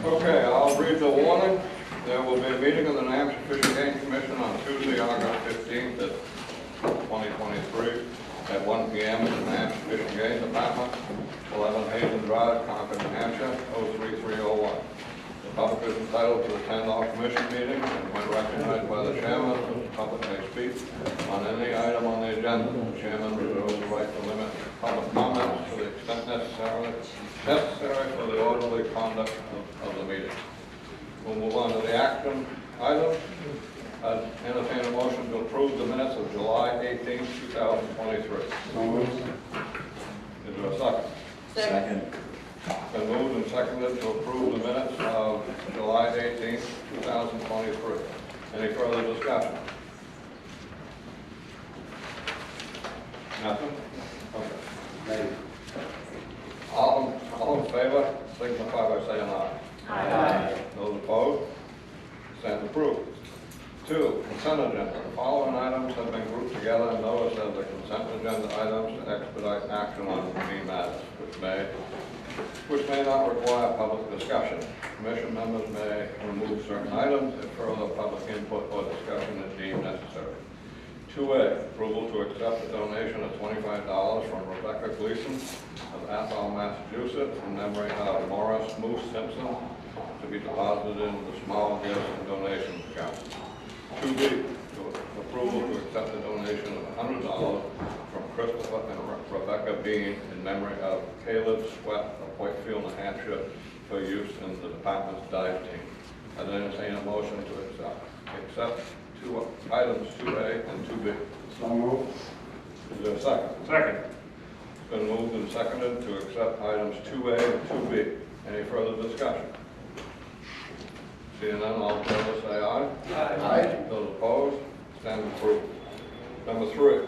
Okay, I'll read the warning. There will be a meeting of the New Hampshire Fish and Game Commission on Tuesday, August 15th at 2023 at 1 p.m. in the New Hampshire Fish and Game Department, 11 Hayden Drive, Concord, New Hampshire, 03301. The public is entitled to attend all commission meetings, and when recognized by the chairman, the public may speak on any item on the agenda. The chairman reserves the right to limit public comments to the extent necessary for the orderly conduct of the meeting. We'll move on to the action item. I'd entertain a motion to approve the minutes of July 18, 2023. So moved. Is there a second? Second. Been moved and seconded to approve the minutes of July 18, 2023. Any further discussion? Nothing? Okay. All in favor, signify by saying aye. Aye. Those opposed? Stand approved. 2, consent agenda. The following items have been grouped together and noticed as the consent agenda items to expedite action on routine matters, which may not require public discussion. Commission members may remove certain items if further public input or discussion is deemed necessary. 2A, approval to accept a donation of $25 from Rebecca Gleason of Athol, Massachusetts, in memory of Morris Moose Simpson, to be deposited in the small gifts and donation account. 2B, approval to accept a donation of $100 from Christopher and Rebecca Bean in memory of Caleb Sweat of Whitefield, New Hampshire, for use in the department's dive team. I then entertain a motion to accept items 2A and 2B. So moved. Is there a second? Second. It's been moved and seconded to accept items 2A and 2B. Any further discussion? Seeing none, all in favor say aye. Aye. Those opposed, stand approved. Number 3,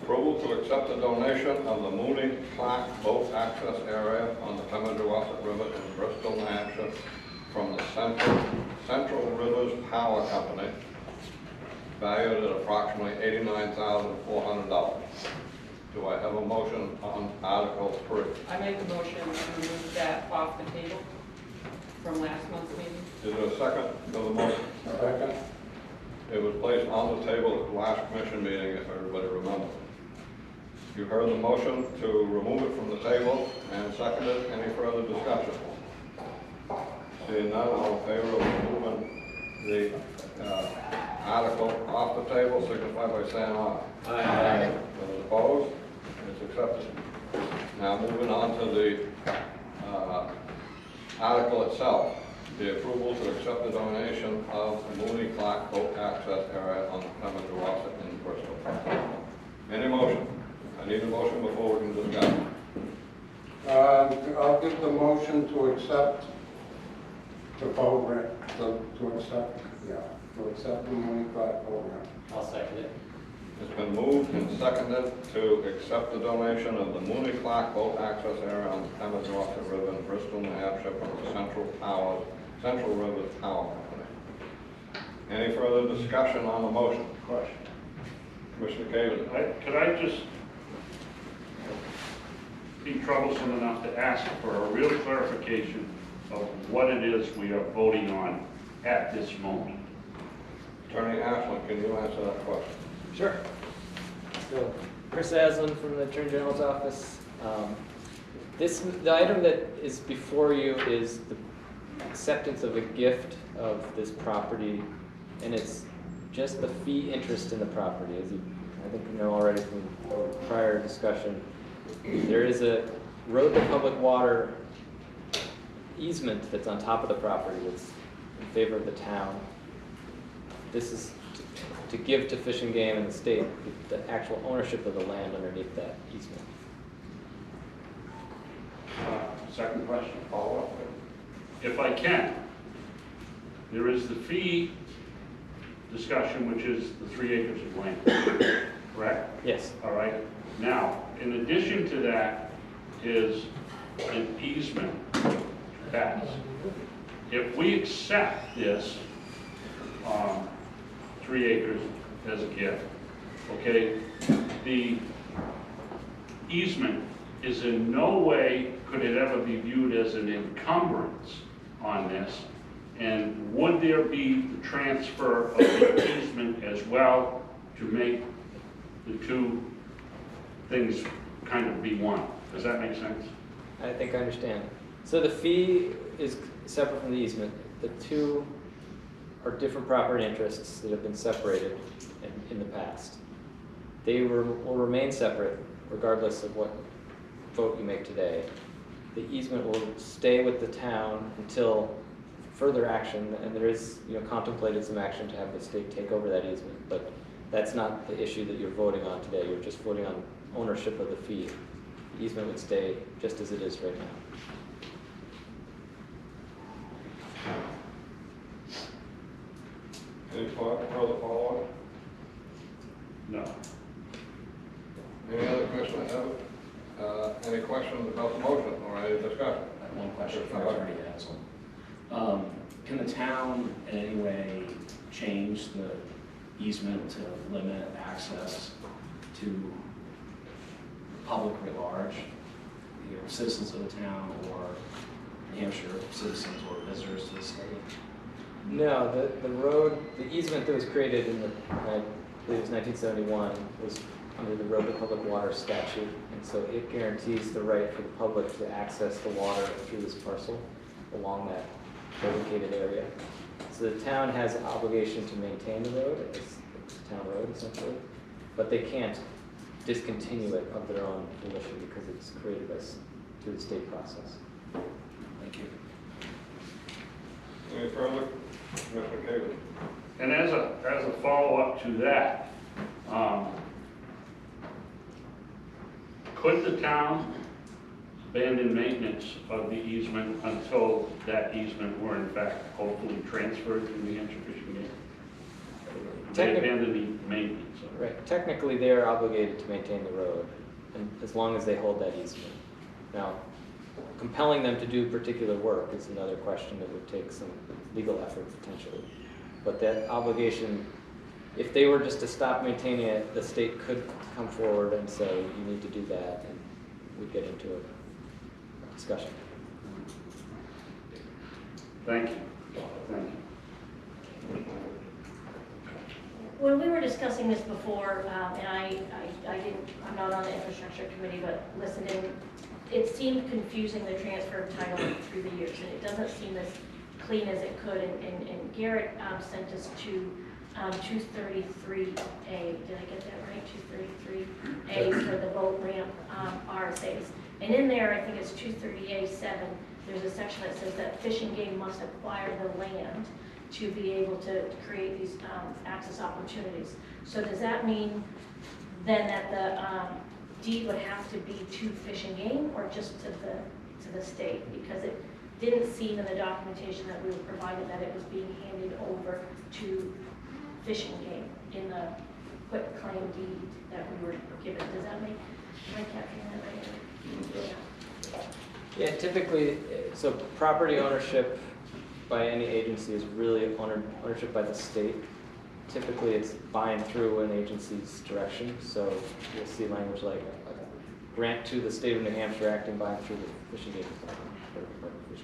approval to accept the donation of the Mooney Clark Boat Access Area on the Pemigewasset River in Bristol, New Hampshire, from the Central Rivers Power Company, valued at approximately $89,400. Do I have a motion on Article 3? I make a motion to remove that off the table from last month's meeting. Is there a second to the motion? Second. It was placed on the table at the last commission meeting, if everybody remembers. You heard the motion to remove it from the table and seconded. Any further discussion? Seeing none, all in favor of removing the article off the table, signify by saying aye. Aye. Those opposed? It's accepted. Now moving on to the article itself. The approval to accept the donation of the Mooney Clark Boat Access Area on the Pemigewasset in Bristol. Any motion? I need a motion before we can discuss. I'll give the motion to accept the program, to accept the Mooney Clark program. I'll second it. It's been moved and seconded to accept the donation of the Mooney Clark Boat Access Area on the Pemigewasset River in Bristol, New Hampshire, from the Central Rivers Power Company. Any further discussion on the motion? Question. Commissioner Caven. Could I just be troublesome enough to ask for a real clarification of what it is we are voting on at this moment? Attorney Ashland, can you answer that question? Sure. So, Chris Aslan from the Attorney General's office. The item that is before you is the acceptance of a gift of this property, and it's just the fee interest in the property. As you, I think you know already from prior discussion, there is a road to public water easement that's on top of the property that's in favor of the town. This is to give to Fish and Game and the state the actual ownership of the land underneath that easement. Second question, follow-up. If I can, there is the fee discussion, which is the 3 acres of land, correct? Yes. All right. Now, in addition to that is an easement pass. If we accept this 3 acres as a gift, okay, the easement is in no way could it ever be viewed as an encumbrance on this? And would there be the transfer of the easement as well to make the two things kind of be one? Does that make sense? I think I understand. So the fee is separate from the easement. The two are different property interests that have been separated in the past. They will remain separate regardless of what vote you make today. The easement will stay with the town until further action, and there is, contemplated some action to have the state take over that easement, but that's not the issue that you're voting on today. You're just voting on ownership of the fee. The easement would stay just as it is right now. Any further follow-up? No. Any other questions? Any questions about the motion or any discussion? I have one question for Attorney Hazel. Can the town in any way change the easement to limit access to the public at large, citizens of the town or New Hampshire citizens or visitors to the state? No, the easement that was created in I believe it was 1971 was under the Road to Public Water statute, and so it guarantees the right for the public to access the water through this parcel along that dedicated area. So the town has an obligation to maintain the road, it's a town road essentially, but they can't discontinue it of their own volition because it's created through the state process. Thank you. Any further? Mr. Cagle? And as a follow-up to that, could the town abandon maintenance of the easement until that easement were in fact hopefully transferred to New Hampshire Fish and Game? They abandon the maintenance of it. Right, technically they are obligated to maintain the road, and as long as they hold that easement. Now, compelling them to do particular work is another question that would take some legal effort potentially. But that obligation, if they were just to stop maintaining it, the state could come forward and say, you need to do that, and we'd get into a discussion. Thank you. Thank you. When we were discussing this before, and I'm not on the infrastructure committee, but listened in, it seemed confusing, the transfer of title through the years, and it doesn't seem as clean as it could. And Garrett sent us to 233A. Did I get that right? 233A for the boat ramp RSAs. And in there, I think it's 230A7. There's a section that says that Fish and Game must acquire the land to be able to create these access opportunities. So does that mean then that the deed would have to be to Fish and Game or just to the state? Because it didn't seem in the documentation that we were provided that it was being handed over to Fish and Game in the quit claim deed that we were given. Does that make, am I capturing that right? Yeah. Yeah, typically, so property ownership by any agency is really ownership by the state. Typically, it's by and through an agency's direction. So you'll see language like a grant to the state of New Hampshire acting by and through the Fish and Game Department, or Department of Fish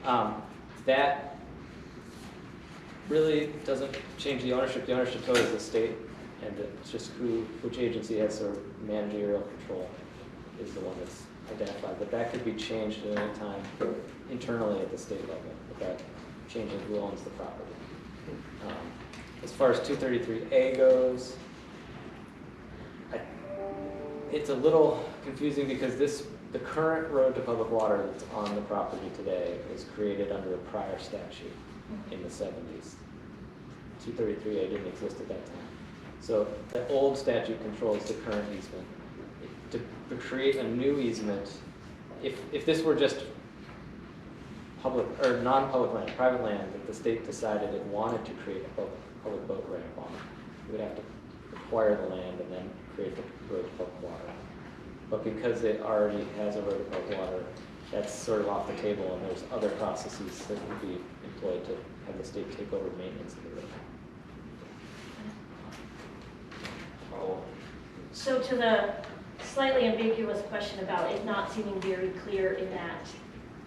and Game. That really doesn't change the ownership. The ownership total is the state, and it's just which agency has sort of managerial control is the one that's identified. But that could be changed at any time internally at the state level without changing who owns the property. As far as 233A goes, it's a little confusing because the current road to public water that's on the property today was created under a prior statute in the 70s. 233A didn't exist at that time. So the old statute controls the current easement. To create a new easement, if this were just public or non-public land, private land that the state decided it wanted to create a public boat ramp on, it would have to acquire the land and then create the road to public water. But because it already has a road to public water, that's sort of off the table, and there's other processes that would be employed to have the state take over maintenance of the road. So to the slightly ambiguous question about it not seeming very clear in that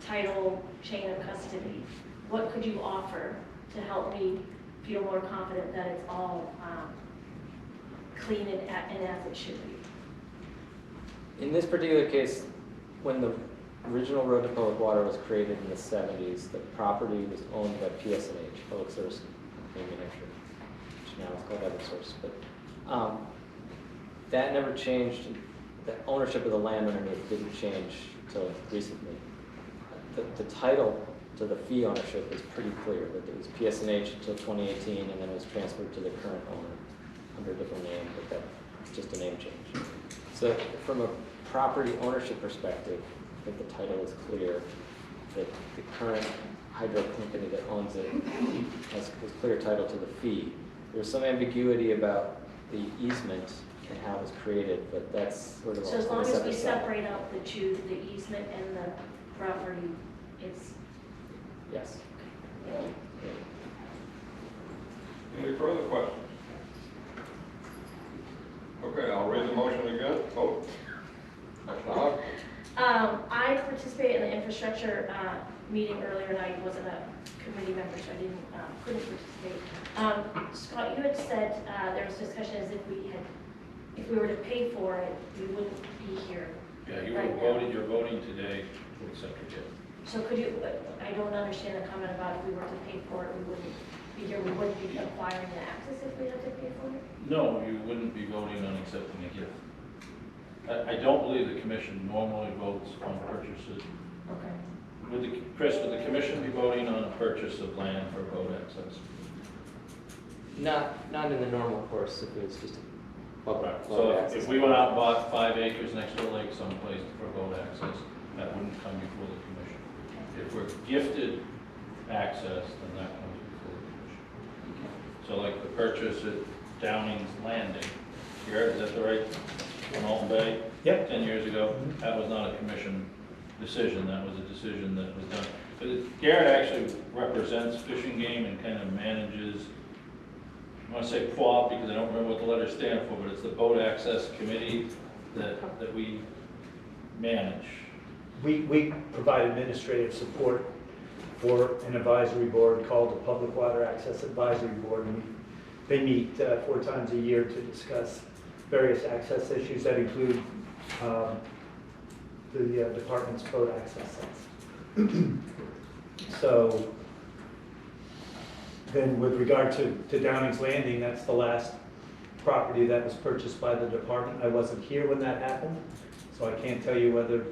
title chain of custody, what could you offer to help me feel more confident that it's all clean and as it should be? In this particular case, when the original Road to Public Water was created in the 70s, the property was owned by PSNH, Public Service Company of New Hampshire, which now is called Eversource. But that never changed. The ownership of the land underneath didn't change until recently. The title to the fee ownership is pretty clear, that it was PSNH until 2018, and then it was transferred to the current owner under a different name, but that's just a name change. So from a property ownership perspective, I think the title is clear, that the current hydro company that owns it has clear title to the fee. There's some ambiguity about the easement and how it was created, but that's sort of So as long on a as we separate side. separate out the two, the easement and the property, it's, Yes. Any further questions? Okay, I'll read the motion again. Vote. Commissioner Hug? I participated in the infrastructure meeting earlier, and I wasn't a committee member, so I couldn't participate. Scott, you had said there was discussion as if we were to pay for it, we wouldn't be here. Yeah, you right were now. voting, you're voting today to accept your gift. So could you, I don't understand the comment about if we were to pay for it, we wouldn't be here, we wouldn't be acquiring the access if we had to pay for it? No, you wouldn't be voting on accepting a gift. I don't believe the commission normally votes on purchases. Okay. Chris, would the commission be voting on a purchase of land for boat access? Not in the normal course, if it was just a public So access. if we went out and bought 5 acres next to a lake someplace for boat access, that wouldn't come before the commission. If we're gifted access, then that comes before the commission. So like the purchase at Downing's Landing, Garrett, is that the right, on Alton Bay? Yep. 10 years ago, that was not a commission decision, that was a decision that was done. But Garrett actually represents Fish and Game and kind of manages, I want to say PWAP because I don't remember what the letters stand for, but it's the Boat Access Committee that we manage. We provide administrative support for an advisory board called the Public Water Access Advisory Board. And they meet 4 times a year to discuss various access issues that include the department's boat access sites. So then with regard to Downing's Landing, that's the last property that was purchased by the department. I wasn't here when that happened, so I can't tell you whether,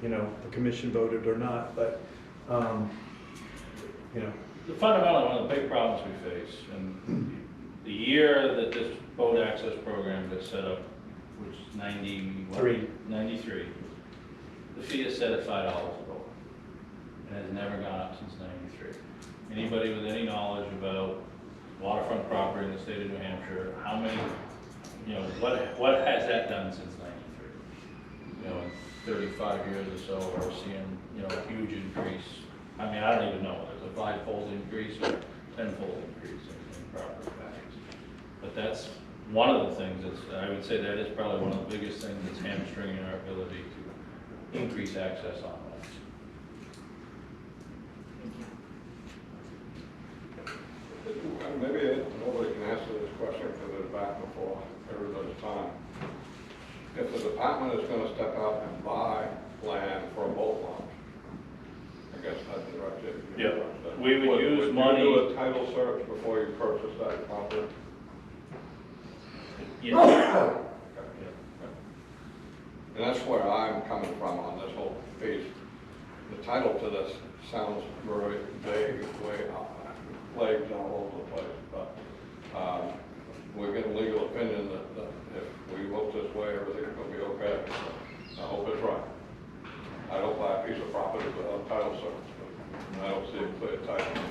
the commission voted or not, but, Fundamentally, one of the big problems we face, and the year that this boat access program got set up, which is 93, the fee is set at $5 a boat, and has never gone up since 93. Anybody with any knowledge about waterfront property in the state of New Hampshire, how many, what has that done since 93? In 35 years or so, we're seeing, a huge increase. I mean, I don't even know whether it's a 5-fold increase or 10-fold increase in property values. But that's one of the things I would say that is probably one of the biggest things that's hamstringing our ability to increase access on lakes. Maybe nobody can answer this question because it's back before everybody's time. If the department is going to step out and buy land for a boat launch, I guess that's the right thing. Yeah, we would use money. Would you do a title search before you purchase that property? Yeah. And that's where I'm coming from on this whole piece. The title to this sounds very vague, way out, legs all over the place, but we get a legal opinion that if we vote this way, everything's gonna be okay. I hope it's right. I don't buy a piece of property without title search, and I don't see a clear title.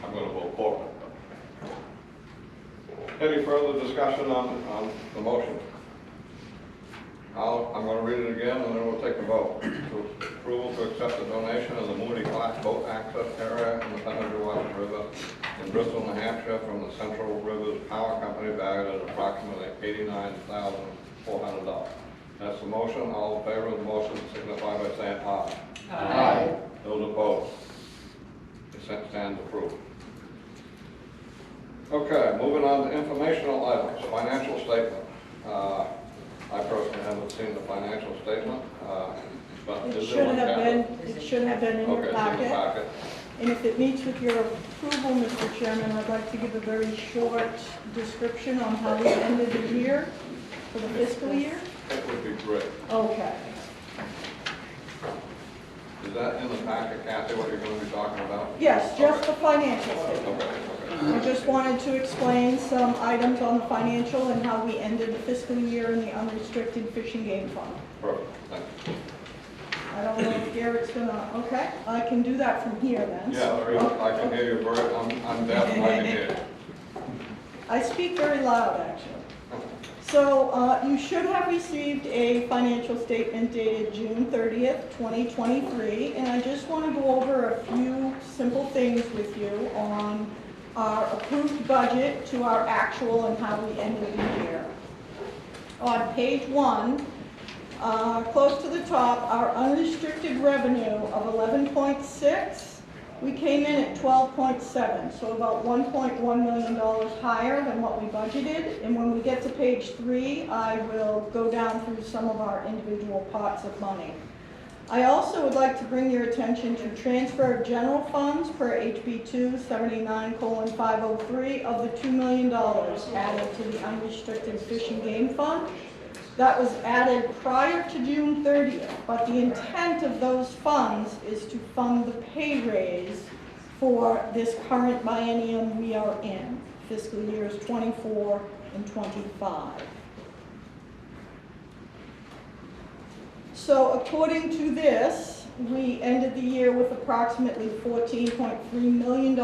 I'm gonna vote for it. Any further discussion on the motion? I'm going to read it again, and then we'll take a vote. Approval to accept the donation of the Moody Class Boat Access Area in the Pennaguash River in Bristol, New Hampshire, from the Central Rivers Power Company, valued at approximately $89,400. That's the motion. All in favor of the motion signify by saying aye. Those opposed? Consent stands approved. Okay, moving on to informational items, financial statement. I personally haven't seen the financial statement, but It is should there one? have Kathy? been, it should have been in Okay, your it's in the packet. packet. And if it meets with your approval, Mr. Chairman, I'd like to give a very short description on how we ended the year for the fiscal year. That would be great. Okay. Is that in the packet, Kathy, what you're going to be talking about? Yes, just the financial statement. Okay, I just wanted to explain some items on the financial and how we ended the fiscal year in the unrestricted fish and game fund. perfect, thank you. I don't know if Garrett's gonna, okay, I can do that from here then. Yeah, very good. I can hear you very, I'm deaf and I can hear you. I speak very loud, actually. So you should have received a financial statement dated June 30th, 2023, and I just want to go over a few simple things with you on our approved budget to our actual and how we ended the year. On page 1, close to the top, our unrestricted revenue of 11.6, we came in at 12.7, so about $1.1 million higher than what we budgeted. And when we get to page 3, I will go down through some of our individual pots of money. I also would like to bring your attention to transfer of general funds per HB 279:503 of the $2 million added to the unrestricted fish and game fund. That was added prior to June 30th, but the intent of those funds is to fund the pay raise for this current biennium we are in, fiscal years 24 and 25. So according to this, we ended the year with approximately $14.3 million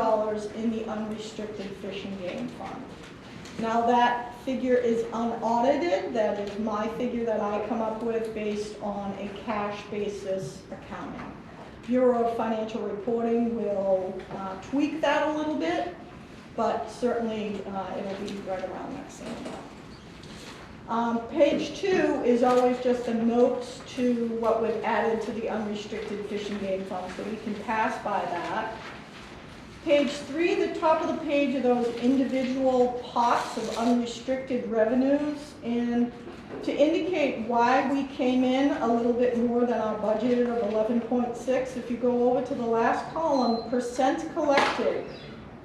in the unrestricted fish and game fund. Now that figure is unaudited. That is my figure that I come up with based on a cash basis accounting. Bureau of Financial Reporting will tweak that a little bit, but certainly it'll be right around that same amount. Page 2 is always just the notes to what we've added to the unrestricted fish and game fund, so we can pass by that. Page 3, the top of the page are those individual pots of unrestricted revenues. And to indicate why we came in a little bit more than our budget of 11.6, if you go over to the last column, percent collected,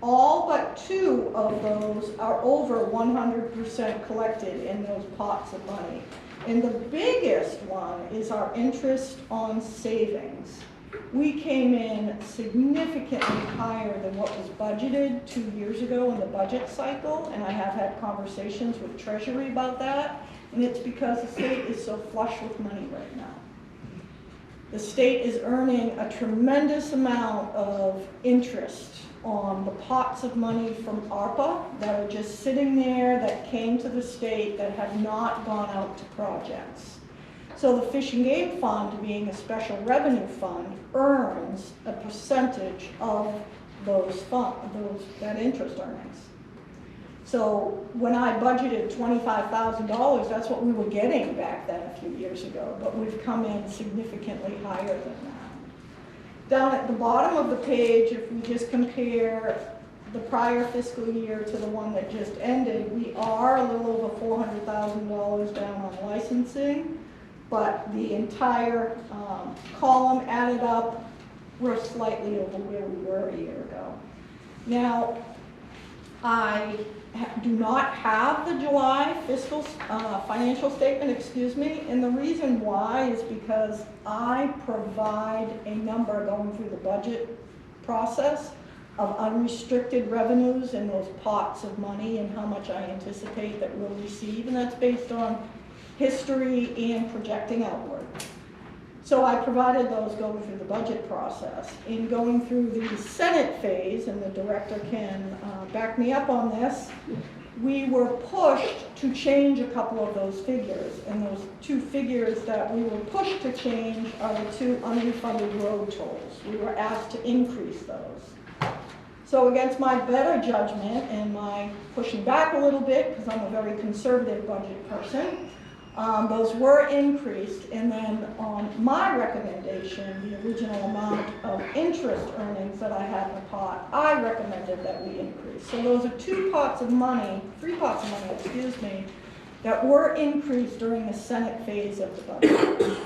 all but 2 of those are over 100% collected in those pots of money. And the biggest one is our interest on savings. We came in significantly higher than what was budgeted 2 years ago in the budget cycle, and I have had conversations with Treasury about that, and it's because the state is so flush with money right now. The state is earning a tremendous amount of interest on the pots of money from ARPA that are just sitting there, that came to the state, that have not gone out to projects. So the Fish and Game Fund, being a special revenue fund, earns a percentage of that interest earnings. So when I budgeted $25,000, that's what we were getting back then a few years ago, but we've come in significantly higher than that. Down at the bottom of the page, if we just compare the prior fiscal year to the one that just ended, we are a little over $400,000 down on licensing. But the entire column added up, we're slightly over where we were a year ago. Now, I do not have the July fiscal financial statement, and the reason why is because I provide a number going through the budget process of unrestricted revenues in those pots of money and how much I anticipate that we'll receive, and that's based on history and projecting outward. So I provided those going through the budget process. In going through the Senate phase, and the director can back me up on this, we were pushed to change a couple of those figures. And those 2 figures that we were pushed to change are the 2 unrefunded road tolls. We were asked to increase those. So against my better judgment and my pushing back a little bit, because I'm a very conservative budget person, Those were increased, and then on my recommendation, the original amount of interest earnings that I had in the pot, I recommended that we increase. So those are three pots of money, excuse me, that were increased during the Senate phase of the budget.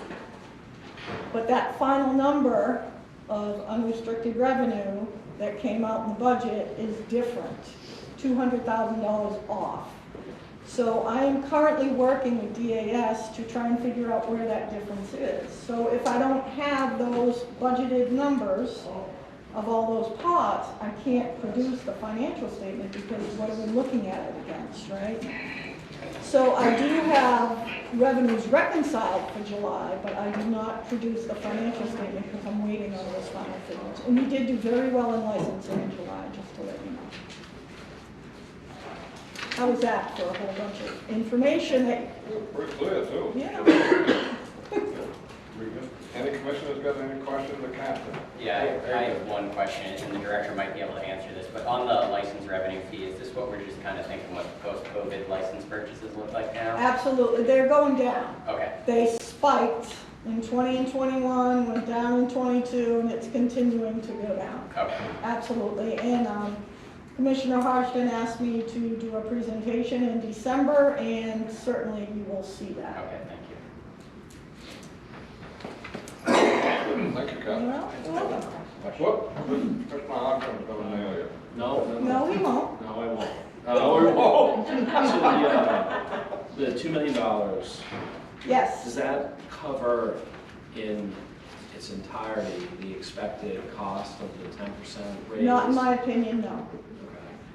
But that final number of unrestricted revenue that came out in the budget is different, $200,000 off. So I am currently working with DAS to try and figure out where that difference is. So if I don't have those budgeted numbers of all those pots, I can't produce the financial statement because what are we looking at it against, right? So I do have revenues reconciled for July, but I do not produce the financial statement because I'm waiting on those final figures. And we did do very well in licensing in July, just to let you know. How was that for a whole bunch of information that, Pretty clear, too. yeah. Any commissioners got any questions of Captain? Yeah, I have one question, and the director might be able to answer this, but on the license revenue fee, is this what we're just kind of thinking what post-COVID license purchases look like now? Absolutely, they're going down. Okay, They spiked in 20 and 21, went down in 22, and it's continuing to go down. okay. Absolutely, and Commissioner Harston asked me to do a presentation in December, and certainly you will see that. Okay, thank you. Thank you, Captain. Well, you're welcome. Whoop, Mr. Hodgson's gonna nail you. No, he won't. No, I won't. So the $2 million, does Yes, that cover in its entirety the expected cost of the 10% raise? not in my opinion, no. Okay.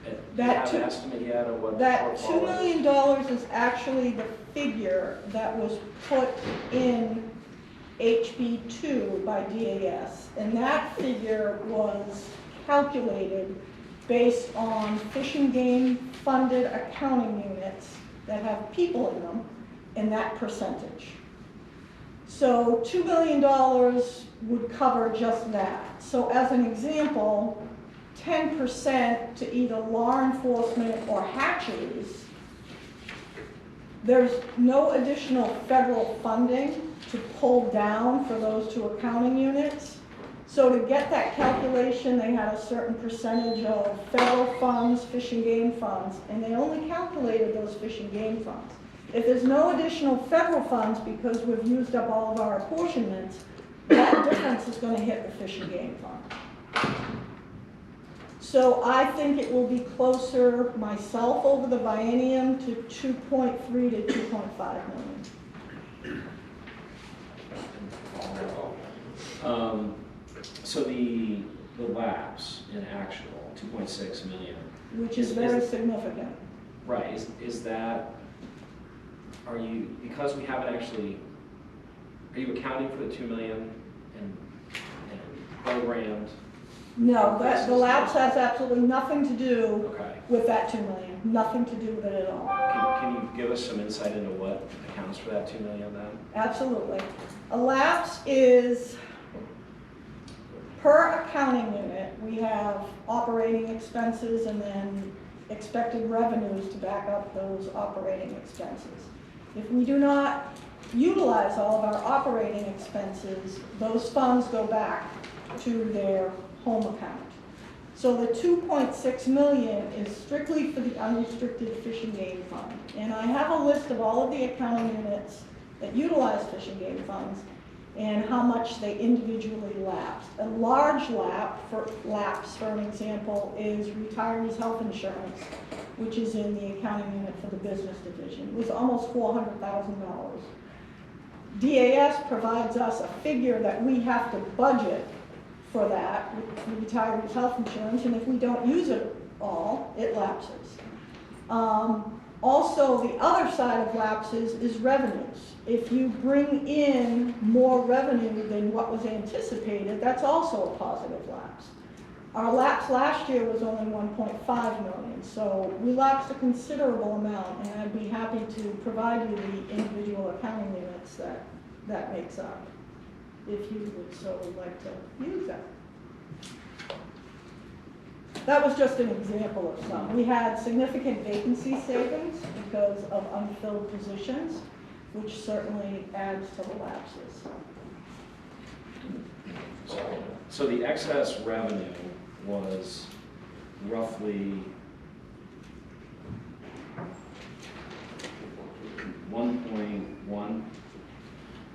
Do you That have two- an estimate yet of what the That shortfall $2 is? million is actually the figure that was put in HB2 by DAS. And that figure was calculated based on Fish and Game funded accounting units that have people in them and that percentage. So $2 million would cover just that. So as an example, 10% to either law enforcement or hatcheries, there's no additional federal funding to pull down for those two accounting units. So to get that calculation, they had a certain percentage of federal funds, fish and game funds, and they only calculated those fish and game funds. If there's no additional federal funds because we've used up all of our apportionments, that difference is going to hit the fish and game fund. So I think it will be closer myself over the biennium to 2.3 to 2.5 million. So the lapse in actual, 2.6 million. Which is very significant. Right, is that, are you, because we haven't actually, are you accounting for the 2 million and programmed? No, the lapse has absolutely nothing to do Okay. with that 2 million, nothing to do with it at all. Can you give us some insight into what accounts for that 2 million then? Absolutely. A lapse is, per accounting unit, we have operating expenses and then expected revenues to back up those operating expenses. If we do not utilize all of our operating expenses, those funds go back to their home account. So the 2.6 million is strictly for the unrestricted fish and game fund. And I have a list of all of the accounting units that utilize fish and game funds and how much they individually lapsed. A large lapse, for an example, is retirees' health insurance, which is in the accounting unit for the business division. It was almost $400,000. DAS provides us a figure that we have to budget for that, with retirees' health insurance, and if we don't use it all, it lapses. Also, the other side of lapses is revenues. If you bring in more revenue than what was anticipated, that's also a positive lapse. Our lapse last year was only 1.5 million, so we lapsed a considerable amount, and I'd be happy to provide you the individual accounting units that makes up, if you would so like to use that. That was just an example of some. We had significant vacancy savings because of unfilled positions. which certainly adds to the lapses. So the excess revenue was roughly 1.1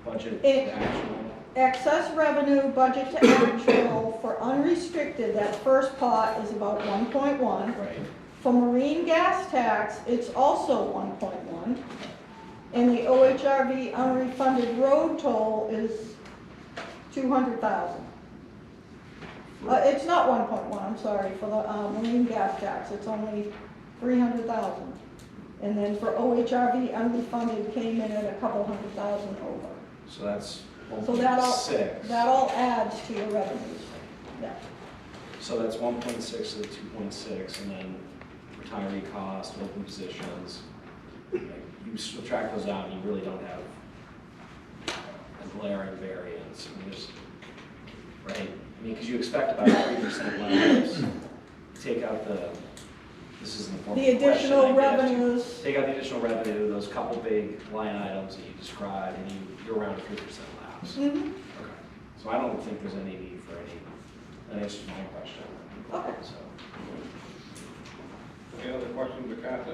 budget It- to actual. Excess revenue budget to actual for unrestricted, that first pot is about 1.1. Right. For marine gas tax, it's also 1.1. And the OHRV unrefunded road toll is 200,000. It's not 1.1, I'm sorry, for the marine gas tax, it's only 300,000. And then for OHRV unrefunded came in at a couple $100,000 over. So that's So that 1.6. all adds to your revenues. Yeah. So that's 1.6 to the 2.6, and then retiree cost, open positions. Like, you subtract those out, and you really don't have a glaring variance. I mean, there's, right? I mean, because you expect about 3% less. Take out this is in the form of The a question, additional I guess. revenues, Take out the additional revenue, those couple big line items that you described, and you're around 3% lapse. mhm, Okay. So I don't think there's any need for that answers my question. Okay. So, Any other questions to Kathy?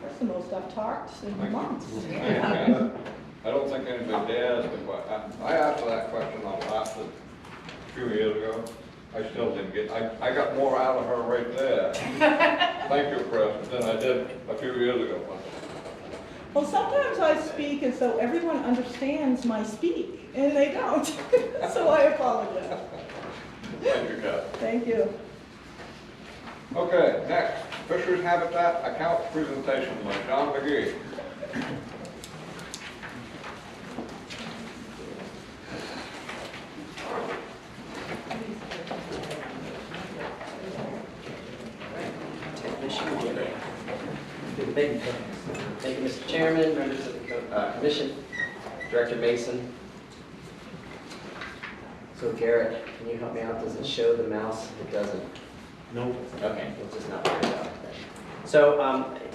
that's the most I've talked in months. I don't think anybody dares to, I asked her that question on last, a few years ago. I still didn't get, I got more out of her right there. Thank you, Chris, than I did a few years ago. Well, sometimes I speak as though everyone understands my speak, and they don't, so I apologize. Thank you, Kathy. Thank you. Okay, next, Fisheries Habitat Account Presentation by John McGee. Thank you, Mr. Chairman, members of the Commission, Director Mason. So Garrett, can you help me out? Does it show the mouse? It doesn't. No. Okay, we'll just not worry about it then. So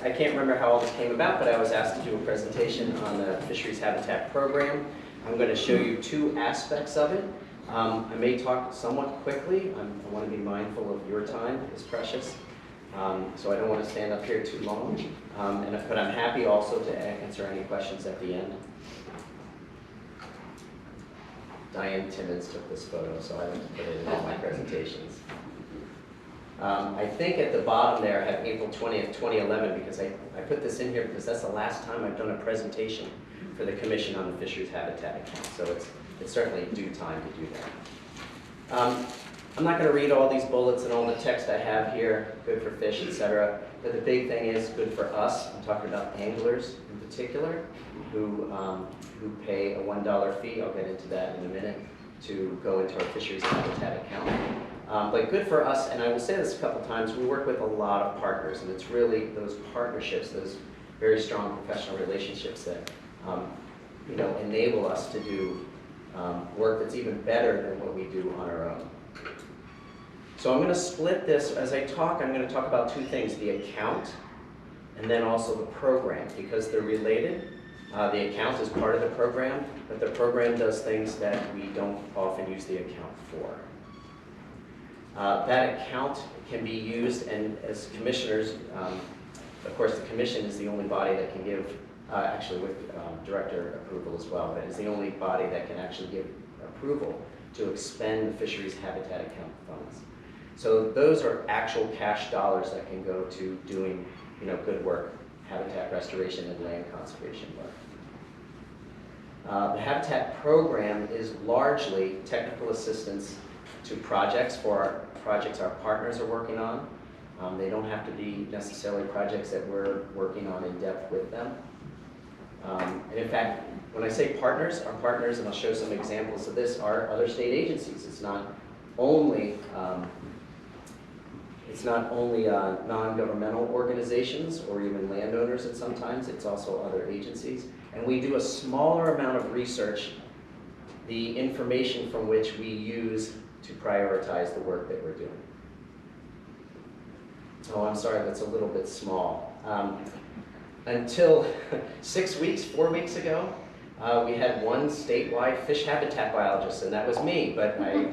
I can't remember how all this came about, but I was asked to do a presentation on the Fisheries Habitat Program. I'm going to show you two aspects of it. I may talk somewhat quickly. I want to be mindful of your time, it's precious. So I don't want to stand up here too long. But I'm happy also to answer any questions at the end. Diane Timmons took this photo, so I like to put it in all my presentations. I think at the bottom there I have April 20th, 2011, because I put this in here because that's the last time I've done a presentation for the Commission on the Fisheries Habitat Account. So it's certainly due time to do that. I'm not going to read all these bullets and all the text I have here, good for fish, etc. But the big thing is good for us. I'm talking about anglers in particular, who pay a $1 fee. I'll get into that in a minute, to go into our Fisheries Habitat account. But good for us, and I will say this a couple times, we work with a lot of partners, and it's really those partnerships, those very strong professional relationships that enable us to do work that's even better than what we do on our own. So I'm going to split this, as I talk, I'm going to talk about two things, the account and then also the program, because they're related. The account is part of the program, but the program does things that we don't often use the account for. That account can be used, and as commissioners, of course the commission is the only body that can give, actually with director approval as well, but is the only body that can actually give approval to expend the fisheries habitat account funds. So those are actual cash dollars that can go to doing good work, habitat restoration and land conservation work. The Habitat program is largely technical assistance to projects our partners are working on. They don't have to be necessarily projects that we're working on in depth with them. And in fact, when I say partners, our partners, and I'll show some examples of this, are other state agencies. It's not only non-governmental organizations or even landowners at sometimes, it's also other agencies. And we do a smaller amount of research, the information from which we use to prioritize the work that we're doing. Oh, I'm sorry, that's a little bit small. until 4 weeks ago, we had one statewide fish habitat biologist, and that was me, but I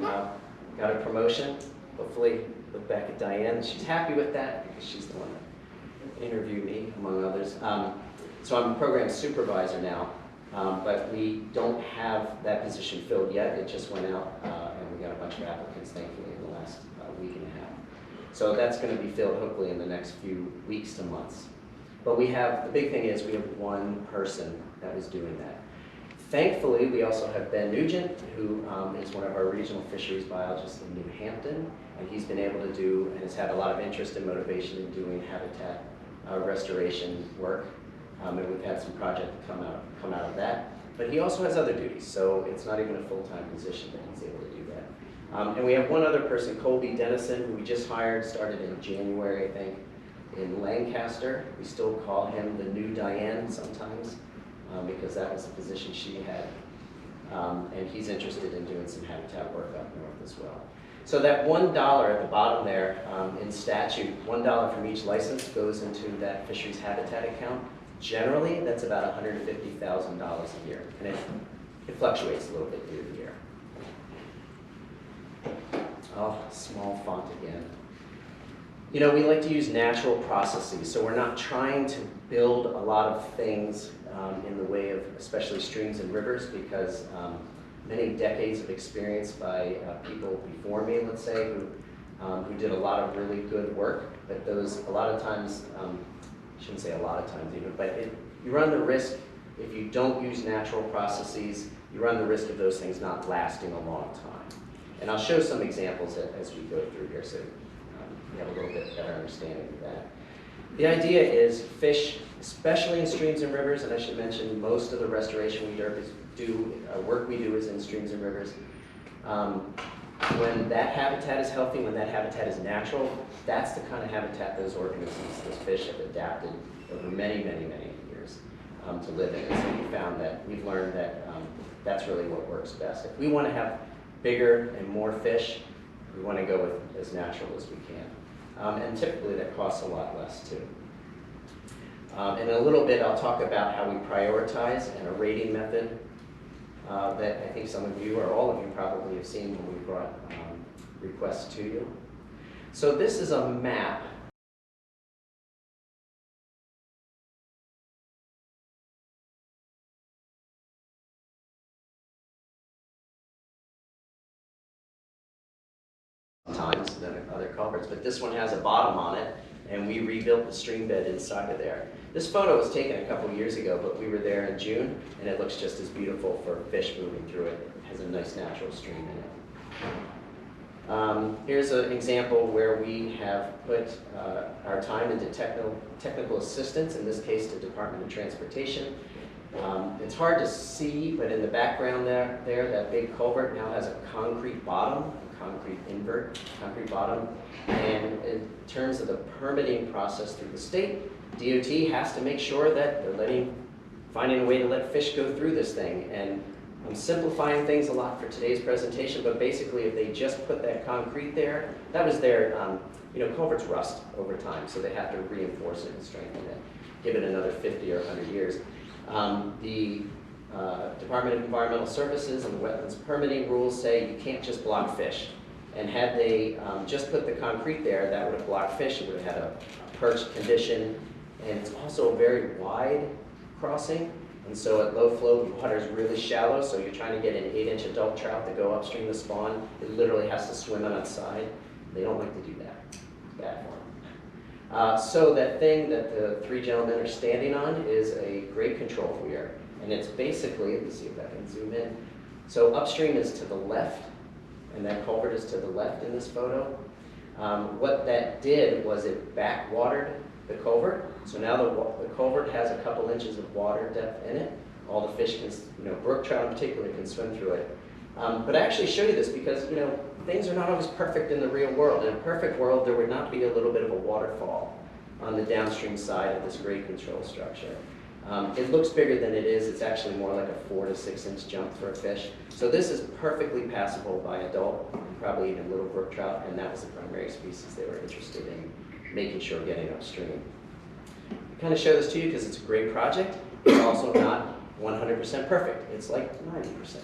got a promotion. Hopefully, look back at Diane, she's happy with that because she's the one that interviewed me, among others. So I'm a program supervisor now, but we don't have that position filled yet. It just went out, and we got a bunch of applicants, thankfully, in the last week and a half. So that's going to be filled hopefully in the next few weeks to months. But we have, the big thing is we have one person that is doing that. Thankfully, we also have Ben Nugent, who is one of our regional fisheries biologists in New Hampton, and he's been able to do, and has had a lot of interest and motivation in doing habitat restoration work. And we've had some projects come out of that. But he also has other duties, so it's not even a full-time position that he's able to do that. And we have one other person, Colby Dennison, who we just hired, started in January, I think, in Lancaster. We still call him the new Diane sometimes, because that was the position she had. And he's interested in doing some habitat work up north as well. So that $1 at the bottom there, in statute, $1 from each license goes into that fisheries habitat account. Generally, that's about $150,000 a year, and it fluctuates a little bit year to year. Oh, small font again. You know, we like to use natural processes, so we're not trying to build a lot of things in the way of especially streams and rivers, because many decades of experience by people before me, let's say, who did a lot of really good work, but those, a lot of times, I shouldn't say a lot of times even, but you run the risk, if you don't use natural processes, you run the risk of those things not lasting a long time. And I'll show some examples as we go through here, so you have a little bit better understanding of that. The idea is fish, especially in streams and rivers, and I should mention most of the restoration work we do is in streams and rivers. When that habitat is healthy, when that habitat is natural, that's the kind of habitat those organisms, those fish have adapted over many, many, many years to live in. And so we've learned that that's really what works best. If we want to have bigger and more fish, we want to go with as natural as we can. And typically that costs a lot less too. In a little bit, I'll talk about how we prioritize and a rating method that I think some of you or all of you probably have seen when we brought requests to you. So this is a map . Times than other culverts, but this one has a bottom on it, and we rebuilt the stream bed inside of there. This photo was taken a couple years ago, but we were there in June, and it looks just as beautiful for fish moving through it. It has a nice natural stream in it. Here's an example where we have put our time into technical assistance, in this case the Department of Transportation. It's hard to see, but in the background there, that big culvert now has a concrete bottom, concrete invert, concrete bottom. And in terms of the permitting process through the state, DOT has to make sure that they're finding a way to let fish go through this thing. And I'm simplifying things a lot for today's presentation, but basically if they just put that concrete there, that was their, culverts rust over time, so they have to reinforce it and strengthen it, give it another 50 or 100 years. The Department of Environmental Services and the wetlands permitting rules say you can't just block fish. And had they just put the concrete there, that would have blocked fish. It would have had a perched condition. And it's also a very wide crossing. And so at low flow, the water is really shallow. So you're trying to get an 8-inch adult trout to go upstream to spawn. It literally has to swim on its side. They don't like to do that. It's bad for them. So that thing that the three gentlemen are standing on is a grade control weir. And it's basically, let me see if I can zoom in. So upstream is to the left, and that culvert is to the left in this photo. What that did was it backwatered the culvert. So now the culvert has a couple inches of water depth in it. All the fish can, brook trout in particular, can swim through it. But I actually show you this because, things are not always perfect in the real world. In a perfect world, there would not be a little bit of a waterfall on the downstream side of this grade control structure. It looks bigger than it is. It's actually more like a 4 to 6 inch jump for a fish. So this is perfectly passable by adult and probably even little brook trout, and that was the primary species they were interested in making sure getting upstream. I kind of show this to you because it's a great project. It's also not 100% perfect. It's like 90% perfect.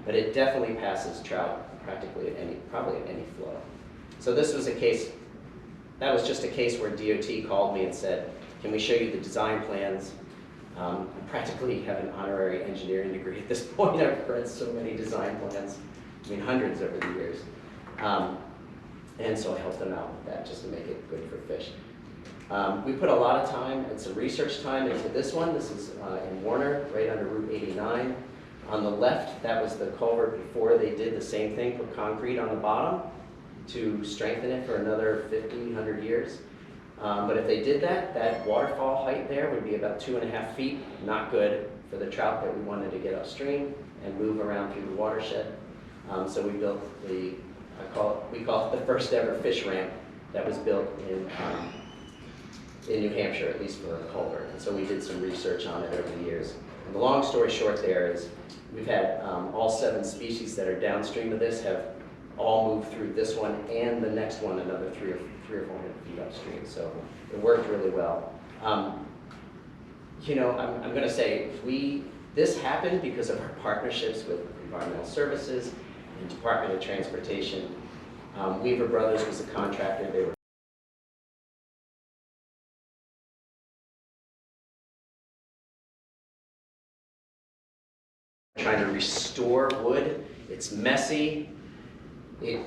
But it definitely passes trout practically at probably at any flow. So this was a case, that was just a case where DOT called me and said, can we show you the design plans? I practically have an honorary engineering degree at this point. I've read so many design plans, I mean hundreds over the years. And so I helped them out with that just to make it good for fish. We put a lot of time and some research time into this one. This is in Warner, right under Route 89. On the left, that was the culvert before they did the same thing, put concrete on the bottom to strengthen it for another 50, 100 years. But if they did that, that waterfall height there would be about 2.5 feet, not good for the trout that we wanted to get upstream and move around through the watershed. So we built we call it the first ever fish ramp that was built in New Hampshire, at least for a culvert. And so we did some research on it over the years. And the long story short there is we've had all 7 species that are downstream of this have all moved through this one and the next one another 300 or 400 feet upstream. So it worked really well. You know, I'm going to say this happened because of our partnerships with Environmental Services and Department of Transportation. Weaver Brothers was a contractor. They were trying to restore wood. It's messy. It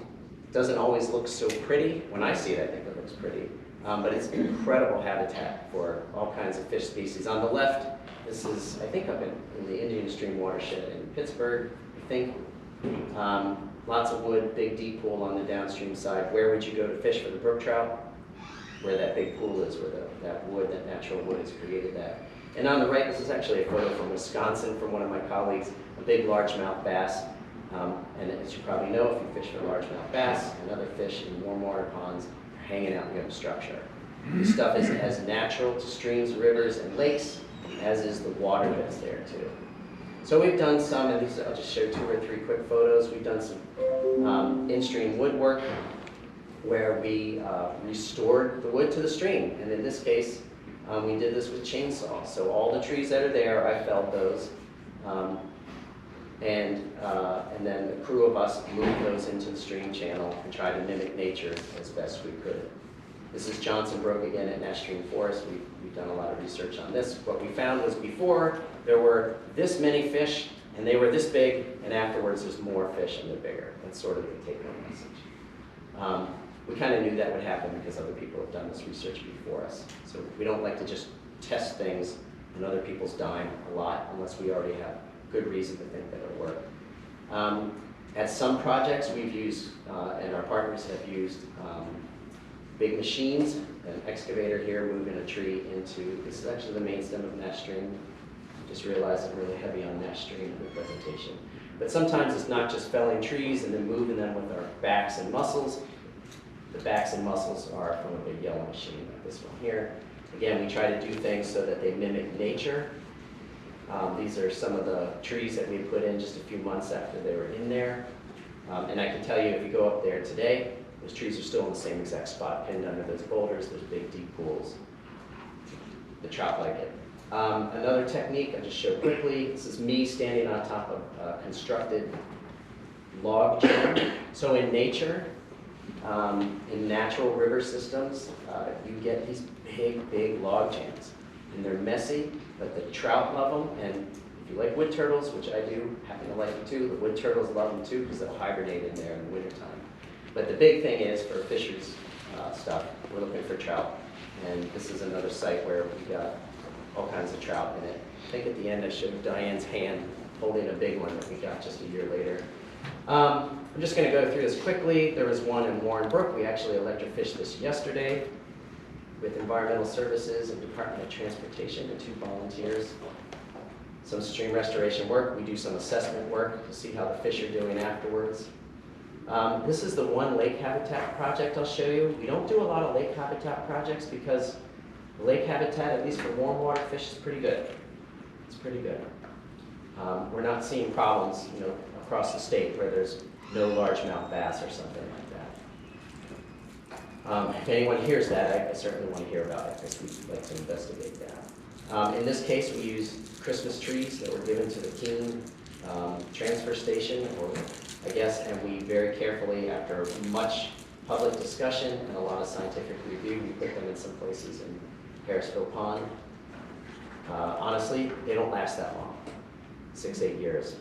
doesn't always look so pretty. When I see it, I think it looks pretty. But it's incredible habitat for all kinds of fish species. On the left, this is, I think, up in the Indian Stream watershed in Pittsburgh, I think. Lots of wood, big deep pool on the downstream side. Where would you go to fish for the brook trout? Where that big pool is, where that wood, that natural wood has created that. And on the right, this is actually a photo from Wisconsin from one of my colleagues, a big largemouth bass. And as you probably know, if you fish for largemouth bass and other fish in warm water ponds, they're hanging out near the structure. This stuff is as natural to streams, rivers, and lakes as is the water that's there too. So we've done some, and these, I'll just show 2 or 3 quick photos. We've done some in-stream woodwork where we restored the wood to the stream. And in this case, we did this with chainsaws. So all the trees that are there, I felled those. And then the crew of us moved those into the stream channel and tried to mimic nature as best we could. This is Johnson Brook again at Nash Stream Forest. We've done a lot of research on this. What we found was before there were this many fish and they were this big, and afterwards there's more fish and they're bigger. That's sort of the take-home message. We kind of knew that would happen because other people have done this research before us. So we don't like to just test things in other people's dime a lot unless we already have good reason to think that it'll work. At some projects we've used, and our partners have used, big machines, an excavator here moving a tree into, this is actually the main stem of Nash Stream. Just realized I'm really heavy on Nash Stream in the presentation. But sometimes it's not just felling trees and then moving them with our backs and muscles. The backs and muscles are from a big yellow machine like this one here. Again, we try to do things so that they mimic nature. These are some of the trees that we put in just a few months after they were in there. And I can tell you, if you go up there today, those trees are still in the same exact spot, pinned under those boulders, those big deep pools. The trout like it. Another technique I just showed quickly, this is me standing on top of a constructed log jam. So in nature, in natural river systems, you get these big log jams. And they're messy, but the trout love them. And if you like wood turtles, which I do, happen to like them too, the wood turtles love them too because they'll hibernate in there in the wintertime. But the big thing is for fisheries stuff, we're looking for trout. And this is another site where we got all kinds of trout in it. I think at the end I showed Diane's hand holding a big one that we got just a year later. I'm just going to go through this quickly. There was one in Warren Brook. We actually electrofished this yesterday with Environmental Services and Department of Transportation and 2 volunteers. Some stream restoration work. We do some assessment work to see how the fish are doing afterwards. This is the one lake habitat project I'll show you. We don't do a lot of lake habitat projects because the lake habitat, at least for warm water fish, is pretty good. It's pretty good. We're not seeing problems, across the state where there's no largemouth bass or something like If anyone hears that, I certainly want to hear about it, because we'd like to investigate that. In this case, we used Christmas trees that were given to the Keene transfer station, or I guess, and we very carefully, after much public discussion and a lot of scientific review, we put them in some places in Harrisville Pond. Honestly, they don't last that long, 6-8 years.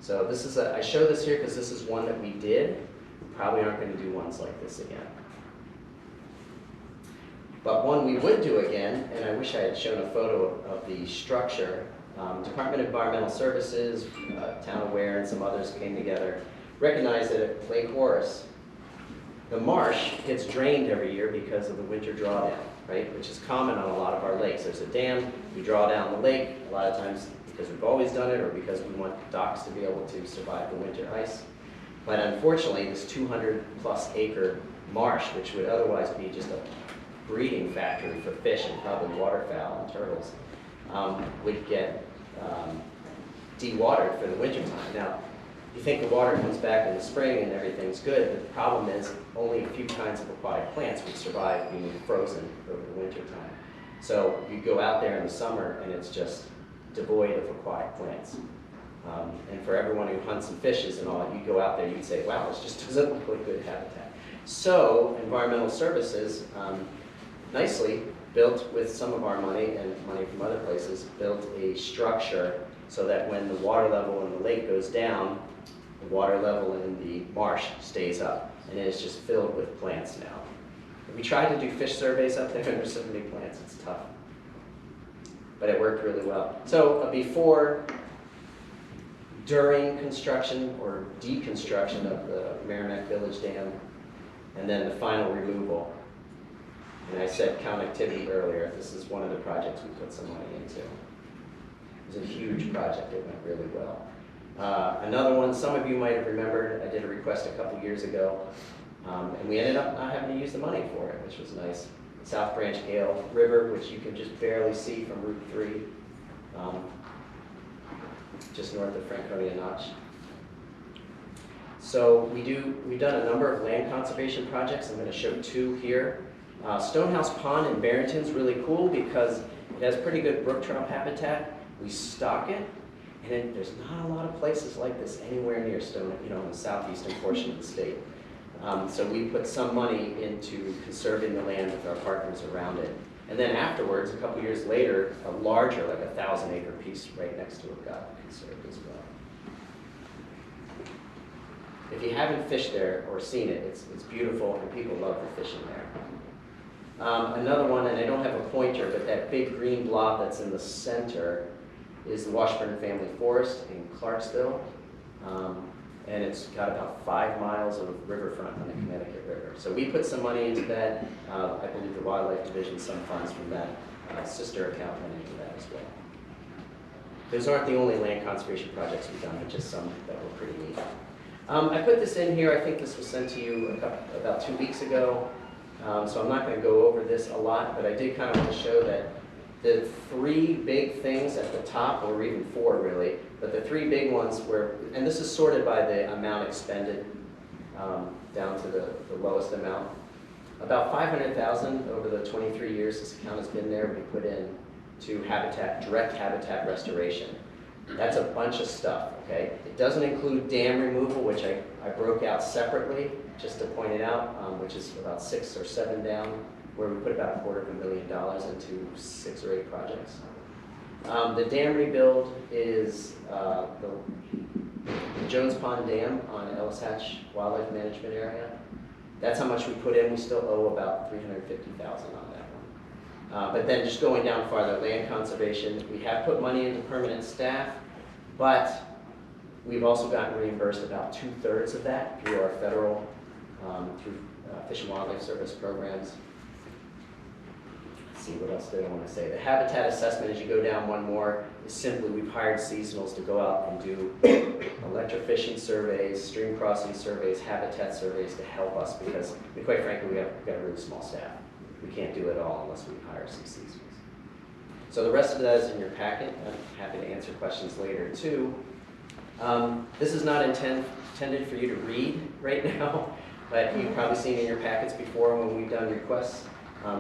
So this is I show this here because this is one that we did. We probably aren't going to do ones like this again. But one we would do again, and I wish I had shown a photo of the structure. Department of Environmental Services, Town Aware, and some others came together, recognized that at Lake Horace, the marsh gets drained every year because of the winter drawdown, right? Which is common on a lot of our lakes. There's a dam, we draw down the lake, a lot of times because we've always done it or because we want docks to be able to survive the winter ice. But unfortunately, this 200+ acre marsh, which would otherwise be just a breeding factory for fish and probably waterfowl and turtles, would get dewatered for the wintertime. Now, you think the water comes back in the spring and everything's good, but the problem is only a few kinds of aquatic plants would survive being frozen over the wintertime. So you go out there in the summer and it's just devoid of aquatic plants. And for everyone who hunts and fishes and all, you go out there, you'd say, wow, this just doesn't look like good habitat. So Environmental Services nicely built, with some of our money and money from other places, built a structure so that when the water level in the lake goes down, the water level in the marsh stays up, and it is just filled with plants now. We tried to do fish surveys up there, and there's so many plants, it's tough. But it worked really well. So a before, during construction or deconstruction of the Merrimack Village Dam, and then the final removal. And I said connectivity earlier, this is one of the projects we put some money into. It was a huge project, it went really well. Another one, some of you might have remembered, I did a request a couple years ago, and we ended up not having to use the money for it, which was nice. South Branch Gale River, which you can just barely see from Route 3, just north of Franconia Notch. So we've done a number of land conservation projects. I'm going to show 2 here. Stonehouse Pond in Barrington's really cool because it has pretty good brook trout habitat. We stock it, and there's not a lot of places like this anywhere near in the southeastern portion of the state. So we put some money into conserving the land with our partners around it. And then afterwards, a couple years later, a larger, like a 1,000-acre piece right next to it got conserved as well. If you haven't fished there or seen it, it's beautiful and people love the fishing there. Another one, and I don't have a pointer, but that big green blob that's in the center is the Washburn Family Forest in Clarksville. And it's got about 5 miles of riverfront on the Connecticut River. So we put some money into that. I believe the Wildlife Division, some funds from that sister account went into that as well. Those aren't the only land conservation projects we've done, but just some that were pretty neat. I put this in here, I think this was sent to you about 2 weeks ago. So I'm not going to go over this a lot, but I did kind of want to show that the 3 big things at the top, or even 4 really, but the 3 big ones were, and this is sorted by the amount expended down to the lowest amount. About $500,000 over the 23 years this account has been there, we put in to direct habitat restoration. That's a bunch of stuff, okay? It doesn't include dam removal, which I broke out separately, just to point it out, which is about 6 or 7 down, where we put about $250,000 into 6 or 8 projects. The dam rebuild is the Jones Pond Dam on Ellis Hatch Wildlife Management Area. That's how much we put in. We still owe about $350,000 on that one. But then just going down farther, land conservation, we have put money into permanent staff, but we've also gotten reimbursed about 2/3 of that through our federal, through Fish and Wildlife Service programs. Let's see, what else did I want to say? The habitat assessment, as you go down one more, is simply we've hired seasonals to go out and do electrofishing surveys, stream crossing surveys, habitat surveys to help us because, quite frankly, we've got a really small staff. We can't do it all unless we hire some seasonals. So the rest of that is in your packet. I'm happy to answer questions later too. This is not intended for you to read right now. but you've probably seen in your packets before when we've done requests.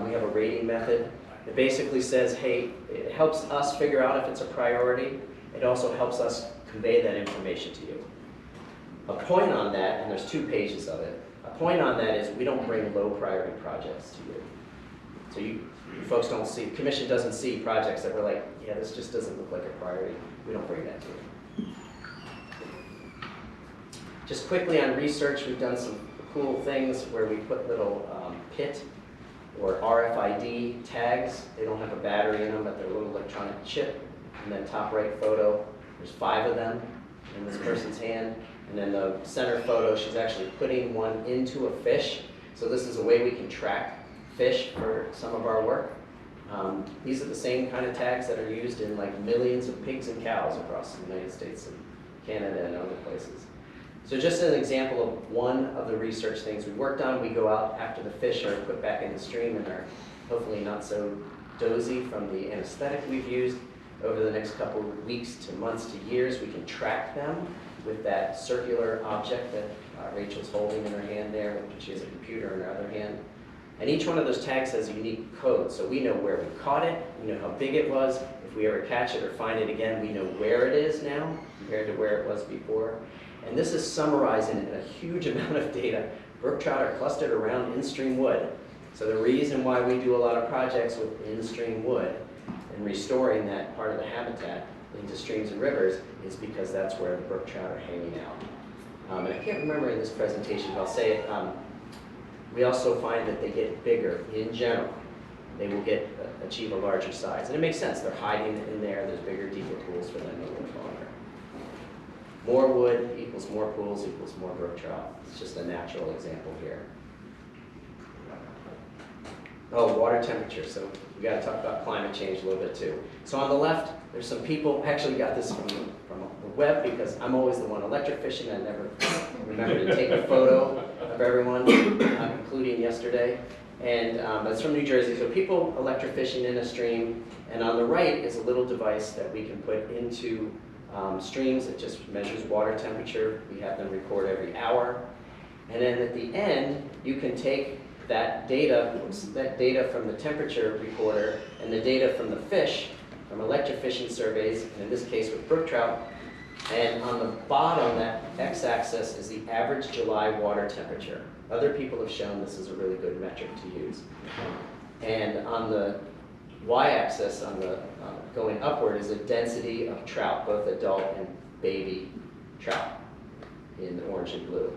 We have a rating method. It basically says, hey, it helps us figure out if it's a priority. It also helps us convey that information to you. A point on that, and there's 2 pages of it, a point on that is we don't bring low priority projects to you. So you folks don't see, the commission doesn't see projects that we're like, yeah, this just doesn't look like a priority. We don't bring that to you. Just quickly on research, we've done some cool things where we put little PIT or RFID tags. They don't have a battery in them, but they're a little electronic chip. And then top right photo, there's 5 of them in this person's hand. And then the center photo, she's actually putting one into a fish. So this is a way we can track fish for some of our work. These are the same kind of tags that are used in like millions of pigs and cows across the United States and Canada and other places. So just as an example of one of the research things we worked on, we go out after the fish are put back in the stream and are hopefully not so dozy from the anesthetic we've used. Over the next couple of weeks to months to years, we can track them with that circular object that Rachel's holding in her hand there, which she has a computer in her other hand. And each one of those tags has a unique code, so we know where we caught it, we know how big it was. If we ever catch it or find it again, we know where it is now compared to where it was before. And this is summarizing in a huge amount of data. Brook trout are clustered around in-stream wood. So the reason why we do a lot of projects with in-stream wood and restoring that part of the habitat into streams and rivers is because that's where the brook trout are hanging out. And I can't remember in this presentation, but I'll say it. We also find that they get bigger in general. They will achieve a larger size. And it makes sense. They're hiding in there. There's bigger, deeper pools for them to live longer. More wood equals more pools equals more brook trout. It's just a natural example here. Oh, water temperature. So we got to talk about climate change a little bit too. So on the left, there's some people, actually got this from the web because I'm always the one electric fishing. I never remember to take a photo of everyone, including yesterday. And it's from New Jersey. So people electric fishing in a stream. And on the right is a little device that we can put into streams. It just measures water temperature. We have them record every hour. And then at the end, you can take that data from the temperature recorder and the data from the fish, from electric fishing surveys, and in this case with brook trout, and on the bottom, that x-axis is the average July water temperature. Other people have shown this is a really good metric to use. And on the y-axis, on the going upward, is the density of trout, both adult and baby trout in orange and blue.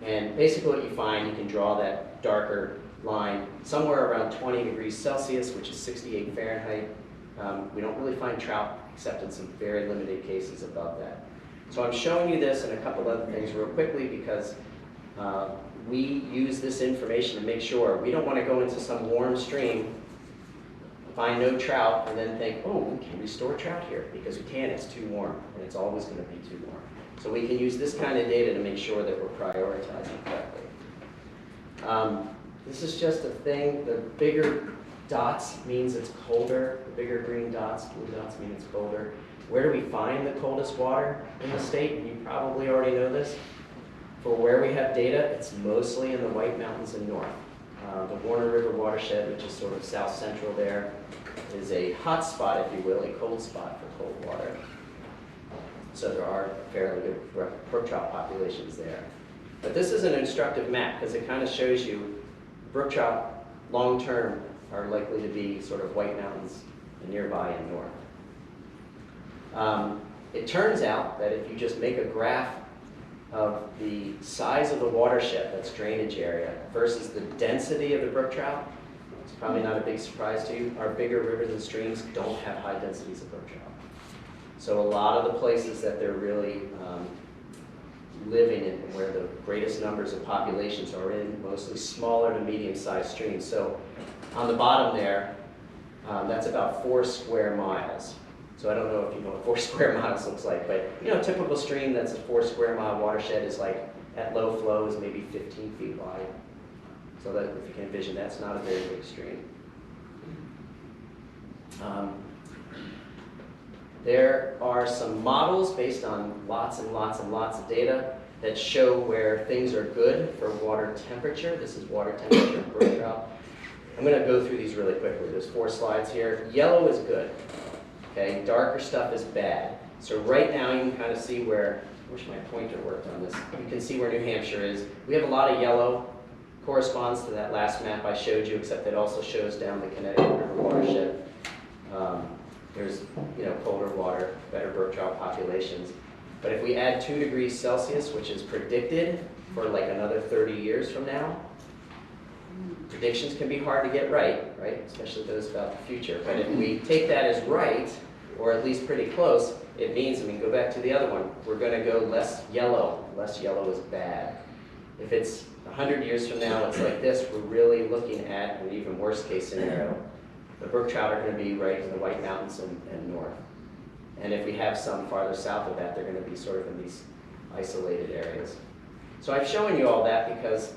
And basically what you find, you can draw that darker line somewhere around 20 degrees Celsius, which is 68 Fahrenheit. We don't really find trout except in some very limited cases above that. So I'm showing you this and a couple other things real quickly because we use this information to make sure we don't want to go into some warm stream, find no trout, and then think, oh, we can restore trout here, because we can't, it's too warm, and it's always going to be too warm. So we can use this kind of data to make sure that we're prioritizing correctly. This is just a thing. The bigger dots means it's colder. The bigger green dots, blue dots, mean it's colder. Where do we find the coldest water in the state? And you probably already know this. For where we have data, it's mostly in the White Mountains and north. The Warner River watershed, which is sort of south central there, is a hot spot, if you will, a cold spot for cold water. So there are fairly good brook trout populations there. But this is an instructive map because it kind of shows you brook trout long-term are likely to be sort of White Mountains and nearby and north. It turns out that if you just make a graph of the size of the watershed, that's drainage area, versus the density of the brook trout, it's probably not a big surprise to you. Our bigger rivers and streams don't have high densities of brook trout. So a lot of the places that they're really living in, where the greatest numbers of populations are in, mostly smaller to medium-sized streams. So on the bottom there, that's about 4 square miles. So I don't know if you know what 4 square miles looks like, but you know, a typical stream that's a 4 square mile watershed is like, at low flow, is maybe 15 feet wide. So that, if you can envision, that's not a very big stream. There are some models based on lots and lots and lots of data. that show where things are good for water temperature. This is water temperature brook trout. I'm going to go through these really quickly. There's 4 slides here. Yellow is good. Okay, darker stuff is bad. So right now you can kind of see where, I wish my pointer worked on this. You can see where New Hampshire is. We have a lot of yellow, corresponds to that last map I showed you, except it also shows down the Connecticut River watershed. There's, colder water, better brook trout populations. But if we add 2 degrees Celsius, which is predicted for like another 30 years from now, predictions can be hard to get right? Especially those about the future. But if we take that as right, or at least pretty close, it means, go back to the other one, we're going to go less yellow. Less yellow is bad. If it's 100 years from now, it's like this, we're really looking at an even worse case scenario. The brook trout are going to be right in the White Mountains and north. And if we have some farther south of that, they're going to be sort of in these isolated areas. So I've shown you all that because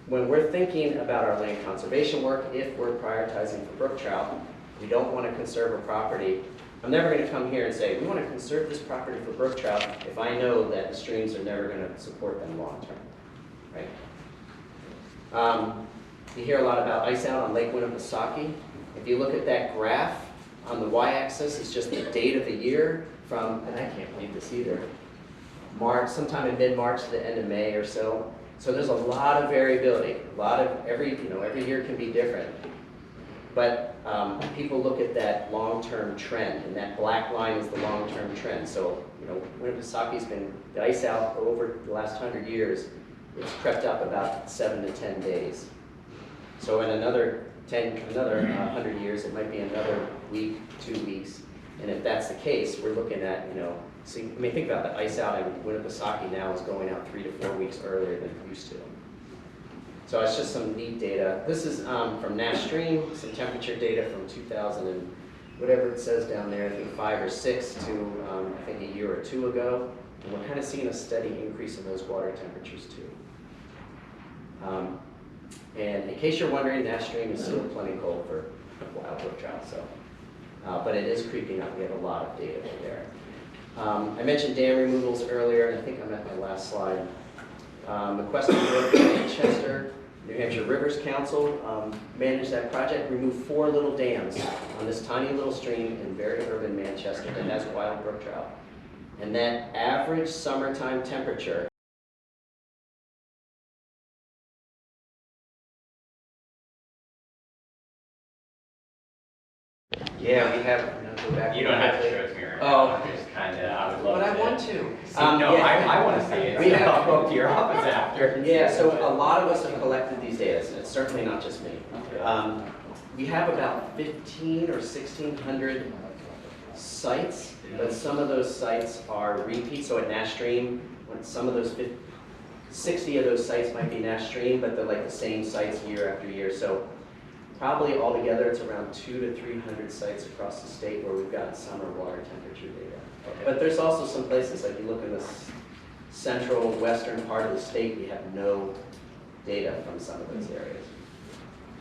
when we're thinking about our land conservation work, if we're prioritizing for brook trout, we don't want to conserve a property. I'm never going to come here and say, we want to conserve this property for brook trout if I know that the streams are never going to support them long term, right? You hear a lot about ice out on Lake Winnipesaukee. If you look at that graph, on the y-axis is just the date of the year from, and I can't believe this either, March, sometime in mid-March to the end of May or so. So there's a lot of variability. A lot of, every year can be different. But people look at that long-term trend, and that black line is the long-term trend. So, Winnipesaukee been, the ice out over the last 100 years, it's crept up about 7 to 10 days. So in another 100 years, it might be another week, 2 weeks. And if that's the case, we're looking at, think about the ice out in Winnipesaukee now is going out 3 to 4 weeks earlier than it used to. So it's just some neat data. This is from Nash Stream, some temperature data from 2000 and whatever it says down there, I think 5 or 6 to I think a year or 2 ago. And we're kind of seeing a steady increase in those water temperatures too. And in case you're wondering, Nash Stream is still plenty cold for wild brook trout, so. But it is creeping up. We have a lot of data there. I mentioned dam removals earlier, and I think I'm at my last slide. McQuestion Brook, Manchester, New Hampshire Rivers Council managed that project, removed 4 little dams on this tiny little stream in very urban Manchester that has wild brook trout. And that average summertime temperature yeah, we have. Go back You don't have to show it to me right Oh. now. I'm just kind of, I would love But to. I want to. See, no, yeah. I want to see it. We have- I'll go up to your office after. Yeah, so a lot of us have collected these data, so it's certainly not just me. We have about 1,500 or 1,600 sites, but some of those sites are repeat. So at Nash Stream, some of those 60 of those sites might be Nash Stream, but they're like the same sites year after year. So probably altogether it's around 200 to 300 sites across the state where we've gotten summer water temperature data. Okay. But there's also some places, like you look in the central western part of the state, we have no data from some of those areas.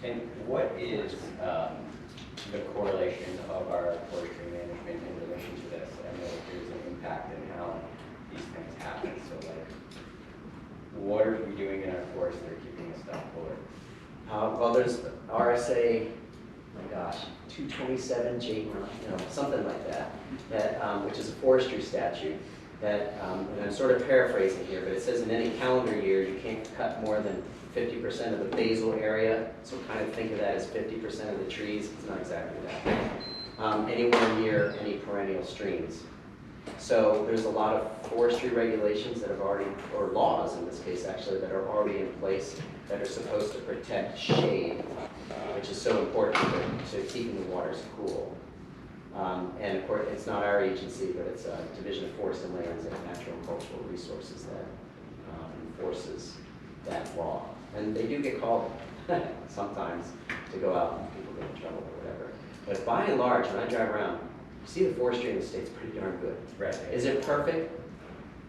And what is the correlation of our forestry management in relation to this? I know that there's an impact in how these things happen. So like, what are we doing in our forest that are keeping us down cooler? Well, there's RSA, oh my gosh, 227J, something like that, which is a forestry statute that, and I'm sort of paraphrasing here, but it says in any calendar year you can't cut more than 50% of the basal area, so kind of think of that as 50% of the trees. It's not exactly that. Anywhere near any perennial streams. So there's a lot of forestry regulations that have already, or laws in this case actually, that are already in place that are supposed to protect shade, which is so important to keeping the waters cool. And of course, it's not our agency, but it's a Division of Forest and Lands and Natural and Cultural Resources that enforces that law. And they do get called sometimes to go out and people get in trouble or whatever. But by and large, when I drive around, you see the forestry in the state's pretty darn good. Right. Is it perfect?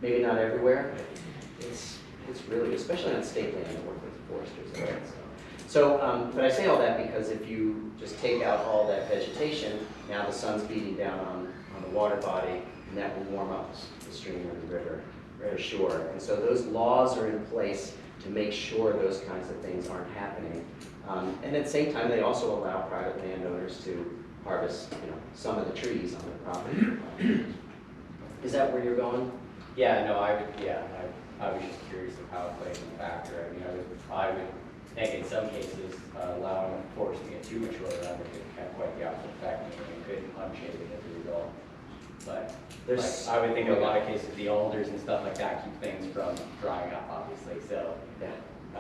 Maybe not everywhere. It's really, especially on state land, I work with foresters. Right? So, but I say all that because if you just take out all that vegetation, now the sun's beating down on the water body, and that will warm up the stream or the river for sure. And so those laws are in place to make sure those kinds of things aren't happening. And at the same time, they also allow private landowners to harvest, some of the trees on the property. Is that where you're going? Yeah, no, I was just curious of how it plays in factor. I mean, I would think in some cases, allowing forests to get too mature, that would have quite the opposite effect, meaning it could unshade it as a result. But There's, I would think in a lot of cases, the alders and stuff like that keep things from drying up, obviously, so. yeah.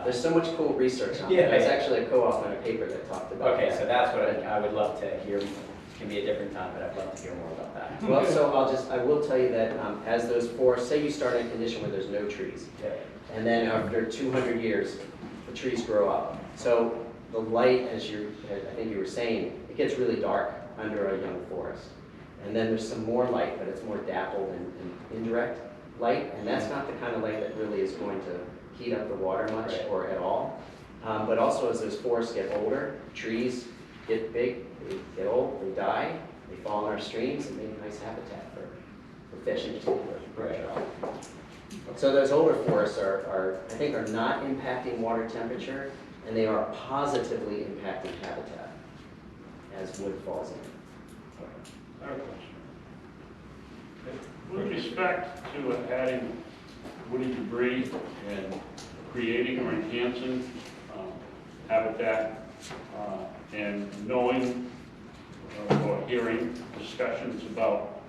There's so much cool research on it. Yeah. There's actually a co-op on a paper that talked about Okay, that. so that's what I would love to hear. It can be a different time, but I'd love to hear more about that. Well, so I will tell you that as those forests, say you start in a condition where there's no trees, Yeah. and then after 200 years, the trees grow up. So the light, as I think you were saying, it gets really dark under a young forest. And then there's some more light, but it's more dappled and indirect light, and that's not the kind of light that really is going to heat up the water much Right. or at all. But also as those forests get older, trees get big, they get old, they die, they fall in our streams and make nice habitat for fish in particular. Right. So those older forests I think are not impacting water temperature, and they are positively impacting habitat as wood falls in. I have a question. With respect to adding woody debris and creating or enhancing habitat, and knowing or hearing discussions about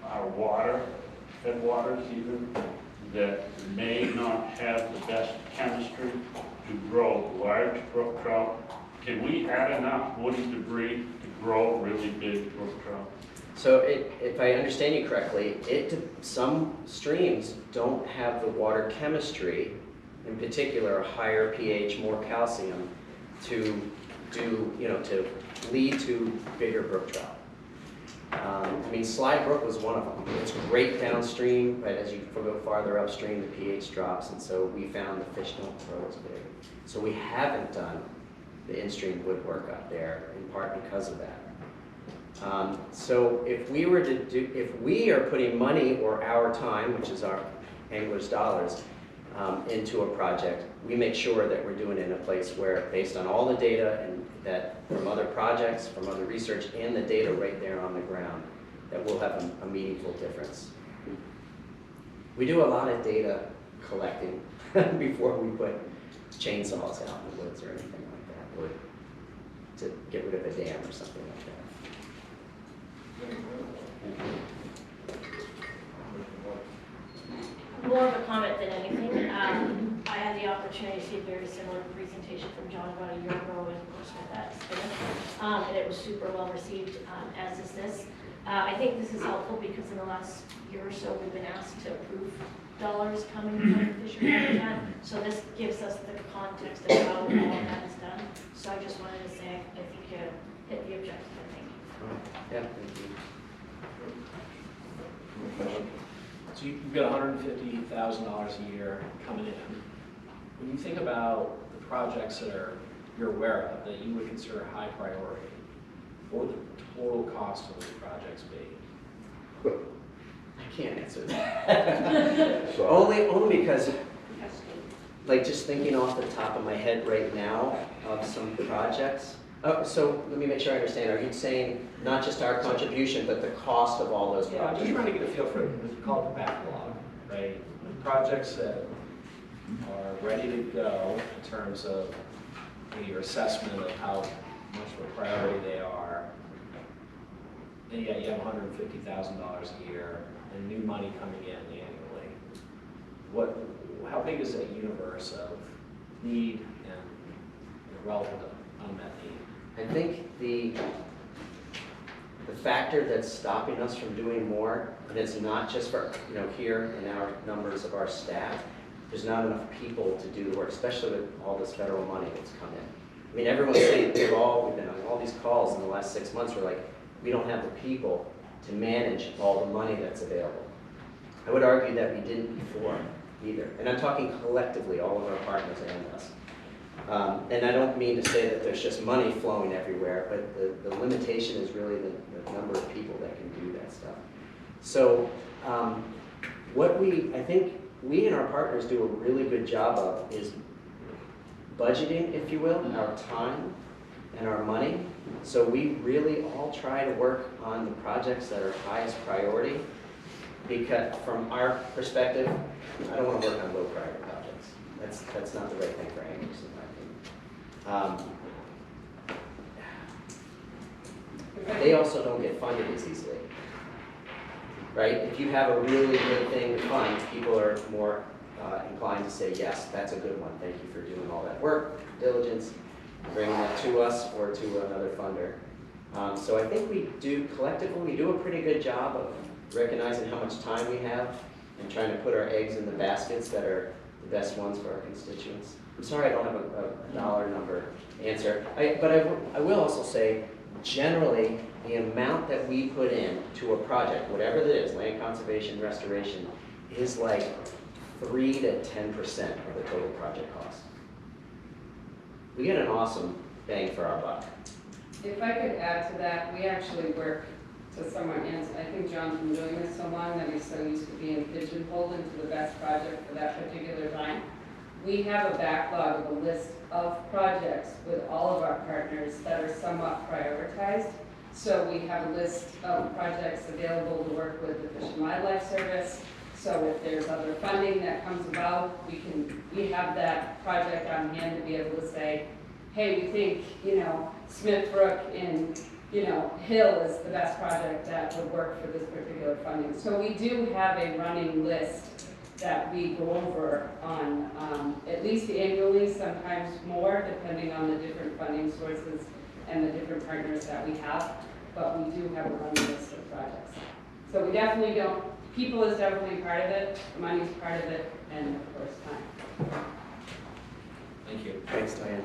our water, headwaters even, that may not have the best chemistry to grow large brook trout, can we add enough woody debris to grow really big brook trout? So if I understand you correctly, some streams don't have the water chemistry, in particular a higher pH, more calcium, to lead to bigger brook trout. Slide Brook was one of them. It's great downstream, but as you go farther upstream, the pH drops, and so we found the fish don't grow as big. So we haven't done the in-stream woodwork up there, in part because of that. So if we are putting money or our time, which is our anglers' dollars, into a project, we make sure that we're doing it in a place where, based on all the data and that from other projects, from other research, and the data right there on the ground, that we'll have a meaningful difference. We do a lot of data collecting before we put chainsaws out in the woods or anything like that, or to get rid of a dam or something like that. More of a comment than anything. I had the opportunity to see a very similar presentation from John about a year ago, and of course with that spin, and it was super well received, as is this. I think this is helpful because in the last year or so, we've been asked to approve dollars coming from fishery habitat. So this gives us the context of how all of that is done. So I just wanted to say, I think you hit the objective, I think. Yeah, thank you. So you've got $150,000 a year coming in. When you think about the projects that you're aware of that you would consider high priority, what would the total cost of those projects be? I can't answer that. Only because, like, just thinking off the top of my head right now of some projects. So let me make sure I understand. Are you saying not just our contribution, but the cost of all those Yeah, I'm projects? just trying to get a feel for what you call the backlog, right? The projects that are ready to go in terms of your assessment of how much of a priority they are. And yet you have $150,000 a year and new money coming in annually. How big is that universe of need and relative unmet need? I think the factor that's stopping us from doing more, and it's not just for, here in our numbers of our staff, there's not enough people to do the work, especially with all this federal money that's come in. Everyone's saying, we've been on all these calls in the last 6 months, we're like, we don't have the people to manage all the money that's available. I would argue that we didn't before either. And I'm talking collectively, all of our partners and us. And I don't mean to say that there's just money flowing everywhere, but the limitation is really the number of people that can do that stuff. So What I think we and our partners do a really good job of is budgeting, if you will, our time and our money. So we really all try to work on the projects that are highest priority, because from our perspective, I don't want to work on low priority projects. That's not the right thing for Amherst, in my opinion. They also don't get funded as easily, right? If you have a really good thing to fund, people are more inclined to say, yes, that's a good one. Thank you for doing all that work, diligence, bringing that to us or to another funder. So I think we do, collectively, we do a pretty good job of recognizing how much time we have and trying to put our eggs in the baskets that are the best ones for our constituents. I'm sorry I don't have a dollar number answer, but I will also say, generally, the amount that we put in to a project, whatever it is, land conservation, restoration, is like 3 to 10% of the total project cost. We get an awesome bang for our buck. If I could add to that, we actually work to someone else. I think John's been doing this so long that he's so used to being pigeonholed into the best project for that particular time. We have a backlog of a list of projects with all of our partners that are somewhat prioritized. So we have a list of projects available to work with the Fish and Wildlife Service. So if there's other funding that comes about, we have that project on hand to be able to say, hey, we think, Smith Brook in, Hill is the best project that would work for this particular funding. So we do have a running list that we go over on at least annually, sometimes more, depending on the different funding sources and the different partners that we have. But we do have a running list of projects. So we definitely don't, people is definitely part of it, money's part of it, and of course time. Thank you. Thanks, Diane.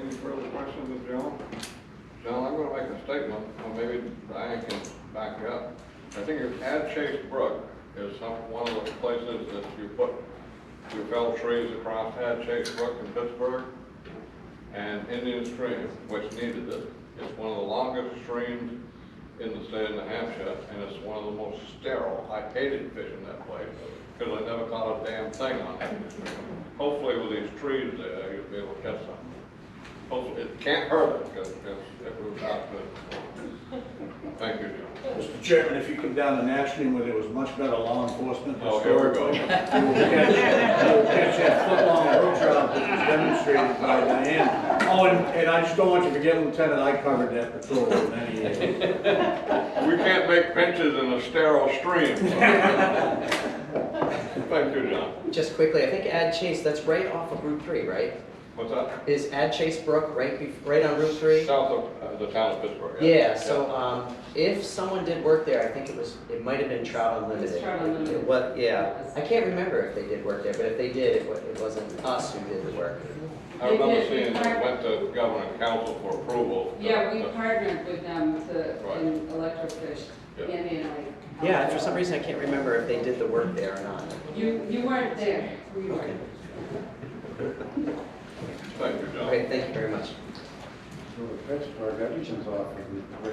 Any further questions with John? John, I'm gonna make a statement, or maybe Diane can back you up. I think if Ad Chase Brook is one of those places that you fell trees across Ad Chase Brook in Pittsburgh, and Indian Stream, which needed it. It's one of the longest streams in the state of New Hampshire, and it's one of the most sterile. I hated fishing that place, because I never caught a damn thing on it. Hopefully with these trees there, you'll be able to catch something. Hopefully, it can't hurt it, because it was not good. Thank you, John. Mr. Chairman, if you come down to Nashville where there was much better law enforcement. Oh, here we go. You will catch that foot-long brook trout that was demonstrated by Diane. Oh, and I just don't want you to forget, Lieutenant, I covered that patrol for many years. We can't make benches in a sterile stream. Thank you, John. Just quickly, I think Ad Chase, that's right off of Route 3, right? What's that? Is Ad Chase Brook right on Route 3? South of the town of Pittsburgh. Yeah, so if someone did work there, I think it might have been Trout Unlimited. It's Trout Unlimited. Yeah, I can't remember if they did work there, but if they did, it wasn't us who did the work. I remember seeing it went to Governor and Council for approval. Yeah, we partnered with them in Electrofish, Yeah. Andy and I. Yeah, for some reason I can't remember if they did the work there or not. You weren't there. You weren't. Thank you, John. Okay, thank you very much. So with Pittsburgh, everything's off of Route 3.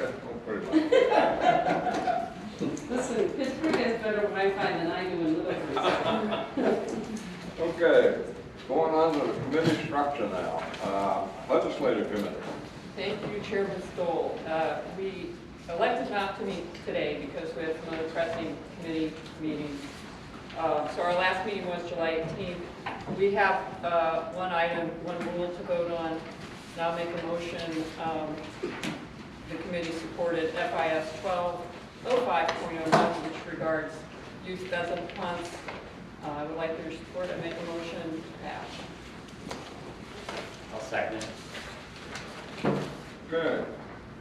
Yeah, pretty much. Listen, Pittsburgh has better Wi-Fi than I do in Littleton. Okay, going on to the committee structure now. Legislative committee. Thank you, Chairman Stoll. We elected not to meet today because we have some other pressing committee meetings. So our last meeting was July 18th. We have one item, one rule to vote on. Now make a motion. The committee supported FIS 1205.01, which regards youth pheasant hunts. I would like your support. I make a motion to pass. I'll second it. Okay,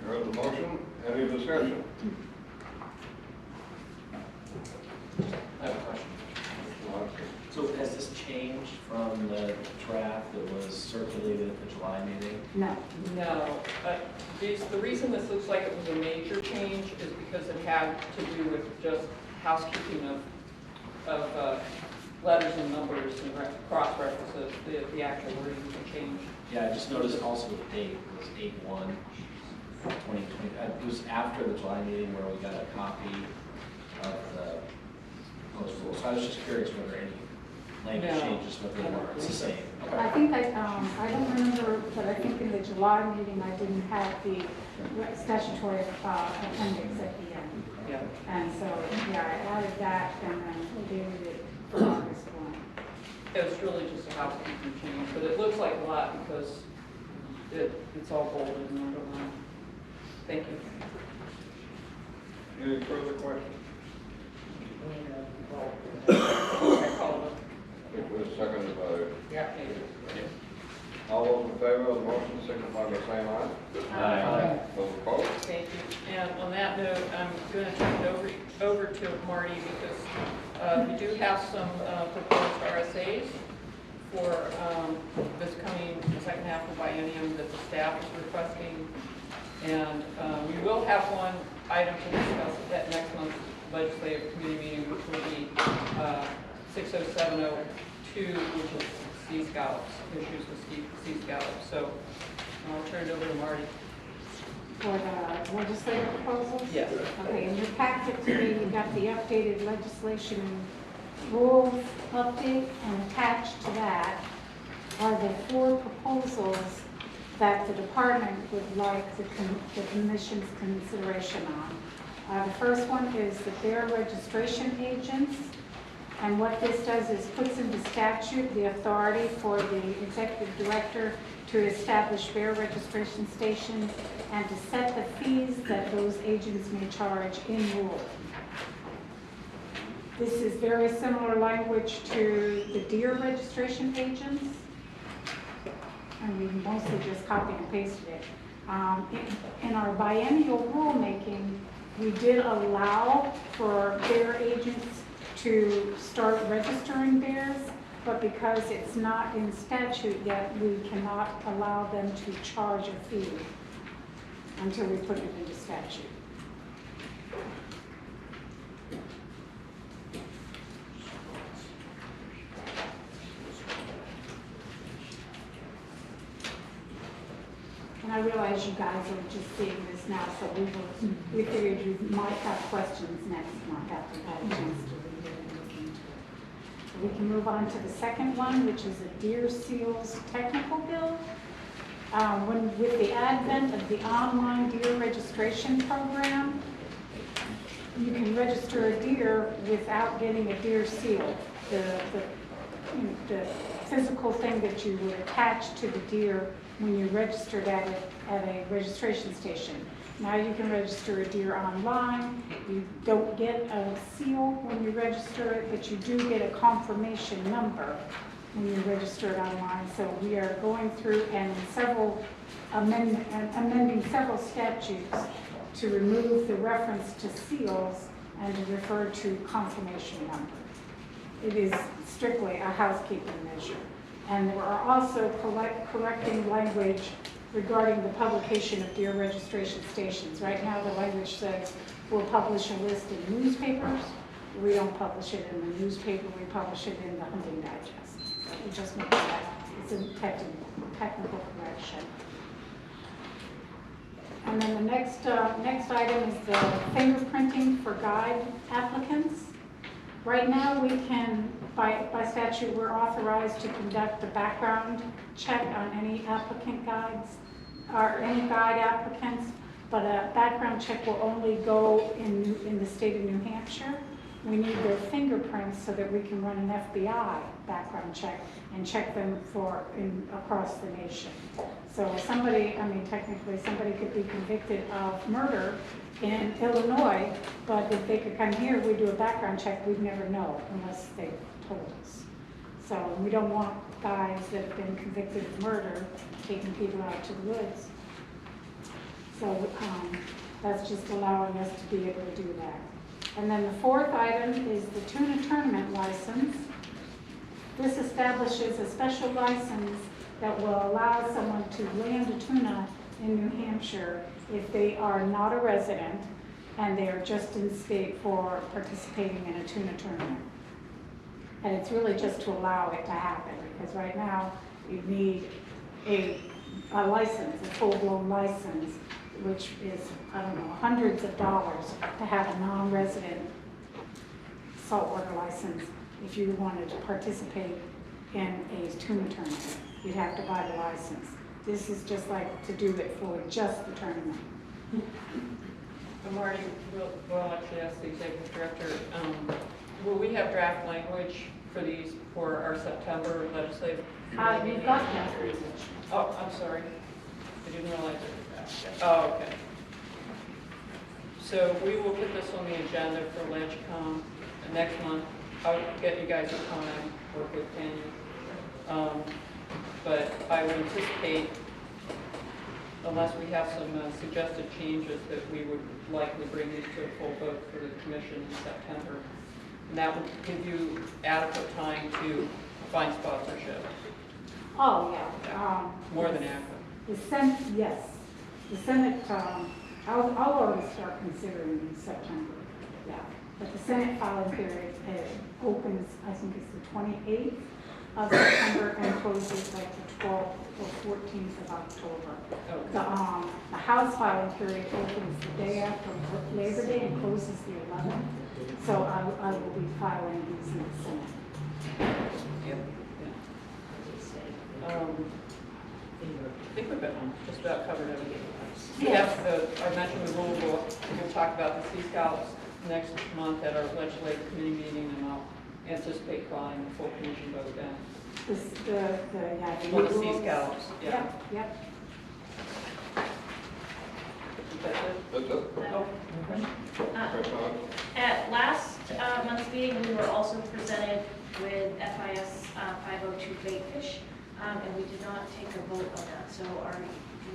you heard the motion. Any discussion? I have a question. So has this changed from the draft that was circulated at the July meeting? No. No. The reason this looks like it was a major change is because it had to do with just housekeeping of letters and numbers and cross-references. The actual wording can change. Yeah, I just noticed also the date was 8/1/2020. It was after the July meeting where we got a copy of the proposed rules. I was just curious whether any language No. changes, whether they were, it's the same. I think I don't remember, but I think in the July meeting, I didn't have the statutory appendix at the end. Yeah. And so, yeah, I added that and then dated it for August 1. It's really just a housekeeping change, but it looks like a lot because it's all bolded and underlined. Thank you. Any further questions? It was seconded by, Yeah. all those in favor of the motion signify by saying aye. Aye. Those opposed? Thank you. And on that note, I'm going to turn it over to Marty because we do have some proposed RSAs for this coming second half of biennium that the staff is requesting. And we will have one item to discuss at next month's legislative committee meeting, which will be 60702, which is C scallops, issues with C scallops. So I'll turn it over to Marty. For the legislative proposals? Yes. Okay, in your packet today, you got the updated legislation rules update, and attached to that are the 4 proposals that the department would like the commission's consideration on. The first one is the bear registration agents. And what this does is puts into statute the authority for the executive director to establish bear registration stations and to set the fees that those agents may charge in rule. This is very similar language to the deer registration agents. And we mostly just copied and pasted it. In our biennial rulemaking, we did allow for bear agents to start registering bears, but because it's not in statute yet, we cannot allow them to charge a fee until we put it into statute. And I realize you guys are just seeing this now, so we figured you might have questions next month after you've had a chance to read it and look into it. So we can move on to the second one, which is a deer seals technical bill. With the advent of the online deer registration program, you can register a deer without getting a deer seal. The physical thing that you would attach to the deer when you registered at a registration station. Now you can register a deer online. You don't get a seal when you register it, but you do get a confirmation number when you register it online. So we are going through and amending several statutes to remove the reference to seals and to refer to confirmation number. It is strictly a housekeeping measure. And we're also correcting language regarding the publication of deer registration stations. Right now, the language says we'll publish a list in newspapers. We don't publish it in the newspaper, we publish it in the Hunting Digest. So we just make that, it's a technical correction. And then the next item is the fingerprinting for guide applicants. Right now, we can, by statute, we're authorized to conduct a background check on any applicant guides, or any guide applicants, but a background check will only go in the state of New Hampshire. We need their fingerprints so that we can run an FBI background check and check them across the nation. So technically somebody could be convicted of murder in Illinois, but if they could come here, we do a background check, we'd never know unless they told us. So we don't want guys that have been convicted of murder taking people out to the woods. So that's just allowing us to be able to do that. And then the fourth item is the tuna tournament license. This establishes a special license that will allow someone to land a tuna in New Hampshire if they are not a resident and they are just in state for participating in a tuna tournament. And it's really just to allow it to happen, because right now you need a license, a full-blown license, which is, I don't know, hundreds of dollars to have a non-resident saltwater license if you wanted to participate in a tuna tournament. You'd have to buy the license. This is just like to do it for just the tournament. Marty, well, actually ask the executive director, will we have draft language for these for our September legislative? We've got that. Oh, I'm sorry. I didn't realize it. Oh, okay. So we will put this on the agenda for LegCom next month. I'll get you guys a time, work with Penny. But I would anticipate, unless we have some suggested changes, that we would likely bring these to a full vote for the commission in September. And that would give you adequate time to find sponsorship. Oh, yeah. More than adequate. The Senate, yes. The Senate, I'll already start considering in September, yeah. But the Senate filing period opens, I think it's the 28th of September and closes like the 12th or 14th of October. Okay. The House filing period opens the day after Labor Day and closes the 11th. So I will be filing these in the Senate. Yep. Yeah. I think we've just about covered everything. Yes, I mentioned the rule book. We'll talk about the Sea Scouts next month at our legislative committee meeting, and I'll anticipate calling the full commission vote then. For the Sea Scouts, yeah. Yep. That's it? That's it? Oh, okay. At last month's meeting, we were also presented with FIS 502 baitfish, and we did not take a vote on that, so we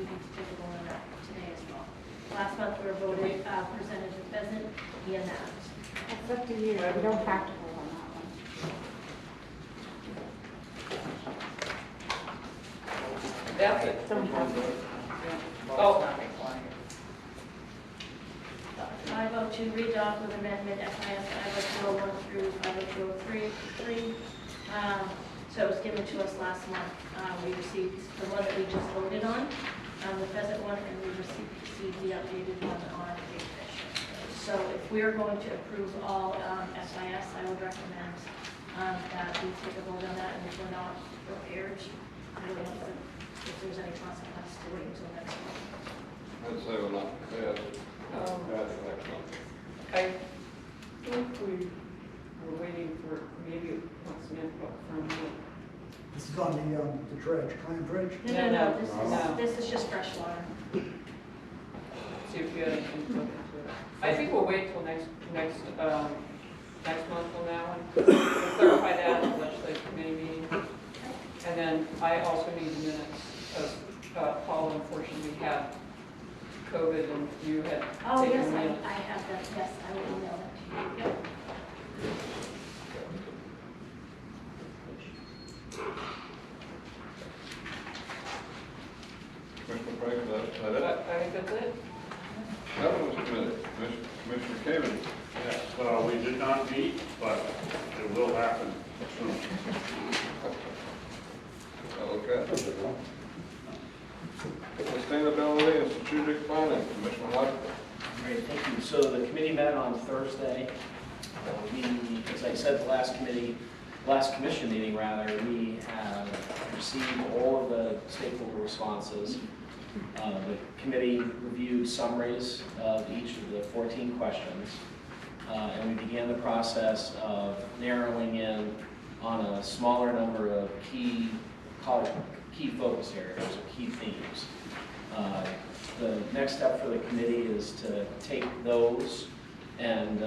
need to take a vote on that today as well. Last month, we were presented with pheasant and that. It's up to you. We don't have to vote on that one. That's it. Don't have to. Oh. 502 readopt with amendment FIS 50201 through 50203. So it was given to us last month. We received the one that we just voted on, the pheasant one, and we received the updated one on baitfish. So if we are going to approve all SIS, I would recommend that we take a vote on that, and if we're not prepared, I don't know if there's any consequence to wait until next month. I'd say we're not prepared. Next month. I think we were waiting for maybe some input from you. This is on the dredge, clam dredge? No, this is just freshwater. See if you had anything to look into it. I think we'll wait till next month on that one. We'll clarify that at the legislative committee meeting. And then I also need the minutes of Paul, unfortunately, had COVID and you had Oh, taken yes, minutes. I have that. Yes, I will email that to you. Yep. Commissioner Frank, is that it? I think that's it. Governance Committee, Commissioner Caven. Yes, we did not meet, but it will happen soon. Okay. Sustainability and Strategic Planning, Commissioner Lester. Great, thank you. So the committee met on Thursday. As I said, the last commission meeting rather, we have received all of the stakeholder responses. The committee reviewed summaries of each of the 14 questions, and we began the process of narrowing in on a smaller number of key focus areas or key themes. The next step for the committee is to take those and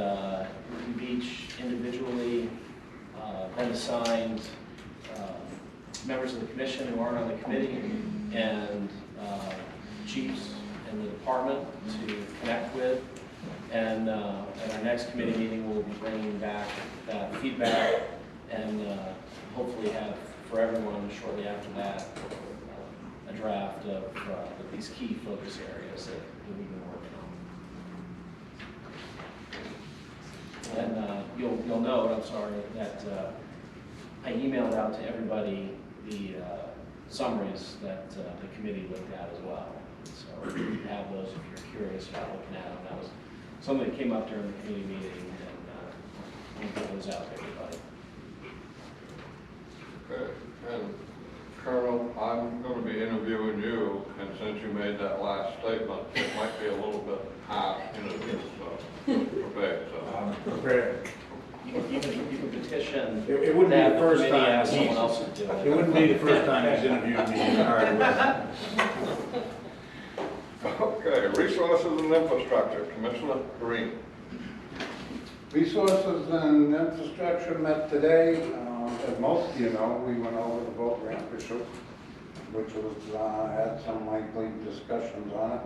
we've each individually been assigned members of the commission who aren't on the committee and chiefs in the department to connect with. And at our next committee meeting, we'll be bringing back that feedback and hopefully have for everyone shortly after that a draft of these key focus areas that we've been working on. And you'll note, I'm sorry, that I emailed out to everybody the summaries that the committee looked at as well. So you have those if you're curious about looking at them. That was something that came up during the committee meeting, and we'll get those out to everybody. Okay, and Colonel, I'm gonna be interviewing you, and since you made that last statement, it might be a little bit harsh interview, so just prepare, so. Prepared. You can petition. It wouldn't be that the first committee time. ask someone else to do it. It wouldn't be the first time he's interviewed me in a hard way. Okay, resources and infrastructure, Commissioner Green. Resources and infrastructure met today. As most of you know, we went over the boat ramp issue, which was, had some lengthy discussions on it.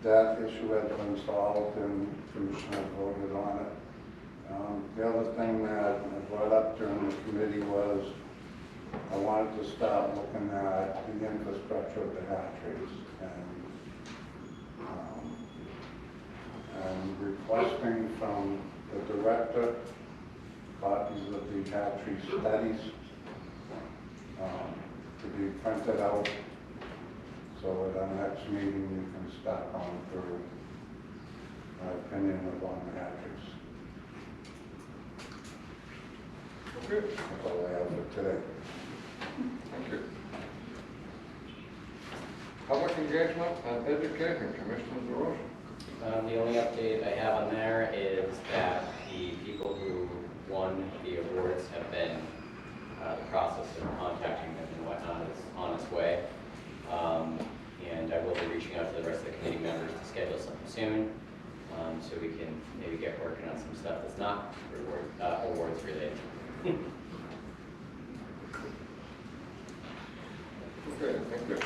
That issue has been solved and commissioners voted on it. The other thing that I brought up during the committee was I wanted to start looking at the infrastructure of the hatcheries and requesting from the director copies of the hatchery studies to be printed out, so at our next meeting you can start going through my opinion on the hatcheries. Okay. That's all I have for today. Thank you. Public engagement and education, Commissioner DeRosa. The only update I have on there is that the people who won the awards have been, the process of contacting them and whatnot is on its way. And I will be reaching out to the rest of the committee members to schedule something soon, so we can maybe get working on some stuff that's not awards related. Okay, thank you.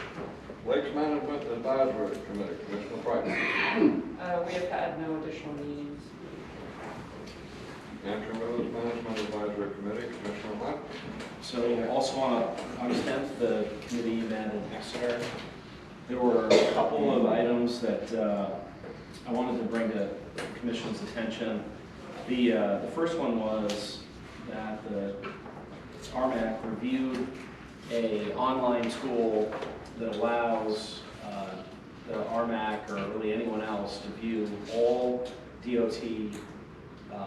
Lakes Management Advisory Committee, Commissioner Price. We have had no additional meetings. Antrim Rivers Management Advisory Committee, Commissioner Hunt. So also on August 10th, the committee met in Exeter. There were a couple of items that I wanted to bring to the Commission's attention. The first one was that the RMAC reviewed an online tool that allows the RMAC or really anyone else to view all DOT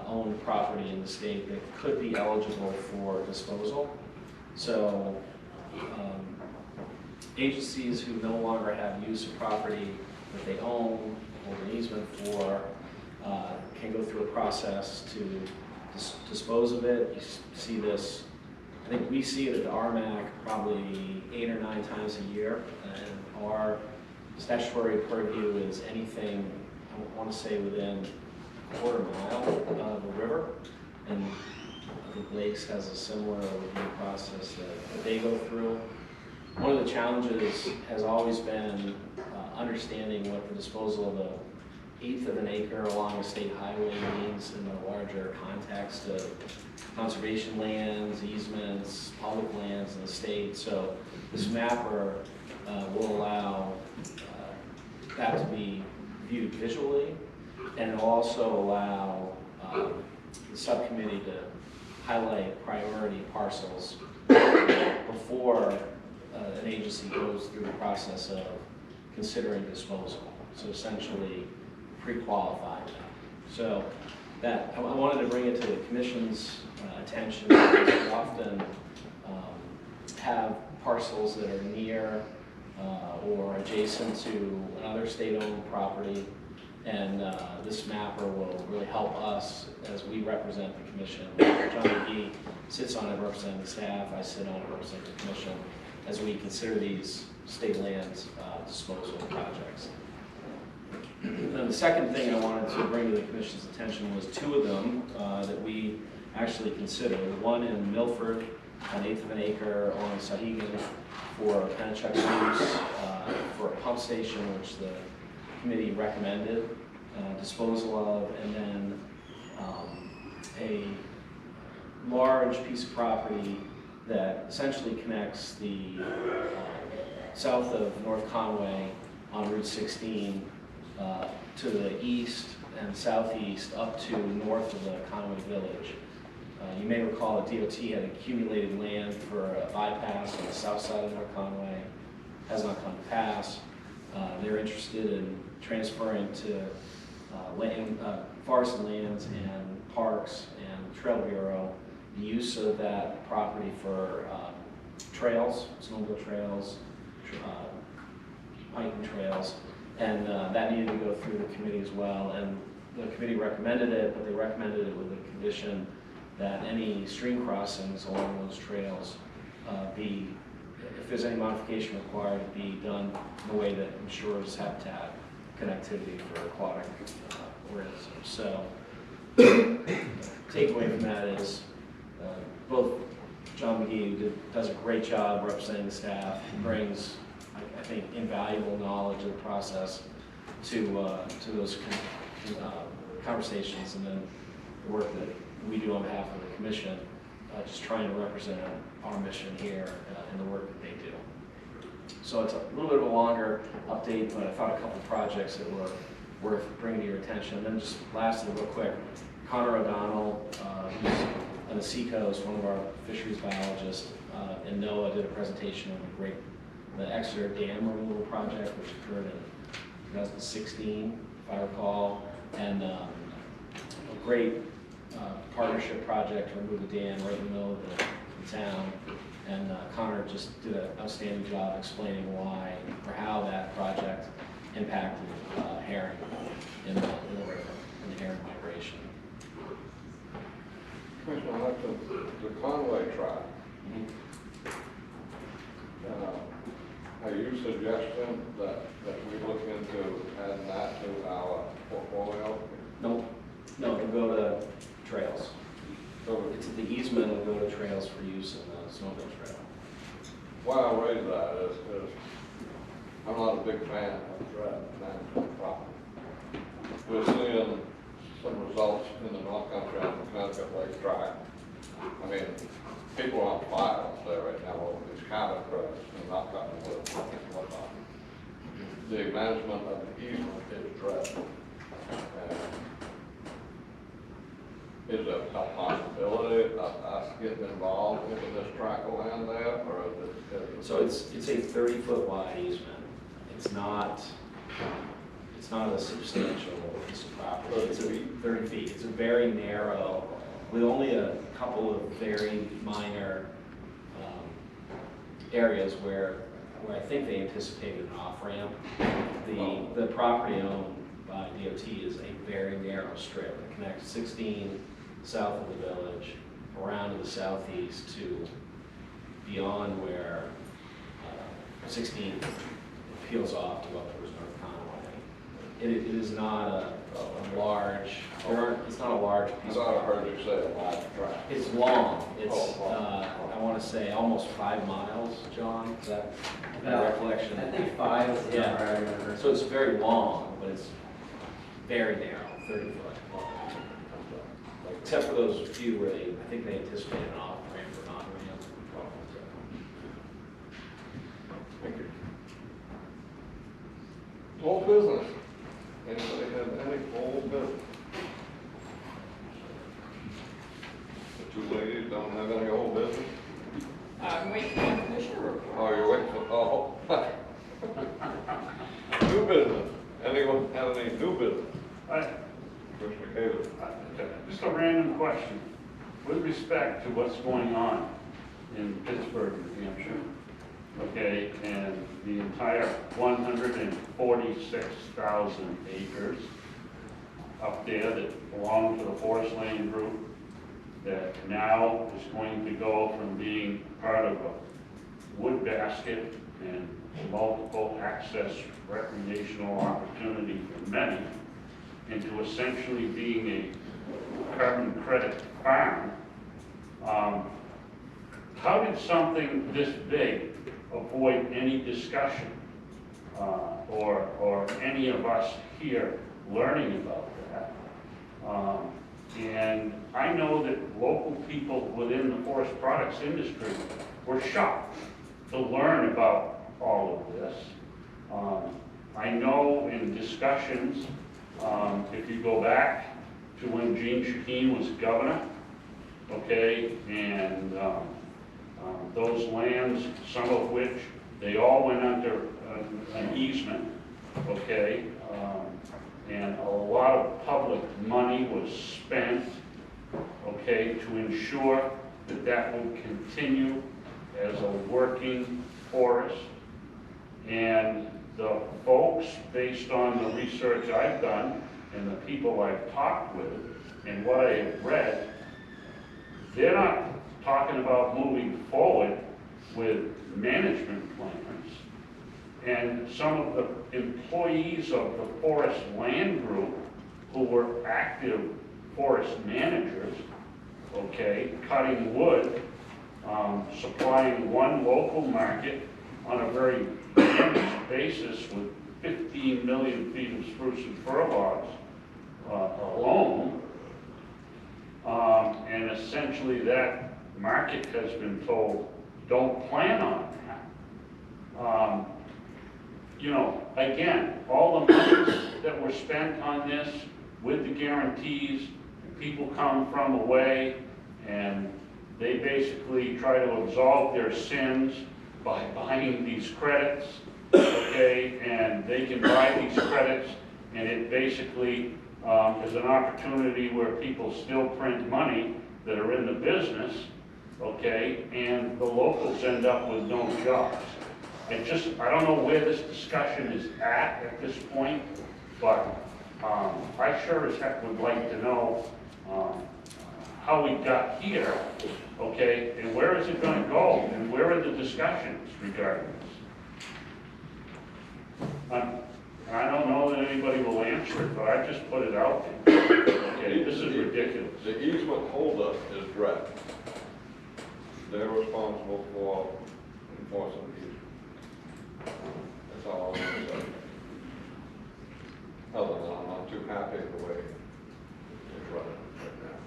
owned property in the state that could be eligible for disposal. So agencies who no longer have use of property that they own or an easement for can go through a process to dispose of it. You see this, I think we see it at the RMAC probably 8 or 9 times a year, and our statutory purview is anything, I want to say within a quarter mile of a river, and I think Lakes has a similar review process that they go through. One of the challenges has always been understanding what the disposal of an 1/8 of an acre along a state highway means in the larger context of conservation lands, easements, public lands in the state. So this mapper will allow that to be viewed visually, and it'll also allow the subcommittee to highlight priority parcels before an agency goes through the process of considering disposal. So essentially pre-qualify them. So that, I wanted to bring it to the Commission's attention, because we often have parcels that are near or adjacent to another state-owned property, and this mapper will really help us as we represent the Commission. John McGee sits on it representing the staff, I sit on it representing the Commission, as we consider these state lands disposal projects. And the second thing I wanted to bring to the Commission's attention was 2 of them that we actually considered. One in Milford, an 1/8 of an acre on Sahegan for Pennachuck's use for a pump station, which the committee recommended disposal of, and then a large piece of property that essentially connects the south of North Conway on Route 16 to the east and southeast up to north of the Conway Village. You may recall that DOT had accumulated land for a bypass on the south side of North Conway. Has not come to pass. They're interested in transferring to forested lands and parks and Trail Bureau, the use of that property for trails, snowmobile trails, hiking trails, and that needed to go through the committee as well. And the committee recommended it, but they recommended it with the condition that any stream crossings along those trails be, if there's any modification required, be done in a way that ensures habitat connectivity for aquatic organisms. So, takeaway from that is both John McGee, who does a great job representing the staff, brings, I think, invaluable knowledge of the process to those conversations, and then the work that we do on behalf of the commission, just trying to represent our mission here and the work that they do. So it's a little bit of a longer update, but I thought a couple projects that were worth bringing to your attention. And then just lastly, real quick, Connor O'Donnell, who's on the Seacoast, one of our fisheries biologists, and NOAA did a presentation on the Exeter Dam removal project, which occurred in 2016, if I recall, and a great partnership project to remove the dam right in the middle of the town. And Connor just did an outstanding job explaining why or how that project impacted herring in the river and the herring migration. Commissioner, like the Conway tribe, are you suggesting that we look into adding that to our portfolio? No, it'll go to trails. So It's the easement will go to trails for use in the snowmobile trail. why I raise that is I'm not a big fan of dredge management property. We're seeing some results in the North Country on the Connecticut Lake Drive. I mean, people are on fire up there right now over these carbon credits and not cutting wood. Whatnot. The management of the easement is dredge. Is it a possibility of us getting involved in this tract of land there, or is it? So it's a 30-foot wide easement. It's not a substantial piece of property. It's 30 feet. It's a very narrow, with only a couple of very minor areas where I think they anticipated an off-ramp. The property owned by DOT is a very narrow strip that connects 16 south of the village, around to the southeast to beyond where 16 peels off to up towards North Conway. It is not a large, it's not a large piece of I property. heard you say a large tract. It's long. It's, I want to say almost 5 miles, John, is that my recollection? I think 5 is the number I remember. So it's very long, but it's very narrow, 30 foot long. Except for those few where I think they anticipated an off-ramp or on-ramp. Thank you. Old business. Anybody have any old business? The two ladies don't have any old business? I'm waiting for the commissioner report. Oh, you're waiting for, new business. Anyone have any new business? Commissioner Cable. Just a random question. With respect to what's going on in Pittsburgh, New Hampshire, okay, and the entire 146,000 acres up there that belong to the Forest Land Group that now is going to go from being part of a wood basket and multiple access recreational opportunity for many into essentially being a carbon credit farm. How did something this big avoid any discussion or any of us here learning about that? And I know that local people within the forest products industry were shocked to learn about all of this. I know in discussions, if you go back to when Gene Shaheen was governor, okay, and those lands, some of which they all went under an easement, okay, and a lot of public money was spent okay, to ensure that that will continue as a working forest. And the folks, based on the research I've done and the people I've talked with and what I have read, they're not talking about moving forward with management plans. And some of the employees of the Forest Land Group who were active forest managers, okay, cutting wood, supplying one local market on a very managed basis with 15 million feet of spruce and fir logs alone. And essentially that market has been told, don't plan on that. You know, again, all the monies that were spent on this with the guarantees, people come from away and they basically try to absolve their sins by buying these credits, okay, and they can buy these credits and it basically is an opportunity where people still print money that are in the business, okay, and the locals end up with no jobs. I don't know where this discussion is at this point, but I sure as heck would like to know how we got here, okay, and where is it going to go, and where are the discussions regarding this? And I don't know that anybody will answer it, but I just put it out there. Okay, this is ridiculous. The easement holdup is Dredge. They're responsible for enforcing the easement. That's all I'm going to say. Other than I'm not too happy the way it's running right now.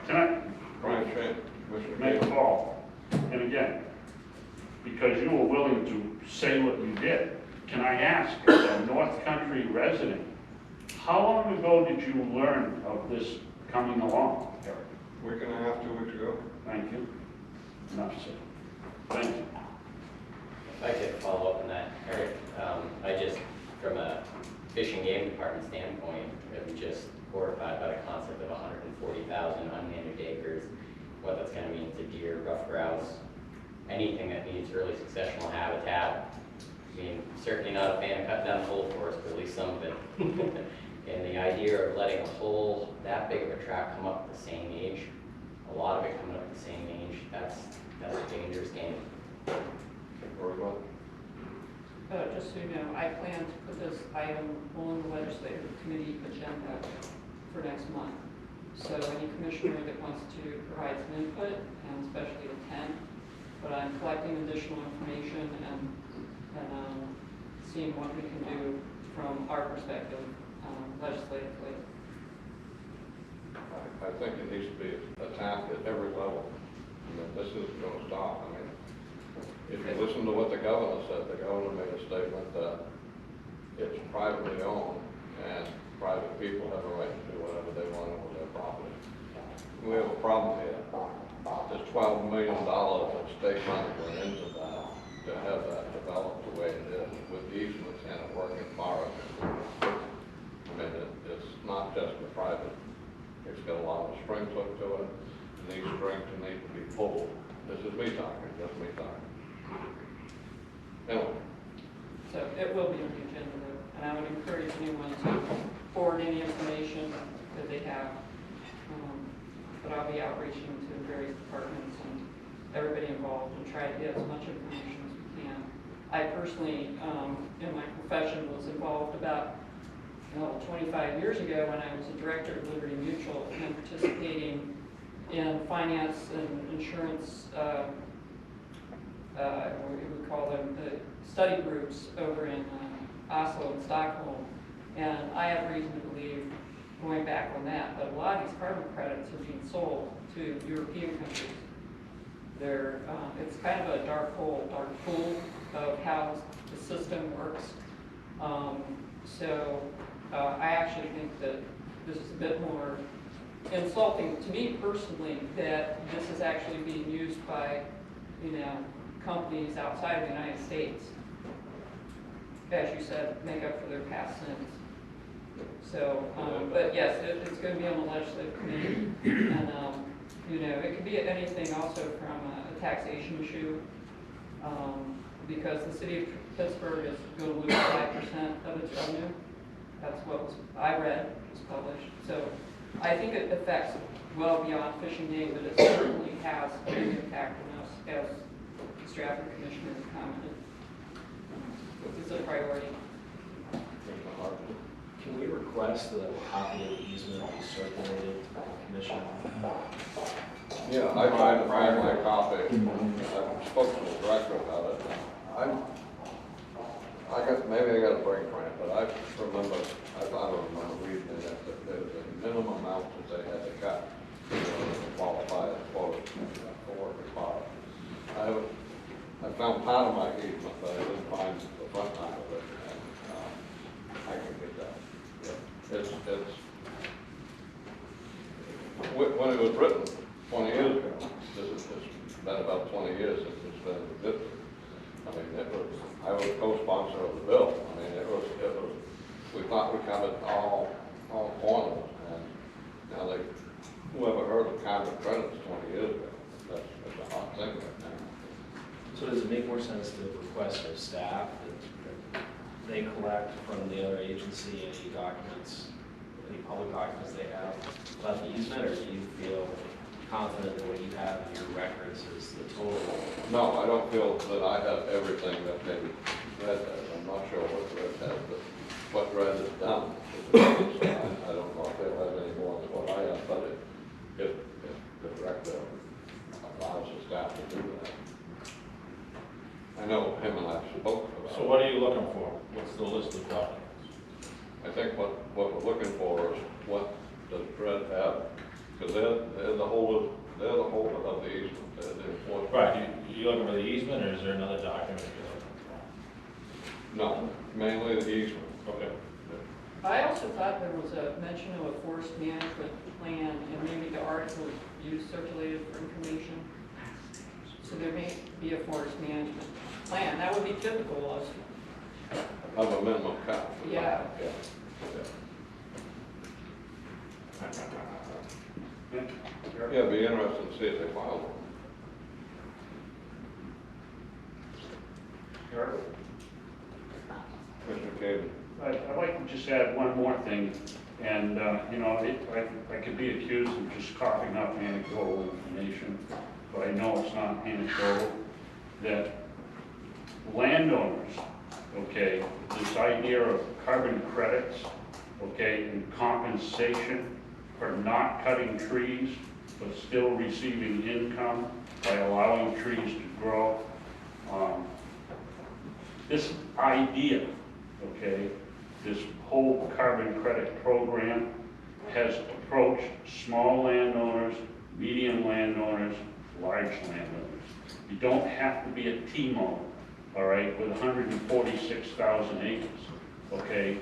Can I Brian Shane, Commissioner make a Gates. call? And again, because you were willing to say what you did, can I ask, as a North Country resident, how long ago did you learn of this coming along, Eric? Week and a half, 2 weeks ago. Thank you. Enough said. Thank you. If I could follow up on that, Eric, I just, from a Fish and Game Department standpoint, I'm just horrified by the concept of 140,000 unmanaged acres, what that's going to mean to deer, rough grouse, anything that needs early successional habitat. I mean, certainly not a fan of cutting down the whole forest, but at least some of it. And the idea of letting a whole, that big of a tract come up at the same age, a lot of it coming up at the same age, that's a dangerous game. Just so you know, I plan to put this item on the legislative committee agenda for next month. So any commissioner that wants to provide some input, and especially attend, but I'm collecting additional information and seeing what we can do from our perspective legislatively. I think it needs to be attacked at every level. I mean, this isn't going to stop. I mean, if you listen to what the governor said, the governor made a statement that it's privately owned and private people have a right to do whatever they want with their property. We have a problem here. There's $12 million of state money went into that to have that developed the way it is with easements and a working forest. I mean, it's not just the private. It's got a lot of strings hooked to it, and these strings need to be pulled. This is me talking, just me talking. Anyway. So it will be on the agenda, though, and I would encourage anyone to forward any information that they have. But I'll be outreaching to various departments and everybody involved and try to get as much information as we can. I personally, in my profession, was involved about 25 years ago when I was a director of Liberty Mutual and participating in finance and insurance, we would call them the study groups over in Oslo and Stockholm. And I have reason to believe, going back on that a lot of these carbon credits are being sold to European countries. They're, it's kind of a dark hole, dark pool of how the system works. I actually think that this is a bit more insulting to me personally, that this is actually being used by, companies outside of the United States, as you said, make up for their past sins. So, but yes, it's gonna be on the legislative committee, and, you know, it could be anything also from a taxation issue, because the city of Pittsburgh is gonna lose 5% of its revenue. That's what I read, was published. So I think it affects well beyond fishing game, but it certainly has a big impact on us, as the Stratford Commissioner commented. It's a priority. Can we request that a copy of the easement be circulated to the commission? Yeah, I tried to find my copy. I spoke to the director about it. Maybe I got a brain cramp, but I remember reading it, that there was a minimum amount that they had to cut to qualify as for the spot. I found part of my easement, but I didn't find the front line of it, and I can get that. When it was written 20 years ago, it's been about 20 years since it's been existed. I mean, I was co-sponsor of the bill. I mean, we thought we covered all corners, and now whoever heard of carbon credits 20 years ago, that's a hot thing right now. So does it make more sense to request of staff that they collect from the other agency any documents, any public documents they have about the easement, or do you feel confident that what you have in your records is the total? No, I don't feel that I have everything that maybe Red has. I'm not sure what Red has, but what Red has done. I don't know if they'll have any more than what I have, but if the director allows the staff to do that. I know him and I spoke about it. So what are you looking for? What's the list of documents? I think what we're looking for is what does Red have? Because they're the holder of the easement. They're the enforcement. Right, you looking for the easement, or is there another document you're looking for? No, mainly the easement. Okay. I also thought there was a mention of a forest management plan, and maybe the article you circulated for information. So there may be a forest management plan. That would be typical Of a minimum cut. Yeah. Yeah, it'd be interesting to see if they file one. Commissioner Caden. I'd like to just add one more thing, and, you know, I could be accused of just coughing up anecdotal information, but I know it's not anecdotal, that landowners, okay, this idea of carbon credits, okay, and compensation for not cutting trees, but still receiving income by allowing trees to grow. This idea, okay, this whole carbon credit program has approached small landowners, medium landowners, large landowners. You don't have to be a T-Mobile, all right, with 146,000 acres, okay?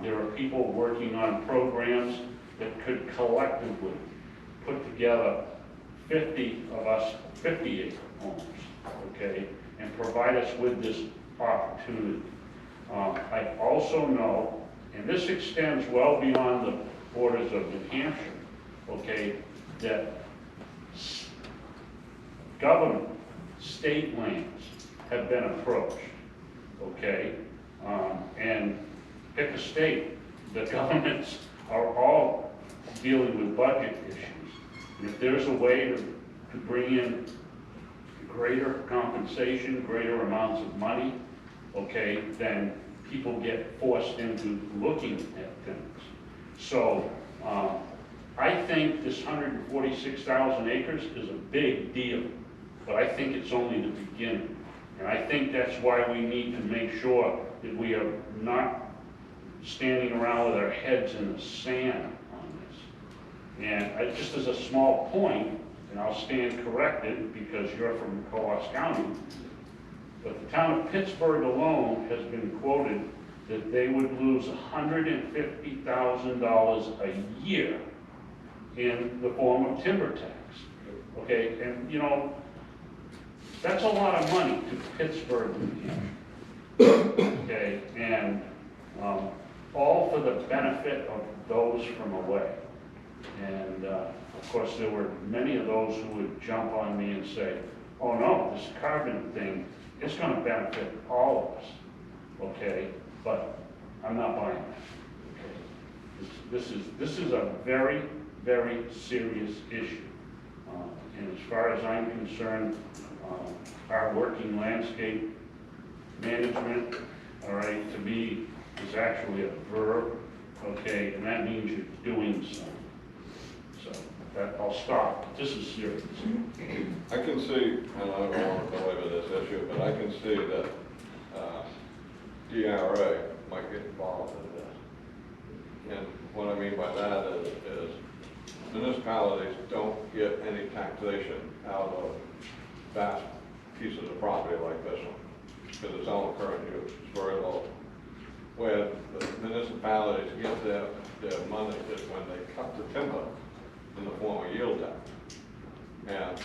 There are people working on programs that could collectively put together 50 of us 50-acre owners, okay, and provide us with this opportunity. I also know, and this extends well beyond the borders of New Hampshire, okay, that government, state lands have been approached, okay, and pick a state, the governments are all dealing with budget issues. And if there's a way to bring in greater compensation, greater amounts of money, okay, then people get forced into looking at things. So I think this 146,000 acres is a big deal, but I think it's only the beginning. And I think that's why we need to make sure that we are not standing around with our heads in the sand on this. And just as a small point, and I'll stand corrected because you're from Coos County, but the town of Pittsburgh alone has been quoted that they would lose $150,000 a year in the form of timber tax. Okay, and you know, that's a lot of money to Pittsburgh, New Hampshire. Okay, and all for the benefit of those from away. And of course, there were many of those who would jump on me and say, oh no, this carbon thing, it's going to benefit all of us, okay? But I'm not buying that. Okay? This is a very, very serious issue. And as far as I'm concerned, our working landscape management, all right, to me, is actually a verb, okay, and that means you're doing something. So that, I'll stop. This is serious. I can see, and I don't want to belabor this issue, but I can see that DRA might get involved in this. And what I mean by that is municipalities don't get any taxation out of vast pieces of property like this one, because it's all current use, it's very low. Where the municipalities get their money is when they cut the timber in the form of yield tax. And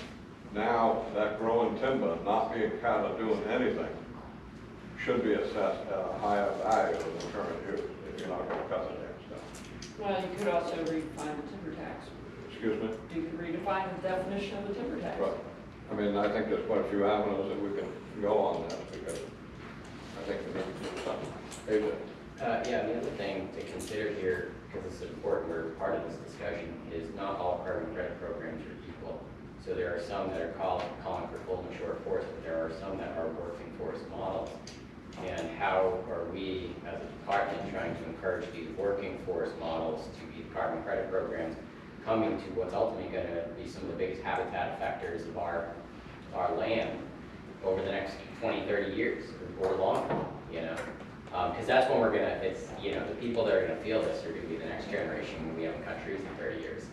now that growing timber not being cut or doing anything should be assessed at a higher value than the current use if you're not going to cut the damn stuff. Well, you could also redefine the timber tax. Excuse me? You could redefine the definition of the timber tax. Right. I mean, I think there's quite a few avenues that we can go on this because I think we need to do something. AJ? Yeah, the other thing to consider here, because it's important, we're part of this discussion, is not all carbon credit programs are equal. So there are some that are calling for full and short forest, but there are some that are working forest models. And how are we, as a department, trying to encourage these working forest models to be carbon credit programs, coming to what's ultimately going to be some of the biggest habitat effectors of our land over the next 20, 30 years or longer, you know? Because that's when we're going to, it's, you know, the people that are going to feel this are going to be the next generation when we haven't cut trees in 30 years.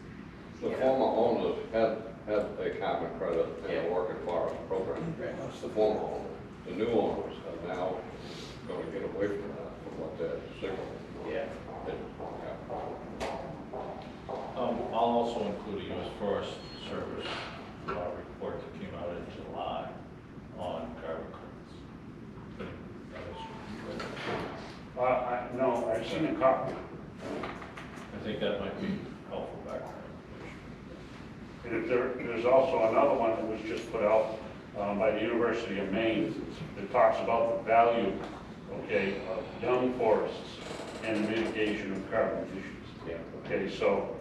The former owners had a carbon credit in the working forest program. Right. That's the former owners. The new owners are now going to get away from that, from what they're signaling. Yeah. I'll also include a U.S. Forest Service report that came out in July on carbon credits. No, I've seen a copy. I think that might be helpful background information. And there's also another one that was just put out by the University of Maine that talks about the value, okay, of young forests and mitigation of carbon emissions. Yeah. Okay, so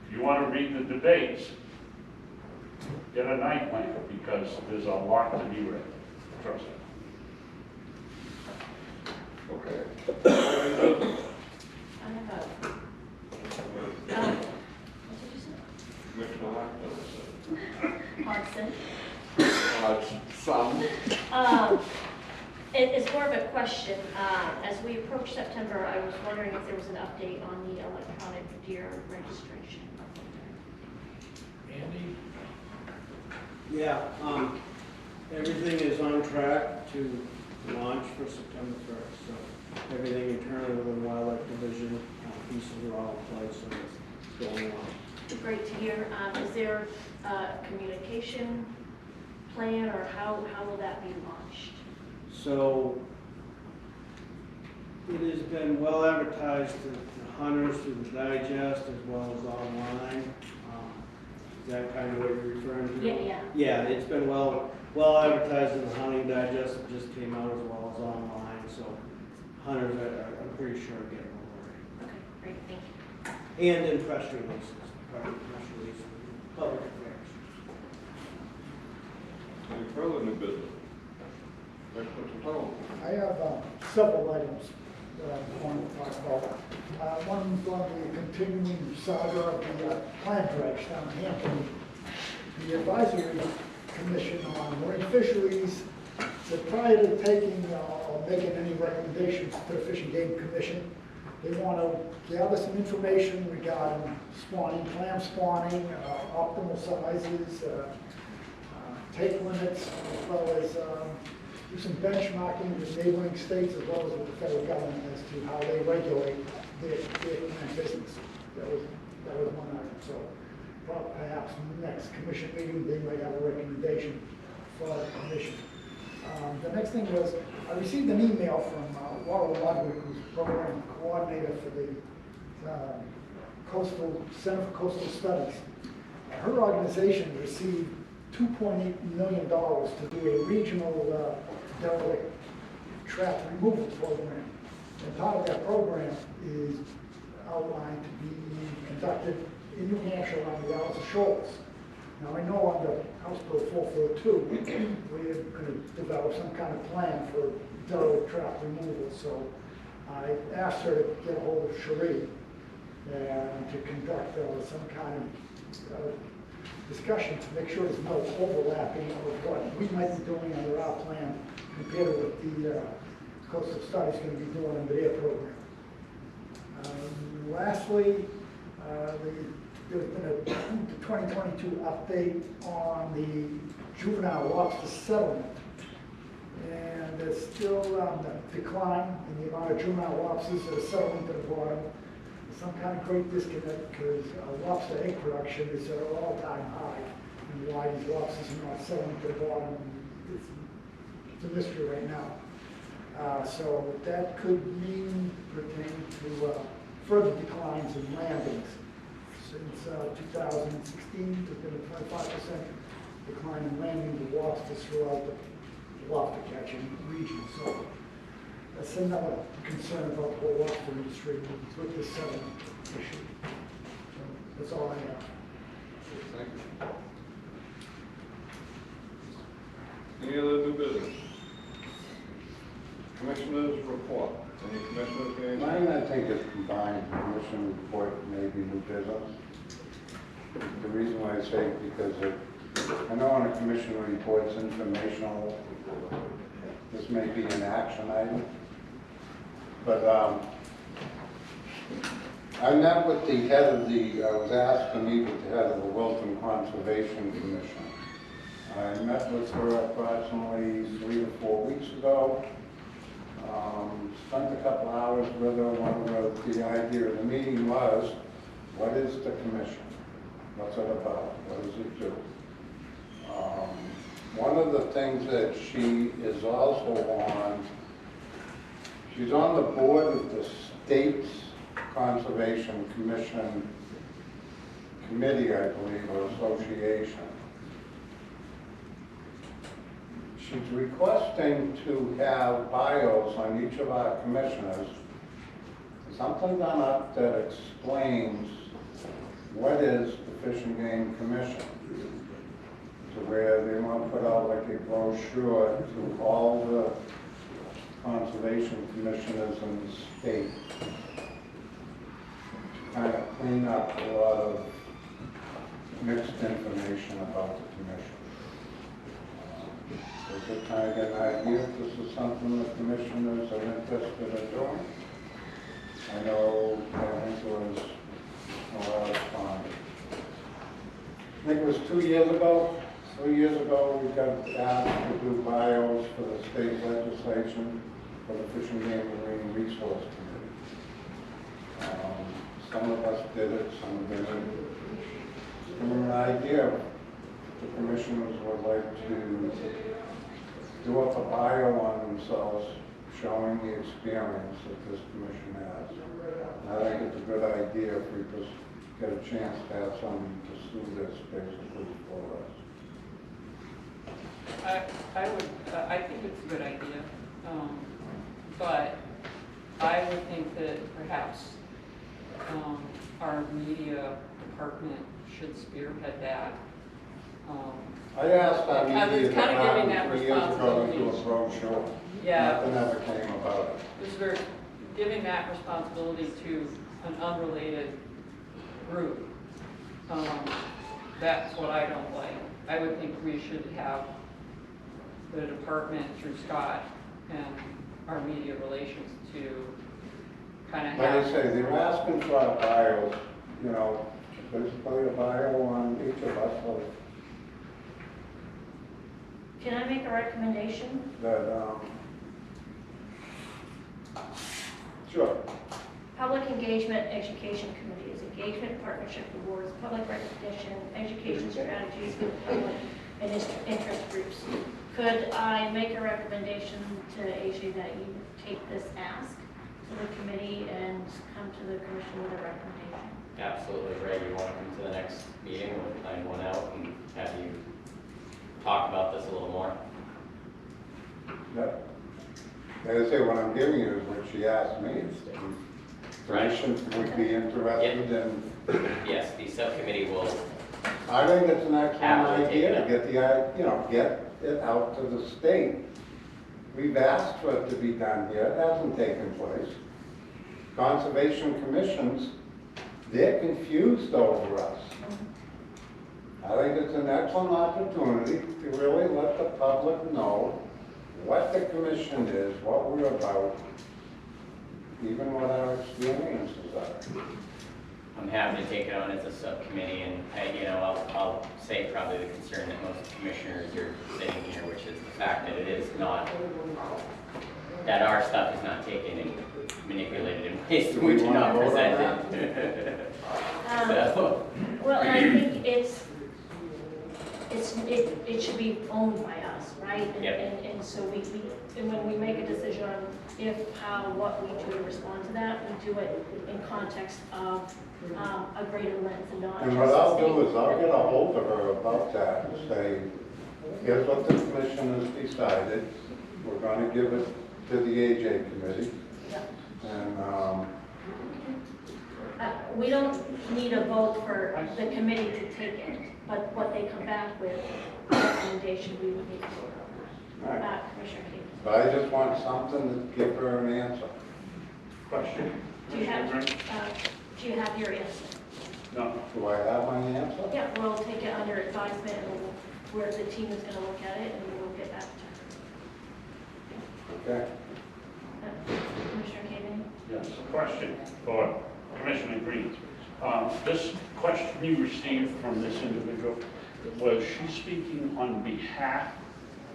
if you want to read the debates, get a night lamp because there's a lot to be read. Trust me. Okay. I have a, what did you say? Commissioner Hodgson. Some. It's more of a question. As we approach September, I was wondering if there was an update on the electronic deer registration. Andy? Yeah, everything is on track to launch for September 1st. So everything internally within Wildlife Division, pieces are all in place and it's going on. Great to hear. Is there a communication plan or how will that be launched? So it has been well advertised to the hunters through the digest as well as online. Is that kind of what you're referring to? Yeah. Yeah, it's been well advertised in the hunting digest. It just came out as well as online. So hunters I'm pretty sure are getting over it. Okay, great, thank you. And in press releases, part of the press release, public affairs. Any further new business? Mr. Tone? I have several items that I want to talk about. One's on the continuing saga of the plant dredge down in Hampton. The advisory commission on marine fisheries said prior to taking or making any recommendations to the Fish and Game Commission, they want to gather some information regarding spawning, clam spawning, optimal sizes, take limits, as well as do some benchmarking with neighboring states as well as with the federal government as to how they regulate their clam business. That was one item. So perhaps next commission meeting, they might have a recommendation for the commission. The next thing was, I received an email from Laura Ludwig, who's program coordinator for the Center for Coastal Studies. Her organization received $2.8 million to do a regional derelict trap removal program. And part of that program is outlined to be conducted in New Hampshire on the Isles of Shoals. Now, I know under House Bill 442, we're going to develop some kind of plan for derelict trap removal. So I asked her to get a hold of Cherie and to conduct some kind of discussion to make sure there's no overlapping of what we might be doing under our plan compared to what the Coastal Studies going to be doing under their program. Lastly, there's been a 2022 update on the juvenile lobster settlement. And there's still a decline in the amount of juvenile lobsters that are settling to the bottom. There's some kind of great disconnect because lobster egg production is at an all-time high. And why these lobsters are not settling to the bottom, it's a mystery right now. So that could mean pertain to further declines in landings. Since 2016, there's been a 25% decline in landing of lobsters throughout the lobster catching region. So that's another concern about the whole lobster industry with this settlement issue. So that's all I have. Thank you. Any other new business? Commissioners report. Any commissioners being? Mine, I think, is combined, commission report, maybe new business. The reason why I say it, because I know on a commission report it's informational, this may be an action item, but I met with the head of the, I was asked to meet with the head of the Wilton Conservation Commission. I met with her approximately 3 to 4 weeks ago. Spent a couple hours with her. The idea of the meeting was, what is the commission? What's it about? What does it do? One of the things that she is also on, she's on the board of the state's Conservation Commission Committee, I believe, or association. She's requesting to have bios on each of our commissioners, something done up that explains what is the Fish and Game Commission, to where they want to put out like a brochure to all the conservation commissioners in the state, to kind of clean up a lot of mixed information about the commission. So to kind of get an idea if this is something the commissioners are interested in doing. I know, I think it was a lot of fun. I think it was 2 years ago. 3 years ago, we got asked to do bios for the state legislation for the Fish and Game Marine Resource Committee. Some of us did it, some didn't. Give them an idea. The commissioners would like to do up a bio on themselves, showing the experience that this commission has. I think it's a good idea if we just get a chance to have someone pursue this basically for us. I think it's a good idea, but I would think that perhaps our media department should spearhead that. I asked our media Kind of giving department that 3 years ago to responsibility. do a brochure. Yeah. Nothing ever came about it. Because we're giving that responsibility to an unrelated group. That's what I don't like. I would think we should have the department through Scott and our media relations to kind of Like have. I say, they were asking for our bios, you know, basically a bio on each of us, so Can I make a recommendation? that, sure. Public Engagement Education Committees, engagement, partnership awards, public recognition, education strategies for the public and interest groups. Could I make a recommendation to AJ that you take this ask to the committee and come to the commission with a recommendation? Absolutely, Ray, you want to come to the next meeting, we'll plan one out and have you talk about this a little more? Yep. Like I say, what I'm giving you is what she asked me. Commission would be interested in. Yes, the subcommittee will. I think it's an excellent Happily take it idea up. to get the, get it out to the state. We've asked for it to be done here, it hasn't taken place. Conservation commissions, they're confused over us. I think it's an excellent opportunity to really let the public know what the commission is, what we're about, even what our experiences are. I'm happy to take it on as a subcommittee, and I'll say probably the concern that most commissioners are sitting here, which is the fact that it is not, that our stuff is not taken and manipulated in ways that we do not present it. So, Well, and I think it should be owned by us, right? And- Yep. And so and when we make a decision on if, how, what we do to respond to that, we do it in context of a greater lens and not just. And what I'll do state- is I'll get a hold of her about that and say, here's what the commission has decided. We're gonna give it to the AJ committee. Yeah. And, We don't need a vote for the committee to take it, but what they come back with, recommendation, we would need to vote on. all right. Commissioner King. But I just want something to give her an answer. Question? Do you have, Commissioner Green? do you have your answer? No. Do I have my answer? Yeah, we'll take it under advisement, and where the team is gonna look at it, and we'll get back to Okay. Commissioner Kagan. Yes, question for Commissioner Green. This question you received from this individual, was she speaking on behalf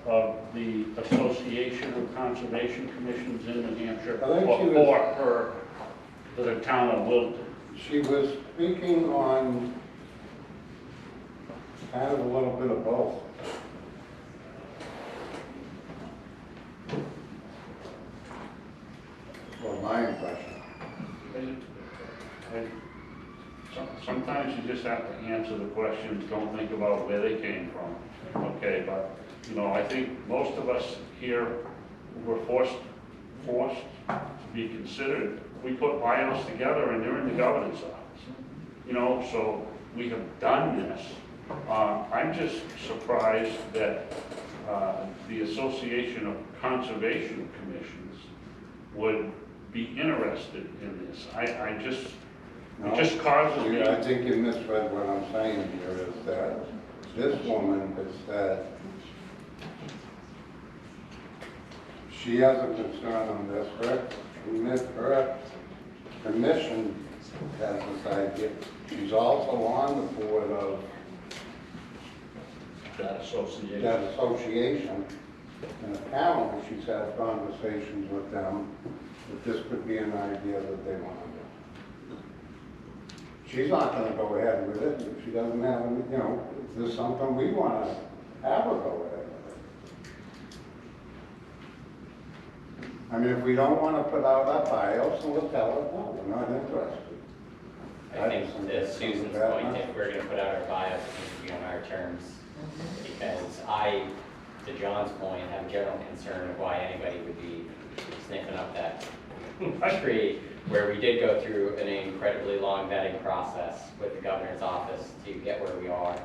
of the Association of Conservation Commissions in New Hampshire, I think or she was- for her, the town of Wilton? She was speaking on kind of a little bit of both. Well, my impression. Sometimes you just have to answer the questions, don't think about where they came from, okay? But, I think most of us here were forced to be considered. We put bios together and they're in the governance office, so we have done this. I'm just surprised that the Association of Conservation Commissions would be interested in this. It just causes me. I think you misread what I'm saying here, is that this woman has said she has a concern on this, her commission has this idea. She's also on the board of That association. that association, and apparently she's had conversations with them that this could be an idea that they want to do. She's not gonna go ahead with it if she doesn't have, if there's something we want to have her go ahead with it. I mean, if we don't want to put out our bios, then we'll tell her, no, we're not interested. I think to Susan's point, if we're gonna put out our bios, it needs to be on our terms. Because I, to John's point, have a general concern of why anybody would be sniffing up that tree, where we did go through an incredibly long vetting process with the governor's office to get where we are.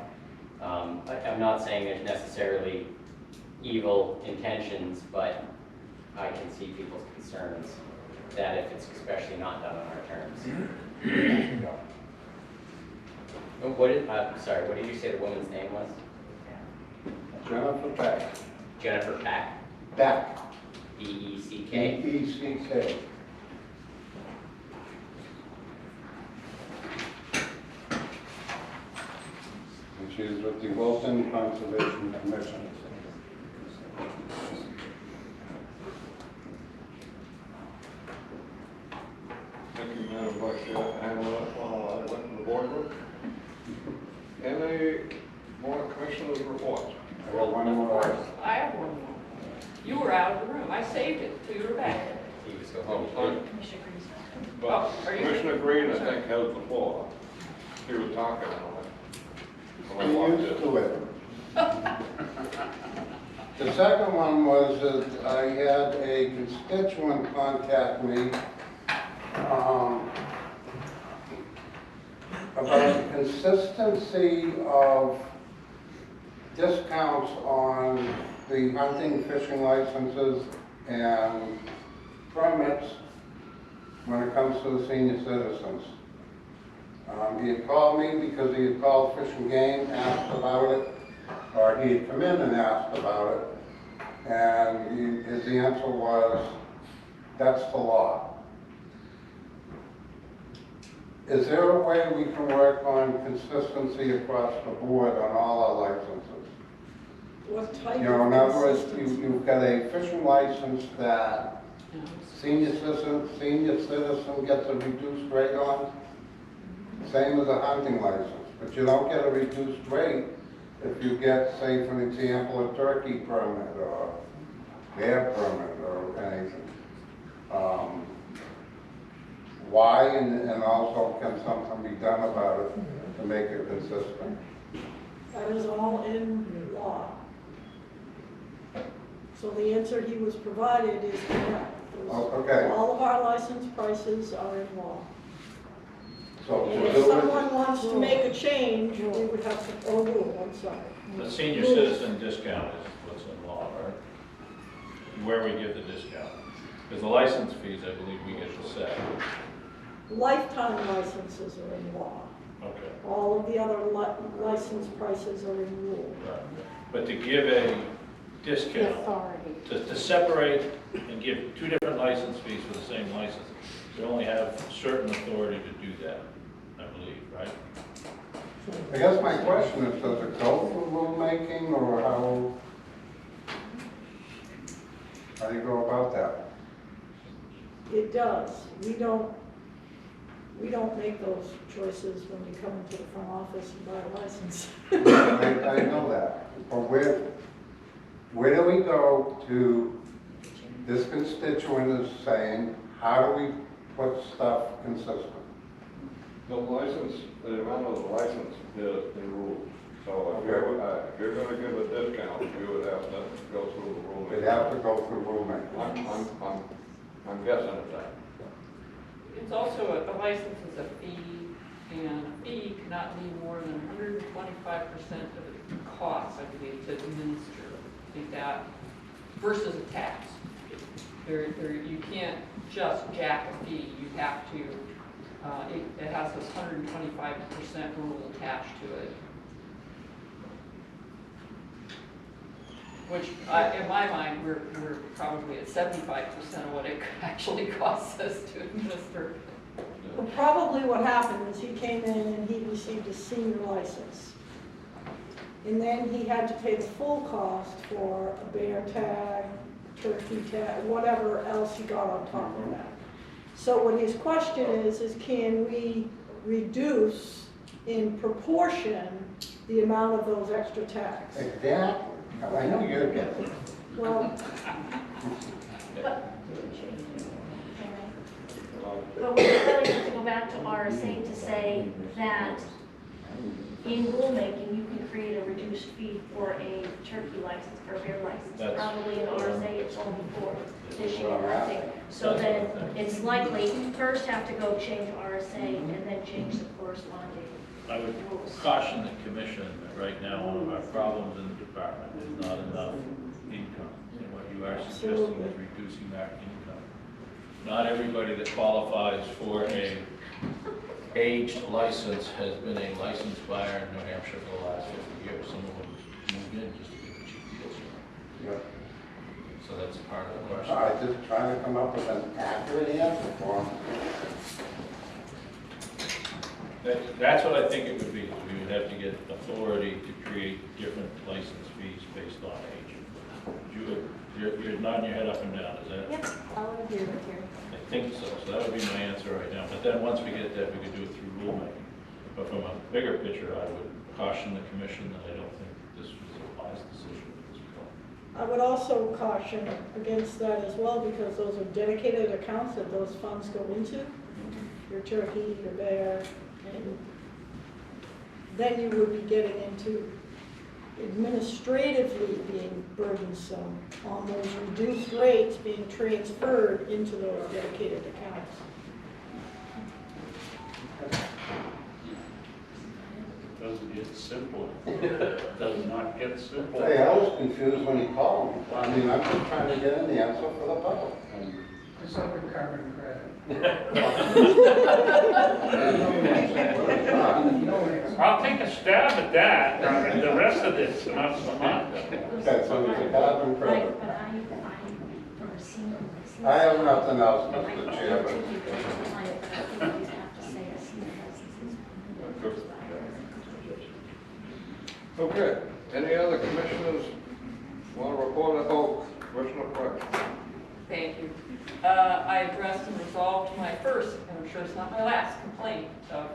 I'm not saying there's necessarily evil intentions, but I can see people's concerns that if it's especially not done on our terms. What did you say the woman's name was? Jennifer Beck. Jennifer Beck? Beck. B-E-C-K? B-E-C-K. And she's with the Wilton Conservation Commission. Thank you, Madam Vice Chair, and I went to the boardroom. Any more commissioners' reports? I got one more. I have one You were out of the room. I saved it till you were back. He was so Commissioner Green's not. But Oh, are you- Commissioner Green, I think, has the floor. He was talking when I walked He used in. to it. The second one was that I had a constituent contact me about the consistency of discounts on the hunting, fishing licenses and permits when it comes to the senior citizens. He had called me because he had called Fish and Game, asked about it, or he had come in and asked about it, and his answer was, that's the law. Is there a way we can work on consistency across the board on all our licenses? What type You know, in of other words, consistency? you've got a fishing license that senior citizen gets a reduced rate on, same as a hunting license, but you don't get a reduced rate if you get, say, for example, a turkey permit or bear permit or anything. Why, and also can something be done about it to make it consistent? That is all in law. So the answer he was provided is correct. Oh, okay. All of our license prices are in law. So And to if do it, someone wants to make a change, we would have to, oh, rule, I'm sorry. The senior citizen discount is what's in law, right? Where we give the discount. Because the license fees, I believe we get to set. Lifetime licenses are in law. Okay. All of the other license prices are in rule. Right. But to give a The discount, authority. to separate and give two different license fees for the same license, you only have certain authority to do that, I believe, right? I guess my question is, does it go through rulemaking, or how do you go about that? It does. We don't make those choices when we come into the front office and buy a license. I know that, but where do we go to, this constituent is saying, how do we put stuff consistent? The license, the amount of the license is the rule. So if you're gonna give a discount, you would have to go through the rule. We'd have to go through rulemaking. I'm guessing at that. It's also, a license is a fee, and a fee cannot be more than 125% of the cost, I believe, to administer. I think that, versus a tax. You can't just jack a fee, you have to, it has this 125% rule attached to it. Which, in my mind, we're probably at 75% of what it actually costs us to administer. Well, probably what happened is he came in and he received a senior license. And then he had to pay the full cost for a bear tag, turkey tag, whatever else he got on top of that. So what his question is can we reduce in proportion the amount of those extra tags? Exactly. I know you're getting it. Well, But we really have to go back to RSA to say that in rulemaking, you can create a reduced fee for a turkey license, for a bear license. That's- Probably in RSA, it's only for fishing and hunting. So then it's likely first have to go change RSA and then change the corresponding I would rules. caution the commission that right now, one of our problems in the department is not enough income. And what you are suggesting is reducing that income. Not everybody that qualifies for a aged license has been a licensed buyer in New Hampshire for the last 50 years. Some of them moved in just to get the cheap deals. Yeah. So that's part of the question. I just trying to come up with an accurate answer for him. That's what I think it would be. We would have to get authority to create different license fees based on age. You're nodding your head up and down, is that? Yep, I'll agree with you. I think so, so that would be my answer right now. But then once we get that, we could do it through rulemaking. But from a bigger picture, I would caution the commission that I don't think this was a wise decision at this point. I would also caution against that as well, because those are dedicated accounts that those funds go into. Your turkey, your bear, and then you would be getting into administratively being burdensome on those reduced rates being transferred into those dedicated accounts. Doesn't get simple. Does not get simple. Hey, I was confused when he called me. I mean, I'm just trying to get an answer for the public. It's under carbon credit. I'll take a stab at that. The rest of it's not so much. Okay, so it's a carbon Right, credit. but for a single license. I have nothing else, I Mr. don't Chair, think you could apply it, but I think you'd have to say a single license is. Okay, any other commissioners want to report? Oh, Commissioner Price. Thank you. I addressed and resolved my first, and I'm sure it's not my last, complaint of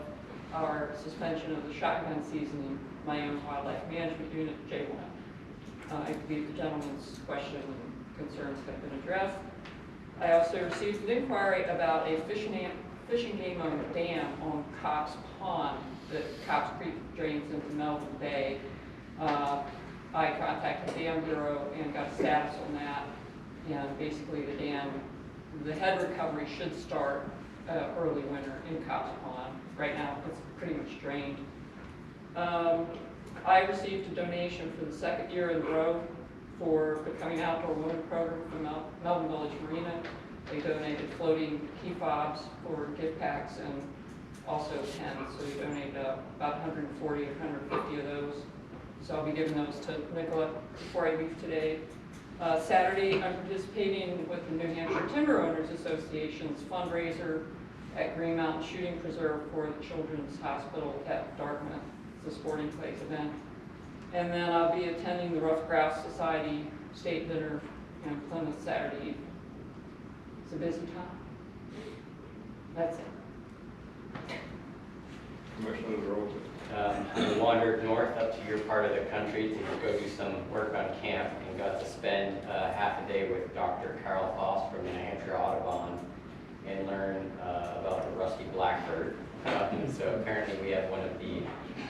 our suspension of the shotgun season in my own wildlife management unit, J1. I believe the gentleman's question and concerns have been addressed. I also received an inquiry about a fishing game on a dam on Cops Pond that Cops Creek drains into Melvin Bay. I contacted the Dam Bureau and got a status on that. And basically the dam, the head recovery should start early winter in Cops Pond. Right now it's pretty much drained. I received a donation for the second year in a row for Becoming Outdoor Women program from Melvin Village Marina. They donated floating key fobs for gift packs and also tents. So we donated about 140 or 150 of those. So I'll be giving those to Nicola before I leave today. Saturday, I'm participating with the New Hampshire Timber Owners Association's fundraiser at Green Mountain Shooting Preserve for the Children's Hospital at Dartmouth. It's a sporting place event. And then I'll be attending the Rough Grouse Society State Dinner in Plymouth Saturday evening. It's a busy time. That's it. Commissioner Rose. I wandered north up to your part of the country to go do some work on camp and got to spend half a day with Dr. Carl Foss from the New Hampshire Audubon and learn about the rusty blackbird. So apparently we have one of the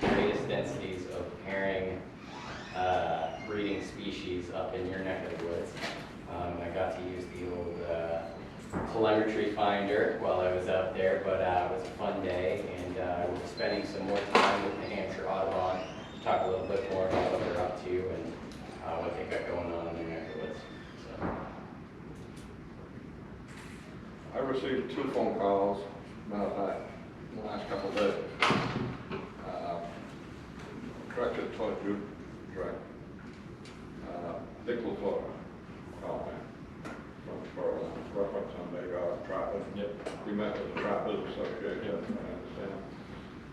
greatest densities of herring breeding species up in your neck of the woods. I got to use the old telemetry finder while I was out there, but it was a fun day, and we're spending some more time with the Hampshire Audubon to talk a little bit more about what they're up to and what they got going on in their neck of the woods. So. I received 2 phone calls, matter of fact, in the last couple of days. Directed toward you, direct. Dick LaFleur called me from Berlin, reference on the trappers. Yep. We met with the Trappers Association, I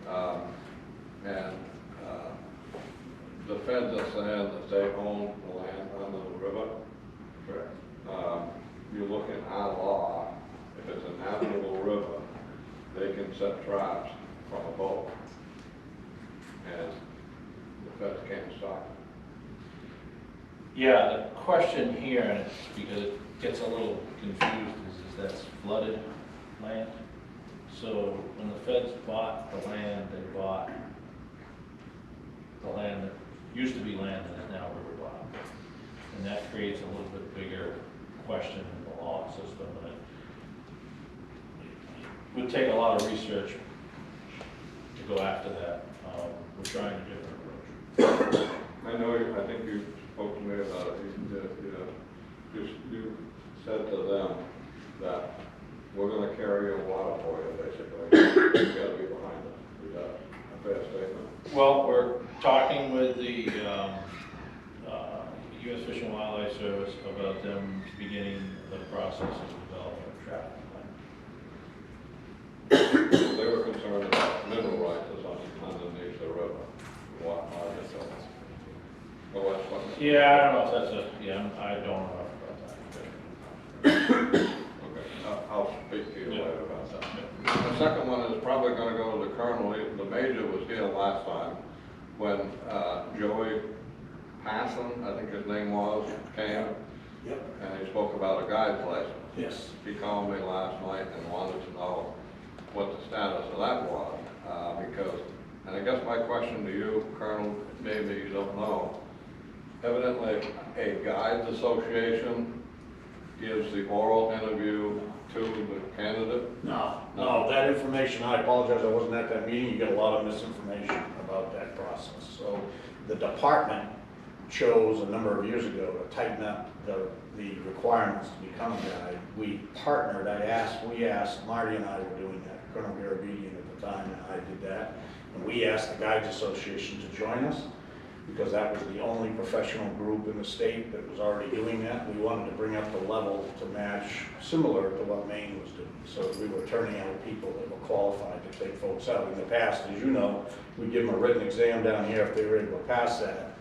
understand. And the feds are saying that they own the land under the river. Correct. You look in our law, if it's a navigable river, they can set traps from a boat. And the feds can't stop it. Yeah, the question here, and it's because it gets a little confused, is that's flooded land. So when the feds bought the land, they bought the land that used to be land that is now river bottom. And that creates a little bit bigger question in the law system. And it would take a lot of research to go after that. We're trying a different approach. I know, I think you spoke to me about it. You said to them that we're going to carry your water for you, basically. You got to be behind us. Is that a fair statement? Well, we're talking with the U.S. Fish and Wildlife Service about them beginning the process of developing a traffic plan. They were concerned about mineral rights underneath the river. What are the thoughts? Oh, that's what. Yeah, I don't know if that's I don't know about that. Okay, I'll speak to you later about that. The second one is probably going to go to the colonel. The major was here last time when Joey Hassan, I think his name was, came, Yep. and he spoke about a guide's license. Yes. He called me last night and wanted to know what the status of that was, because, and I guess my question to you, Colonel, maybe you don't know, evidently a guides association gives the oral interview to the candidate? No, that information, I apologize, I wasn't at that meeting, you get a lot of misinformation about that process. So the department chose a number of years ago to tighten up the requirements to become a guide. We partnered, we asked, Marty and I were doing that, Colonel Garabedian at the time and I did that. And we asked the Guides Association to join us because that was the only professional group in the state that was already doing that. We wanted to bring up the level to match similar to what Maine was doing. So we were turning out people that were qualified to take folks out. In the past, as you know, we give them a written exam down here if they were able to pass that.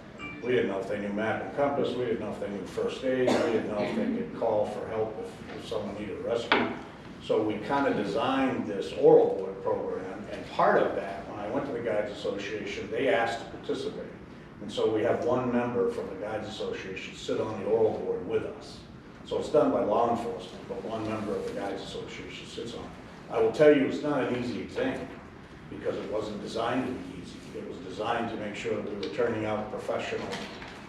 We didn't know if they knew map and compass, we didn't know if they knew first aid, we didn't know if they could call for help if someone needed rescue. So we kind of designed this oral board program, and part of that, when I went to the Guides Association, they asked to participate. And so we have one member from the Guides Association sit on the oral board with us. So it's done by law enforcement, but one member of the Guides Association sits on it. I will tell you, it's not an easy exam because it wasn't designed to be easy. It was designed to make sure that we were turning out professional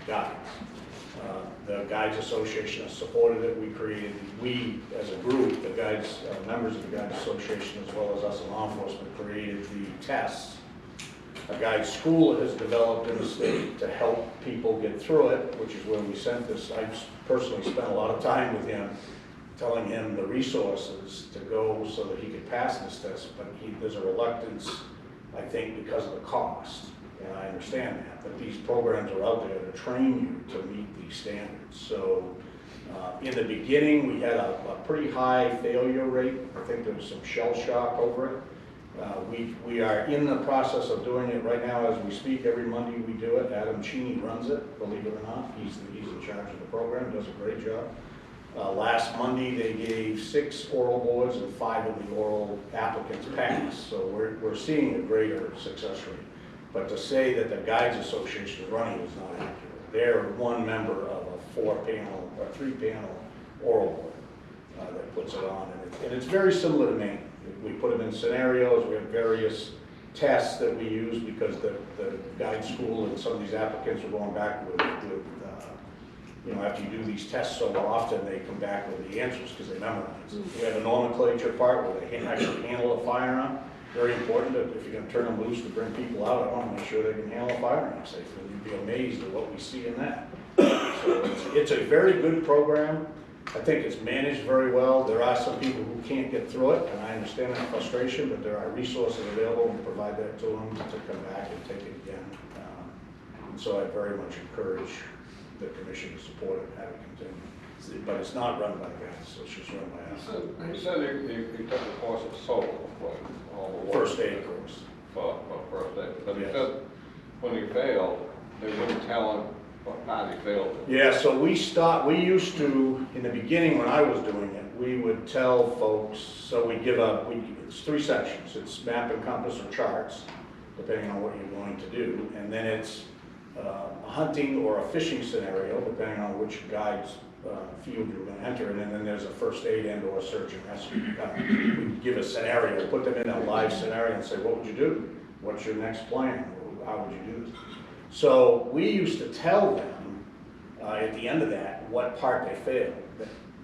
guides. The Guides Association has supported it. We as a group, the guides, members of the Guides Association, as well as us in law enforcement, created the tests. A guide school has developed in the state to help people get through it, which is where we sent this. I personally spent a lot of time with him, telling him the resources to go so that he could pass this test, but there's a reluctance, I think, because of the cost, and I understand that, but these programs are out there to train you to meet these standards. So in the beginning, we had a pretty high failure rate. I think there was some shell shock over it. We are in the process of doing it right now as we speak. Every Monday we do it. Adam Cheney runs it, believe it or not. He's in charge of the program, does a great job. Last Monday, they gave 6 oral boards and 5 of the oral applicants passed. So we're seeing a greater success rate. But to say that the Guides Association is running is not accurate. They're one member of a 4-panel or 3-panel oral board that puts it on. And it's very similar to Maine. We put them in scenarios. We have various tests that we use because the guide school and some of these applicants are going back with after you do these tests so often, they come back with the answers because they memorize. We have a nomenclature part where they actually handle a firearm. Very important that if you're going to turn them loose to bring people out, I want to make sure they can handle a firearm safely. You'd be amazed at what we see in that. So it's a very good program. I think it's managed very well. There are some people who can't get through it, and I understand that frustration, but there are resources available to provide that to them to come back and take it again. And so I very much encourage the commission to support it and have it continue. But it's not run by the Guides, so it's just run by us. He said he took a course of SOAP, First aid course. For first aid, but he Yes. said when he failed, they wouldn't tell him what part he failed in. Yeah, so we used to, in the beginning when I was doing it, we would tell folks, so it's 3 sections. It's map and compass or charts, depending on what you're going to do. And then it's a hunting or a fishing scenario, depending on which guide's field you're going to enter. And then there's a first aid and or search and rescue. We give a scenario, put them in a live scenario and say, what would you do? What's your next plan? How would you do this? So we used to tell them at the end of that what part they failed.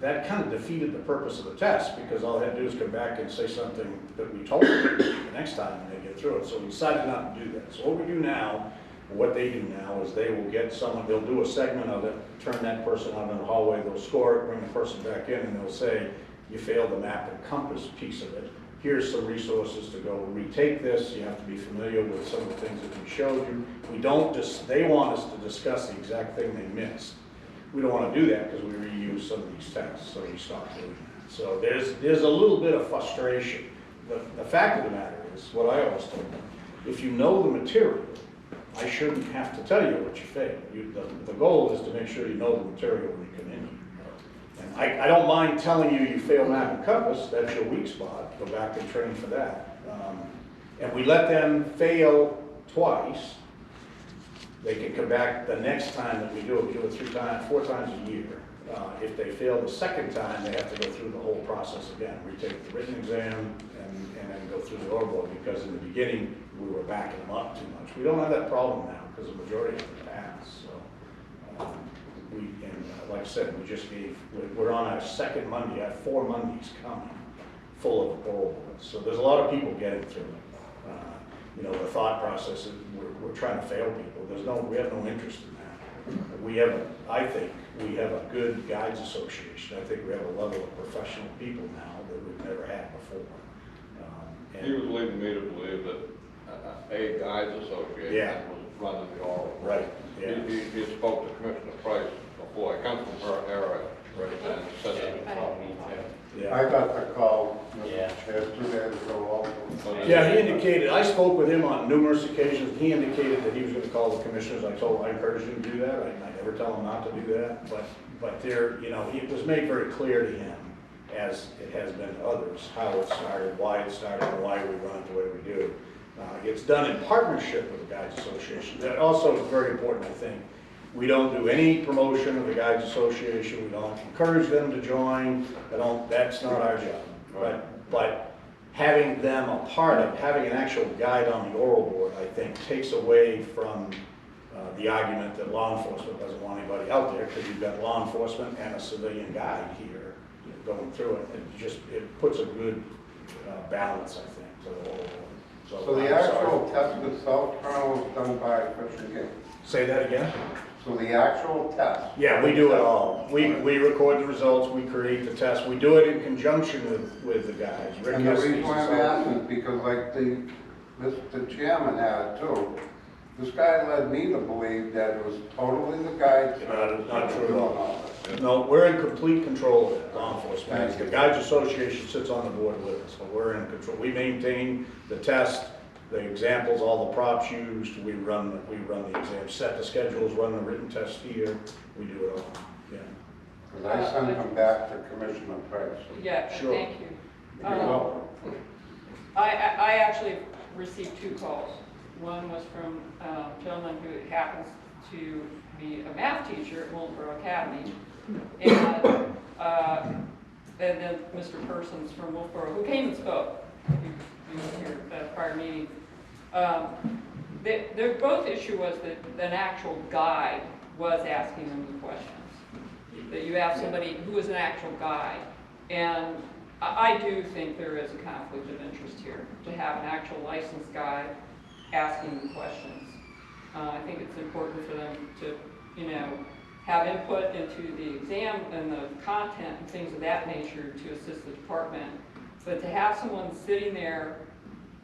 That kind of defeated the purpose of the test because all they had to do is come back and say something that we told them the next time when they get through it. So we decided not to do that. So what we do now, what they do now is they will get someone, they'll do a segment of it, turn that person out in the hallway, they'll score it, bring the person back in, and they'll say, you failed the map and compass piece of it. Here's some resources to go retake this. You have to be familiar with some of the things that we showed you. They want us to discuss the exact thing they missed. We don't want to do that because we reuse some of these tests, so we stopped doing that. So there's a little bit of frustration. The fact of the matter is, what I always told them, if you know the material, I shouldn't have to tell you what you failed. The goal is to make sure you know the material when you come in. And I don't mind telling you fail map and compass, that's your weak spot, go back and train for that. And we let them fail twice. They can come back the next time that we do it 4 times a year. If they fail the second time, they have to go through the whole process again, retake the written exam and then go through the oral board, because in the beginning, we were backing them up too much. We don't have that problem now because the majority of them pass, so. Like I said, we're on our second Monday, I have 4 Mondays coming full of oral boards. So there's a lot of people getting through it. The thought process is we're trying to fail people. We have no interest in that. I think we have a good guides association. I think we have a level of professional people now that we've never had before. He was leading me to believe that a guides association was running the oral. Right. Yeah. He spoke to Commissioner Price before. I come from her area. Right. And said that. I got the call, Chair, 2 days ago also. Yeah, he indicated, I spoke with him on numerous occasions, he indicated that he was gonna call the commissioners. I encouraged him to do that, I never tell him not to do that, but there, it was made very clear to him, as it has been to others, how it started, why it started, and why we run it the way we do. It's done in partnership with the Guides Association. That also is very important, I think. We don't do any promotion of the Guides Association. We don't encourage them to join. That's not our job. But having them a part of, having an actual guide on the oral board, I think, takes away from the argument that law enforcement doesn't want anybody out there, because you've got law enforcement and a civilian guide here going through it. It puts a good balance, I think, to the oral board. So the actual test itself, Colonel, was done by Fish and Game? Say that again? So the actual test? Yeah, we do it all. We record the results, we create the test, we do it in conjunction with the guys. Rick And the Estes reason why I'm himself. asking is because like the chairman had too, this guy led me to believe that it was totally the guides. Not true at all. No, we're in complete control of it, law enforcement. Thank you. The Guides Association sits on the board with us, so we're in control. We maintain the test, the examples, all the props used, we run the exam, set the schedules, run the written test here, we do it all, yeah. Because I sent them back to Commissioner Price. Yeah, Sure. thank you. You're welcome. I actually received 2 calls. One was from a gentleman who happens to be a math teacher at Wilbur Academy, and then Mr. Persons from Wolfboro, who came and spoke. He was here at a prior meeting. Their both issue was that an actual guide was asking them the questions. That you have somebody who is an actual guide. And I do think there is a conflict of interest here, to have an actual licensed guide asking the questions. I think it's important for them to, have input into the exam and the content and things of that nature to assist the department. But to have someone sitting there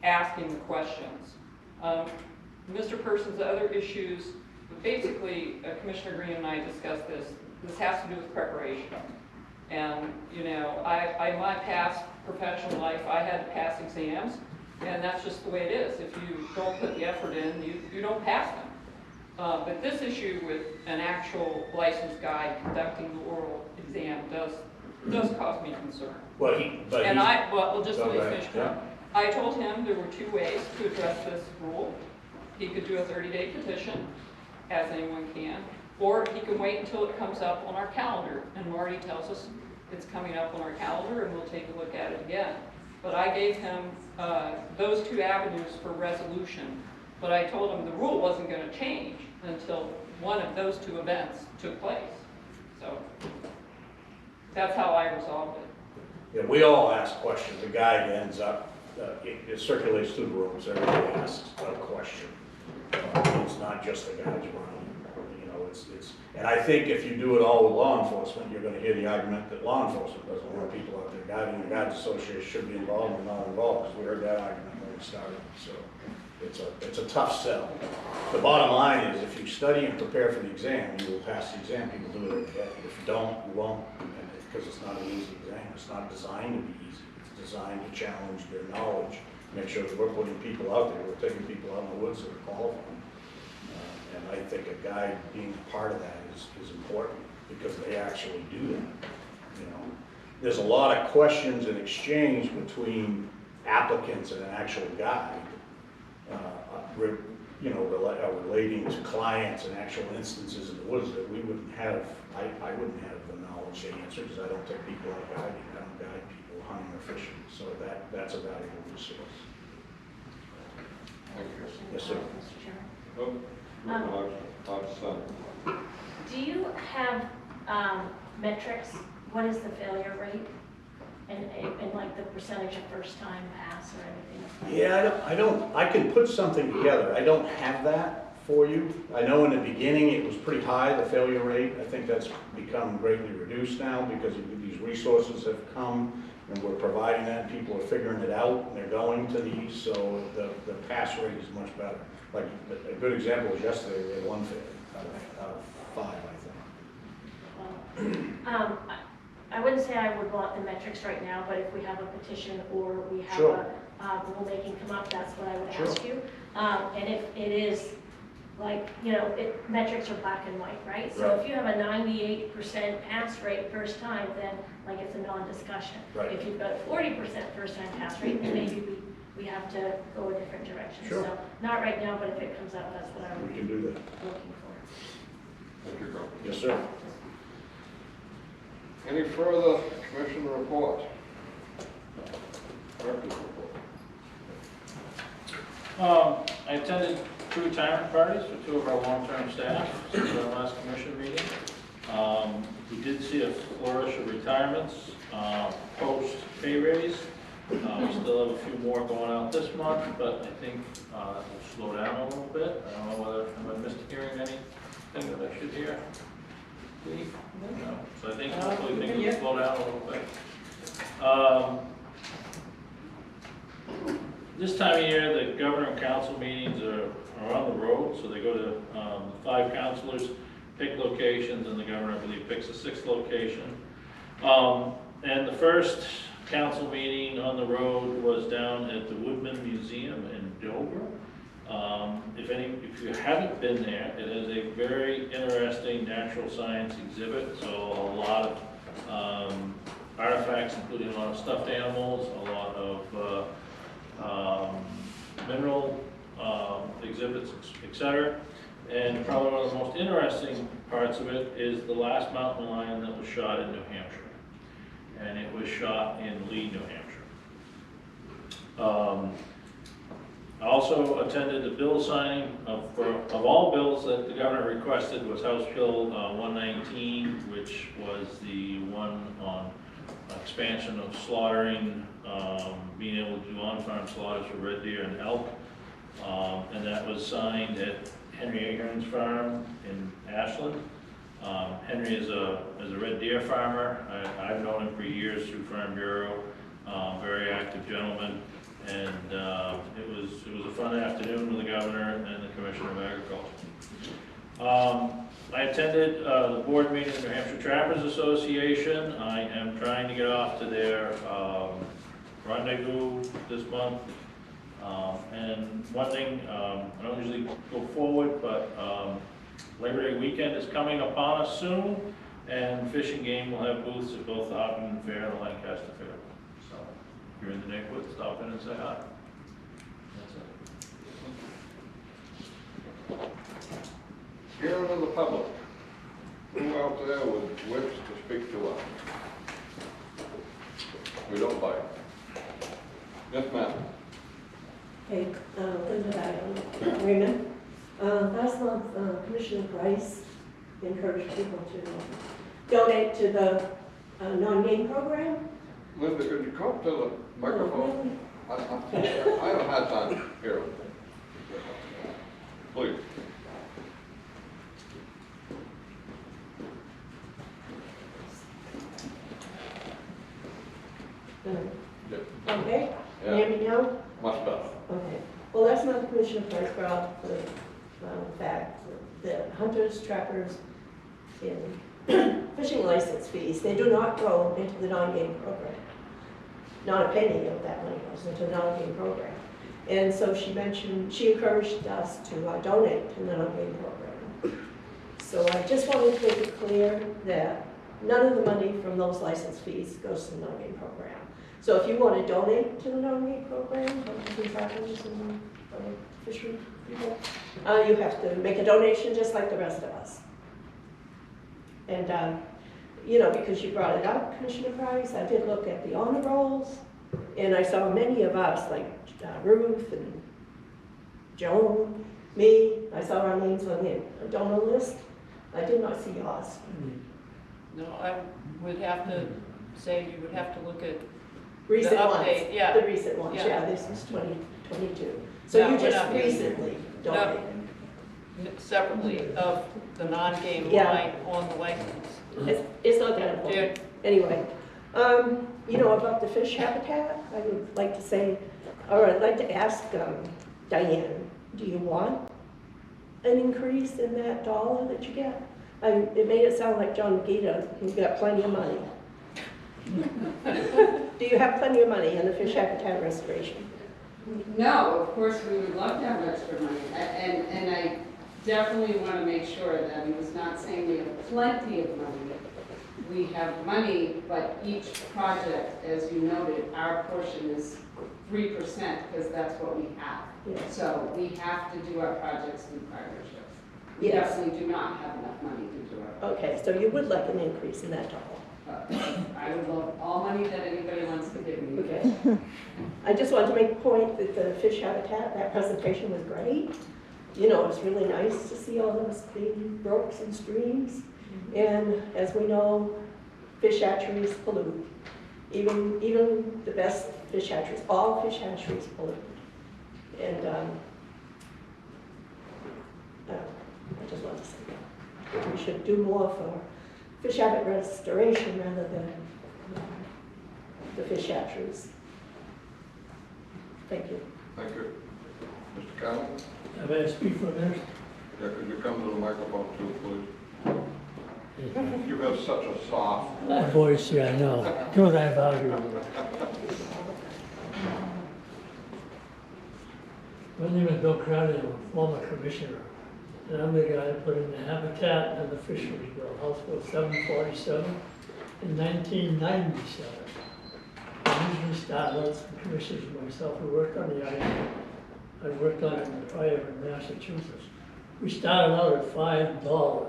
asking the questions. Mr. Persons' other issues, basically, Commissioner Green and I discussed this. This has to do with preparation. And, in my past professional life, I had to pass exams, and that's just the way it is. If you don't put the effort in, you don't pass them. But this issue with an actual licensed guide conducting the oral exam does cause me concern. Well, just let me finish. Yeah. I told him there were 2 ways to address this rule. He could do a 30-day petition, as anyone can, or he can wait until it comes up on our calendar. And Marty tells us it's coming up on our calendar, and we'll take a look at it again. But I gave him those 2 avenues for resolution. But I told him the rule wasn't going to change until one of those 2 events took place. So that's how I resolved it. Yeah, we all ask questions. The guide ends up, it circulates through the rooms, everybody asks a question. It's not just the guides running. And I think if you do it all with law enforcement, you're going to hear the argument that law enforcement doesn't want people out there guiding. The Guides Association should be involved and not involved, because we heard that argument when we started. So it's a tough sell. The bottom line is, if you study and prepare for the exam, you will pass the exam. People do it every day. If you don't, you won't, because it's not an easy exam. It's not designed to be easy. It's designed to challenge their knowledge, make sure that we're putting people out there, we're taking people out in the woods that are qualified. And I think a guide being a part of that is important, because they actually do that. There's a lot of questions and exchange between applicants and an actual guide. you know, relating to clients and actual instances in the woods that we wouldn't have, I wouldn't have the knowledge to answer, because I don't take people out guiding, I don't guide people hunting or fishing, so that's a valuable resource. Thank you. Yes, sir. Oh, Do you have metrics? What is the failure rate? And like the percentage of first time pass or anything? Yeah, I can put something together. I don't have that for you. I know in the beginning it was pretty high, the failure rate. I think that's become greatly reduced now because these resources have come and we're providing that. People are figuring it out and they're going to these, so the pass rate is much better. Like a good example was yesterday, we had one failure out of 5, I think. I wouldn't say I would want the metrics right now, but if we have a petition or we have Sure. a rulemaking come up, that's what I would Sure. ask you. And if it is, like, you know, metrics are black and white, right? So Right. if you have a 98% pass rate first time, then like it's a non-discussion. Right. If you've got a 40% first time pass rate, then maybe we have to go a different direction. Sure. So not right now, but if it comes up, that's what I would We be can do that. looking for. Thank you, Carl. Yes, sir. Any further commission reports? Director's report. I attended 2 retirement parties for 2 of our long-term staff since our last commission meeting. We did see a flourish of retirements, post pay raise. We still have a few more going out this month, but I think that will slow down a little bit. I don't know whether, have I missed hearing anything that I should hear? Lee? No. So I think hopefully things will slow down a little bit. This time of year, the governor and council meetings are on the road, so they go to 5 councilors, pick locations, and the governor, I believe, picks a 6th location. And the first council meeting on the road was down at the Woodman Museum in Dover. If you haven't been there, it is a very interesting natural science exhibit. So a lot of artifacts, including a lot of stuffed animals, a lot of mineral exhibits, etc. And probably one of the most interesting parts of it is the last mountain lion that was shot in New Hampshire. And it was shot in Lee, New Hampshire. I also attended the bill signing of all bills that the governor requested was House Bill 119, which was the one on expansion of slaughtering, being able to do on-farm slaughters for red deer and elk. And that was signed at Henry Ahern's farm in Ashland. Henry is a red deer farmer. I've known him for years through Farm Bureau. Very active gentleman. And it was a fun afternoon with the governor and the Commissioner of Agriculture. I attended the board meeting of the New Hampshire Trappers Association. I am trying to get off to their rendezvous this month. And one thing, I don't usually go forward, but Labor Day weekend is coming upon us soon, and Fish and Game will have booths at both the Hopkins Fair and the Lancaster Fair. So if you're in the neighborhood, stop in and say hi. That's it. Hearing of the public. Who out there would wish to speak to us? We don't bite. Yes, ma'am. Hey, Linda Raymond. Last month, Commissioner Price encouraged people to donate to the non-game program. Linda, could you come to the microphone? I don't have time here. Please. Okay, Yeah. hear me now? Much better. Okay. Well, last month, Commissioner Price brought up the fact that hunters, trappers, in fishing license fees, they do not go into the non-game program. Not a penny of that money goes into the non-game program. And so she encouraged us to donate to the non-game program. So I just wanted to make it clear that none of the money from those license fees goes to the non-game program. So if you want to donate to the non-game program, hunters and trappers and fishery people. You have to make a donation just like the rest of us. And, you know, because you brought it up, Commissioner Price, I did look at the honor rolls, and I saw many of us, like Ruth and Joan, me, I saw our names on the donor list. I did not see yours. No, I would have to say you would have to look at Recent the ones. update, yeah. The recent ones, Yeah. yeah, this was 2022. So No, you we're just not using- recently donated. Separately of the non-game Yeah. line on the license. It's not that important. Anyway, you know, about the fish habitat, I would like to say, or I'd like to ask Diane, do you want an increase in that dollar that you get? It made it sound like John Gita, he's got plenty of money. Do you have plenty of money in the fish habitat restoration? No, of course, we would love to have extra money, and I definitely want to make sure that he was not saying we have plenty of money. We have money, but each project, as you noted, our portion is 3% because that's what we have. Yes. So we have to do our projects through partnerships. We Yes. definitely do not have enough money to do our. Okay, so you would like an increase in that dollar? I would love all money that anybody wants to give me. Okay. I just wanted to make a point that the fish habitat, that presentation was great. You know, it's really nice to see all those big brooks and streams. And as we know, fish hatcheries pollute. Even the best fish hatcheries, all fish hatcheries pollute. And I just wanted to say that. We should do more for fish habitat restoration rather than the fish hatcheries. Thank you. Thank you. Mr. Conlon? May I speak for a minute? Yeah, could you come to the microphone too, please? You have such a soft Voice, yeah, I know. Don't I value it? My name is Bill Crowley, I'm a former commissioner. And I'm the guy that put in the habitat and the fisheries bill, House Bill 747 in 1997. I usually start out, some commissioners and myself, we worked on the idea. I worked on it prior in Massachusetts. We started out at $5.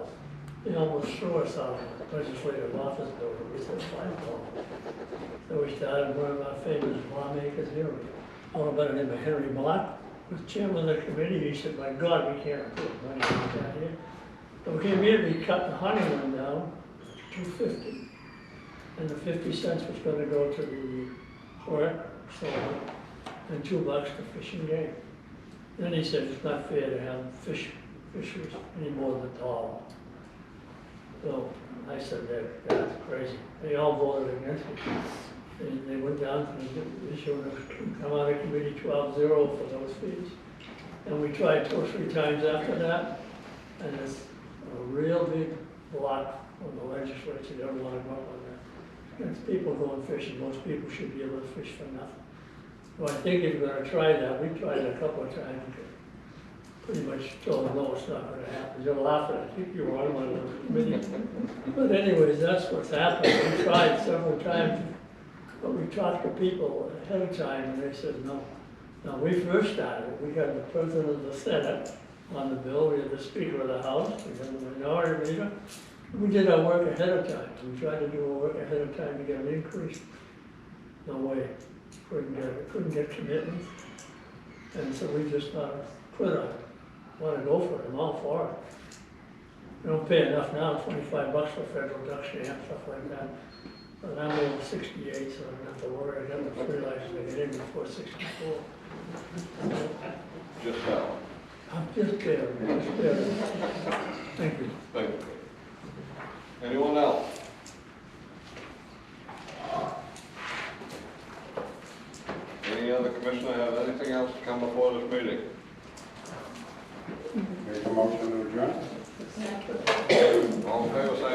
They almost threw us out of the legislative office building. We said $5. So we started one of our famous lawmakers here, a fellow by the name of Henry Block, was chairman of the committee. He said, "My God, we can't put money like that here." So he immediately cut the honey one down to $2.50. And the 50 cents was going to go to the clerk, so and $2 to Fish and Game. Then he said it's not fair to have fisheries any more than $1. So I said that's crazy. They all voted against it. And they went down to the issue and come out of committee 12-0 for those fees. And we tried 2 or 3 times after that, and it's a real big block on the legislature. They don't want to go up on that. It's people going fishing. Most people should be able to fish for nothing. So I think if you're going to try that, we tried it a couple of times. Pretty much told them, no, it's not going to happen. You're laughing. I think you were on one of those committees. But anyways, that's what's happened. We tried several times, but we talked to people ahead of time, and they said no. Now, we first started, we had the president of the Senate on the bill, we had the speaker of the House, we had the minority leader. We did our work ahead of time. We tried to do our work ahead of time to get an increase. No way. Couldn't get commitments. And so we just quit on it. Want to go for it, I'm all for it. We don't pay enough now, $25 for federal duck stamp, stuff like that. But I'm over 68, so I don't have to worry. I got my free license to get in before 64. just now. I'm just there, just there. Thank you. Thank you. Anyone else? Any other commissioner have anything else to come before this meeting? Make a motion to adjourn. All in favor, say